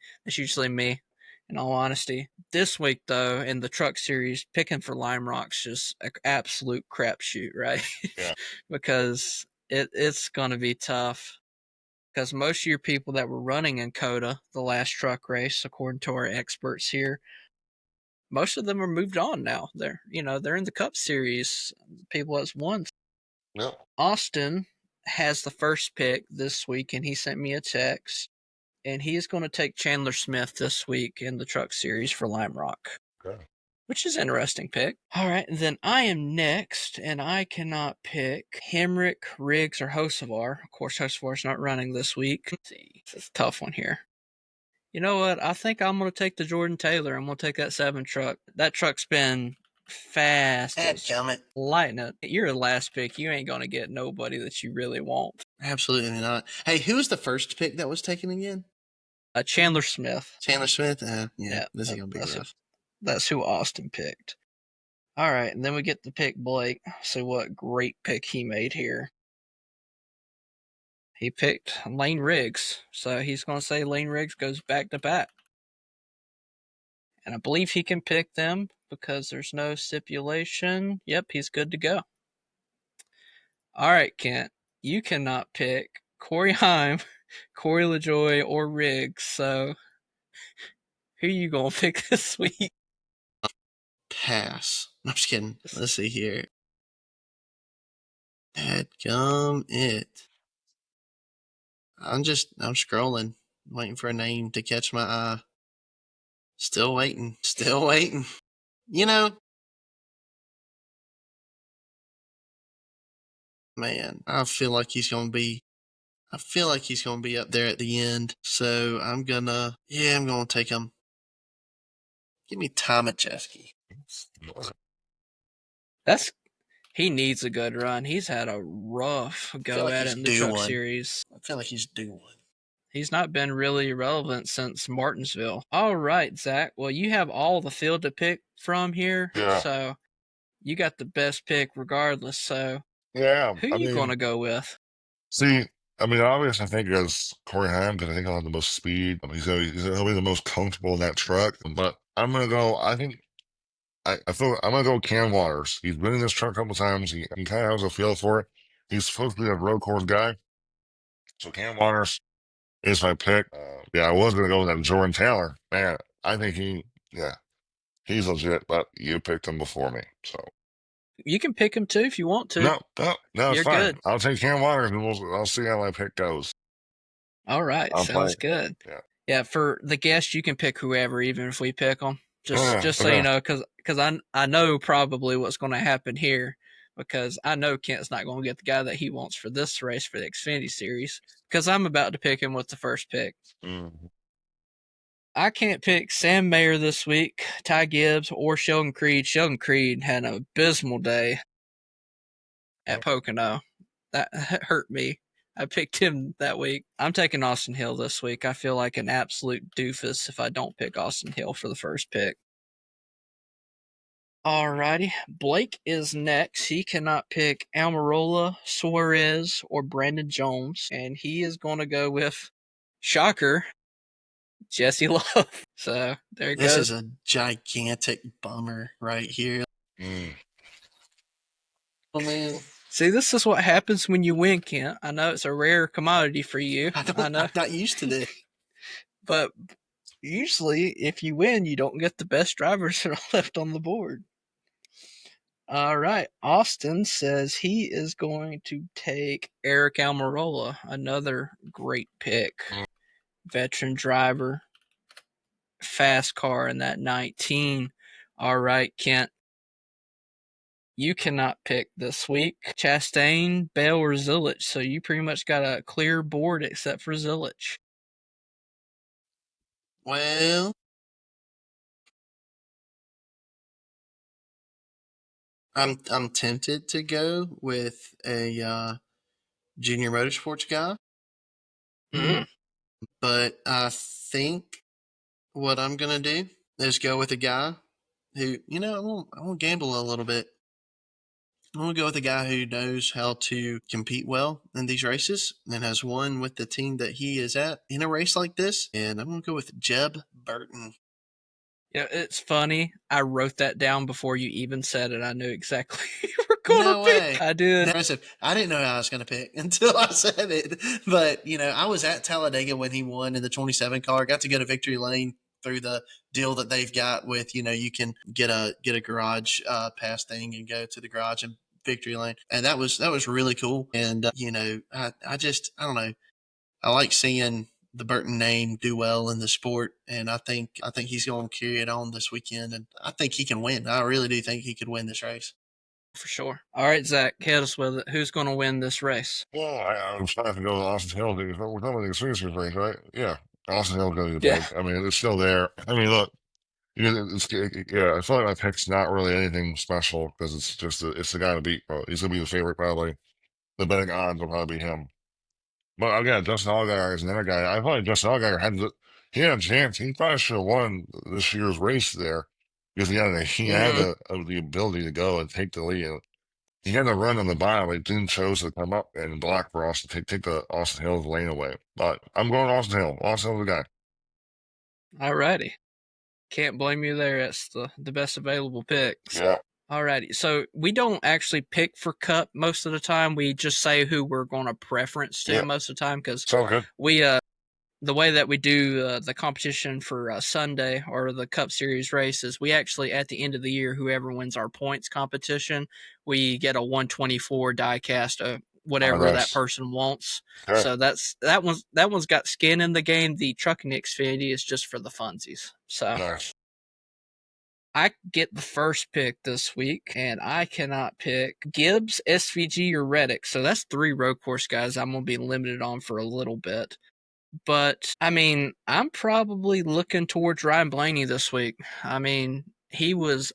me, in all honesty. This week though, in the truck series, picking for Lime Rock's just an absolute crapshoot, right? Yeah. Because it's gonna be tough. Because most of your people that were running in Coda, the last truck race, according to our experts here, most of them are moved on now. They're in the Cup Series. People that's won. Yep. Austin has the first pick this week, and he sent me a text. And he is going to take Chandler Smith this week in the Truck Series for Lime Rock. Okay. Which is an interesting pick. All right, then I am next, and I cannot pick Hemrick, Riggs, or Hocevar. Of course, Hocevar's not running this week. Let's see, this is a tough one here. You know what? I think I'm going to take the Jordan Taylor. I'm going to take that 7 truck. That truck's been fast as lightning. You're the last pick. You ain't going to get nobody that you really want. Absolutely not. Hey, who was the first pick that was taken again? Chandler Smith. Chandler Smith? Yeah, this is going to be rough. That's who Austin picked. All right, and then we get to pick Blake. So what great pick he made here. He picked Lane Riggs. So he's going to say Lane Riggs goes back to back. And I believe he can pick them because there's no stipulation. Yep, he's good to go. All right, Kent. You cannot pick Corey Heim, Corey LaJoie, or Riggs. So who are you going to pick this week? Pass. I'm just kidding. Let's see here. Dadgum it. I'm scrolling, waiting for a name to catch my eye. Still waiting. You know, man, I feel like he's going to be up there at the end. So I'm going to take him. Give me Tom Majeski. He needs a good run. He's had a rough go at it in the Truck Series. I feel like he's due one. He's not been really relevant since Martinsville. All right, Zach. Well, you have all the field to pick from here. Yeah. So you got the best pick regardless. So yeah, who are you going to go with? See, I mean, obviously, I think it's Corey Haim because I think he'll have the most speed. I mean, he'll be the most comfortable in that truck. But I'm going to go, I think, I feel I'm going to go Cam Waters. He's been in this truck a couple times. He kind of has a feel for it. He's supposed to be a road course guy. So Cam Waters is my pick. I was going to go with that Jordan Taylor. Man, I think he's legit, but you picked him before me. So you can pick him too if you want to. No, it's fine. Good. I'll take Cam Waters and I'll see how my pick goes. All right, sounds good. Yeah, for the guests, you can pick whoever, even if we pick them. Just so you know, because I know probably what's going to happen here, because I know Kent's not going to get the guy that he wants for this race for the Xfinity Series, because I'm about to pick him with the first pick. Mm-hmm. I can't pick Sam Mayer this week, Ty Gibbs, or Sheldon Creed. Sheldon Creed had an abysmal day at Pocono. That hurt me. I picked him that week. I'm taking Austin Hill this week. I feel like an absolute doofus if I don't pick Austin Hill for the first pick. Alrighty. Blake is next. He cannot pick Almirola, Suarez, or Brandon Jones. And he is going to go with, shocker, Jesse Love. So there it goes. This is a gigantic bummer right here. Oh, man. See, this is what happens when you win, Kent. I know it's a rare commodity for you. I know. I'm not used to this. But usually, if you win, you don't get the best drivers that are left on the board. All right. Austin says he is going to take Eric Almirola, another great pick. Veteran driver, fast car in that 19. All right, Kent. You cannot pick this week Chastain, Bale, or Zilich, so you pretty much got a clear board except for Zilich. Well, I'm tempted to go with a junior motorsports guy, but I think what I'm gonna do is go with a guy who, I'm gonna gamble a little bit. I'm going to go with a guy who knows how to compete well in these races and has won with the team that he is at in a race like this. And I'm going to go with Jeb Burton. Yeah, it's funny. I wrote that down before you even said it. I knew exactly who you were going to pick. I did. I didn't know who I was going to pick until I said it. But, I was at Talladega when he won in the 27 car. Got to go to Victory Lane through the deal that they've got with, you can get a garage pass thing and go to the garage and victory lane, and that was really cool. And I don't know, I like seeing the Burton name do well in the sport, and I think he's going to carry it on this weekend, and I think he can win. I really do think he could win this race. For sure. All right, Zach, hit us with it. Who's going to win this race? Well, I'm trying to go to Austin Hill. We're talking about the exclusive race, right? Yeah. Austin Hill going to be Yeah. big. I mean, it's still there. I mean, look, yeah, I feel like my pick's not really anything special because it's just it's the guy to beat. Bro. He's gonna be the favorite probably. The betting odds will probably be him. But again, Justin Allgaier is another guy. I feel like Justin Allgaier he had a chance. He probably should have won this year's race there because he had the ability to go and take the lead. He had to run on the bottom. He didn't chose to come up and block for Austin, take the Austin Hill's lane away. But I'm going Austin Hill. Austin Hill's the guy. Alrighty. Can't blame you there. It's the best available picks. Yeah. Alrighty. So we don't actually pick for Cup most of the time. We just say who we're going to preference to most of the time because we the way that we do the competition for Sunday or the Cup Series races, we actually at the end of the year, whoever wins our points competition, we get a 124 die cast of whatever that person wants. Okay. So that one's got skin in the game. The Trucking Xfinity is just for the funsies. So nice. I get the first pick this week, and I cannot pick Gibbs, SVG, or Reddick. So that's 3 road course guys I'm going to be limited on for a little bit. But, I mean, I'm probably looking towards Ryan Blaney this week. I mean, he was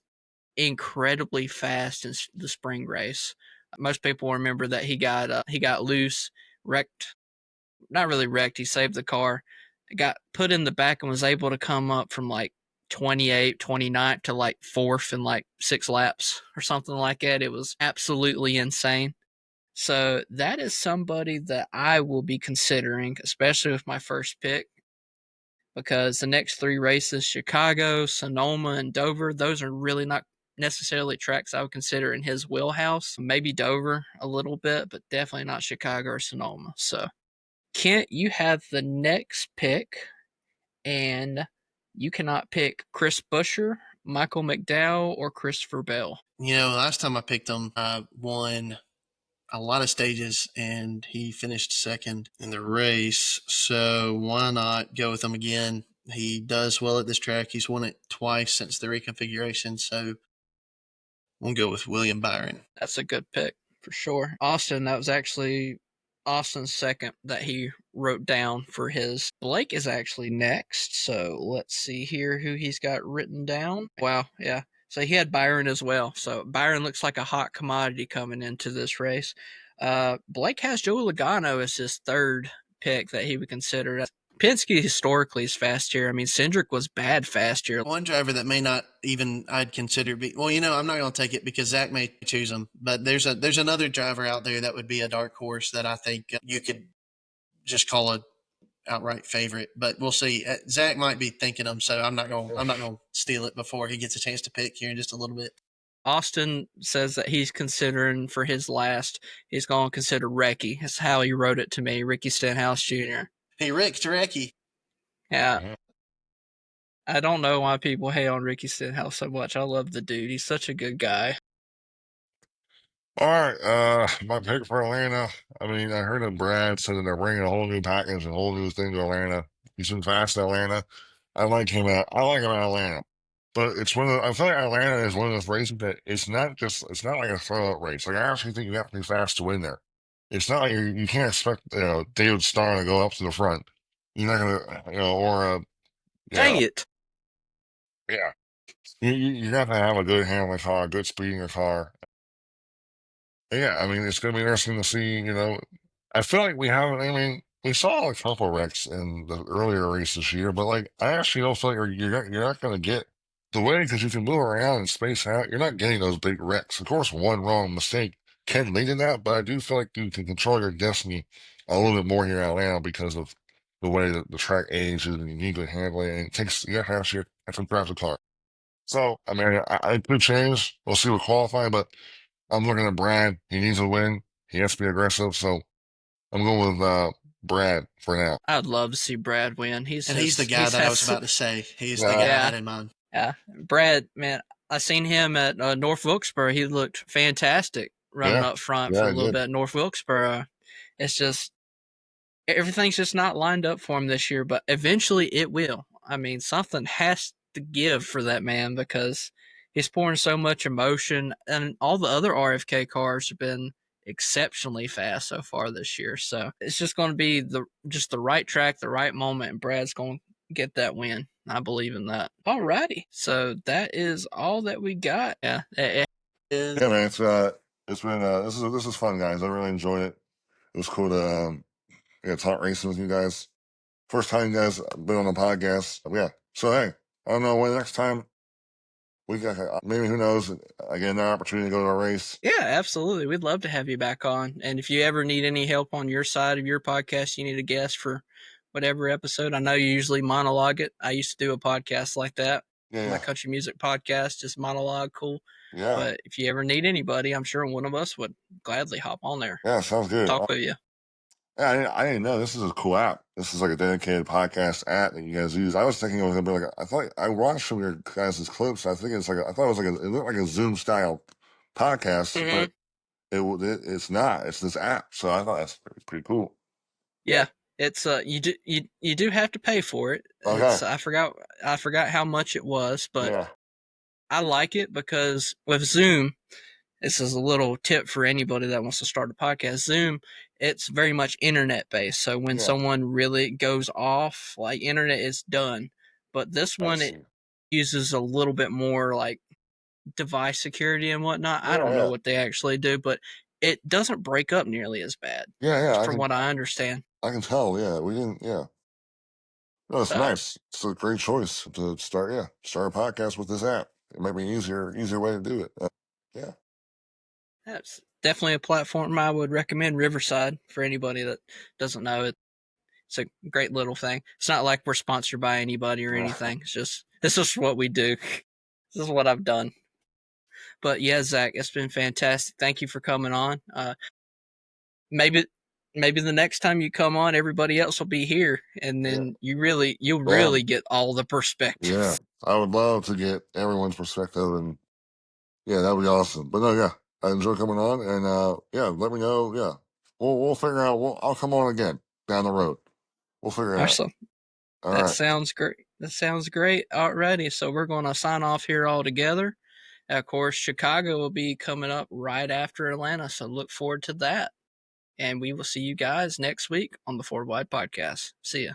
incredibly fast in the spring race. Most people remember that he got loose, wrecked. Not really wrecked. He saved the car. Got put in the back and was able to come up from like 28, 29 to like 4th in like 6 laps or something like that. It was absolutely insane. So that is somebody that I will be considering, especially with my first pick, because the next 3 races, Chicago, Sonoma, and Dover, those are really not necessarily tracks I would consider in his wheelhouse. Maybe Dover a little bit, but definitely not Chicago or Sonoma. So, Kent, you have the next pick, and you cannot pick Chris Buescher, Michael McDowell, or Christopher Bell. Last time I picked him, I won a lot of stages, and he finished second in the race. So why not go with him again? He does well at this track. He's won it twice since the reconfiguration. So we'll go with William Byron. That's a good pick for sure. Austin, that was actually Austin's second that he wrote down for his. Blake is actually next. So let's see here who he's got written down. Wow, yeah. So he had Byron as well. So Byron looks like a hot commodity coming into this race. Blake has Joe Logano as his third pick that he would consider. Penske historically is fast here. I mean, Cindric was bad fast here. One driver that may not even I'd consider be I'm not going to take it because Zach may choose him. But there's another driver out there that would be a dark horse that I think you could just call a outright favorite, but we'll see. Zach might be thinking him, so I'm not going to steal it before he gets a chance to pick here in just a little bit. Austin says that he's considering for his last, he's going to consider Recchi. That's how he wrote it to me, Ricky Stenhouse Jr. Hey, Rick's Recchi. Yeah. I don't know why people hate on Ricky Stenhouse so much. I love the dude. He's such a good guy. All right, my pick for Atlanta. I mean, I heard that Brad said that they're bringing a whole new package, a whole new thing to Atlanta. He's been fast in Atlanta. I like him at Atlanta. But it's I feel like Atlanta is one of those races that it's not like a throwout race. Like, I actually think you have to be fast to win there. It's not like you can't expect, David Starr to go up to the front. You're not going to, Dang it. Yeah. You have to have a good handling car, a good speed in your car. Yeah, I mean, it's going to be interesting to see, I feel like we saw a couple wrecks in the earlier race this year, but like, I actually don't feel like you're not going to get the way because you can move around and space out. You're not getting those big wrecks. Of course, one wrong mistake can lead to that, but I do feel like you can control your destiny a little bit more here in Atlanta because of the way that the track ages and you need to handle it, and you have to actually have to drive the car. So, I mean, I could change. We'll see with qualifying, but I'm looking at Brad. He needs a win. He has to be aggressive. So I'm going with Brad for now. I'd love to see Brad win. He's the guy that I was about to say. He's the guy I had in mind. Yeah, Brad, man, I seen him at North Wilkesboro. He looked fantastic. running up front for a little bit at North Wilkesboro. It's just everything's just not lined up for him this year, but eventually it will. I mean, something has to give for that man because he's pouring so much emotion, and all the other RFK cars have been exceptionally fast so far this year. So it's just going to be just the right track, the right moment, and Brad's going to get that win. I believe in that. Alrighty, so that is all that we got. Yeah, man, it's been this is fun, guys. I really enjoyed it. It was cool to talk racing with you guys. First time you guys been on the podcast. Yeah. So hey, I don't know when next time we got, maybe, who knows, I get another opportunity to go to a race. Yeah, absolutely. We'd love to have you back on. And if you ever need any help on your side of your podcast, you need a guest for whatever episode. I know you usually monologue it. I used to do a podcast like that. Yeah. My country music podcast, just monologue, cool. Yeah. But if you ever need anybody, I'm sure one of us would gladly hop on there. Yeah, sounds good. Talk with you. Yeah, I didn't know this is a cool app. This is like a dedicated podcast app that you guys use. I was thinking it was gonna be like I thought I watched some of your guys' clips. I think it's like I thought it was like it looked like a Zoom style podcast, but it's not. It's this app. So I thought that's pretty cool. Yeah, it's you do have to pay for it. Okay. I forgot how much it was, but I like it because with Zoom, this is a little tip for anybody that wants to start a podcast. Zoom, it's very much internet based. So when someone really goes off, like internet is done. But this one, it uses a little bit more like device security and whatnot. I don't know what they actually do, but it doesn't break up nearly as bad. Yeah. From what I understand. I can tell. Yeah, we didn't. Yeah. No, it's nice. It's a great choice to start. Yeah, start a podcast with this app. It might be easier way to do it. Yeah. That's definitely a platform I would recommend. Riverside, for anybody that doesn't know it. It's a great little thing. It's not like we're sponsored by anybody or anything. It's just what we do. This is what I've done. But yeah, Zach, it's been fantastic. Thank you for coming on. Maybe the next time you come on, everybody else will be here, and then you'll really get all the perspectives. Yeah, I would love to get everyone's perspective, and yeah, that'd be awesome. But no, yeah, I enjoy coming on, and yeah, let me know. Yeah, we'll figure out. I'll come on again down the road. We'll figure it awesome. out. That sounds great. That sounds great. Alrighty, so we're going to sign off here all together. Of course, Chicago will be coming up right after Atlanta, so look forward to that. And we will see you guys next week on the Ford Wide Podcast. See ya.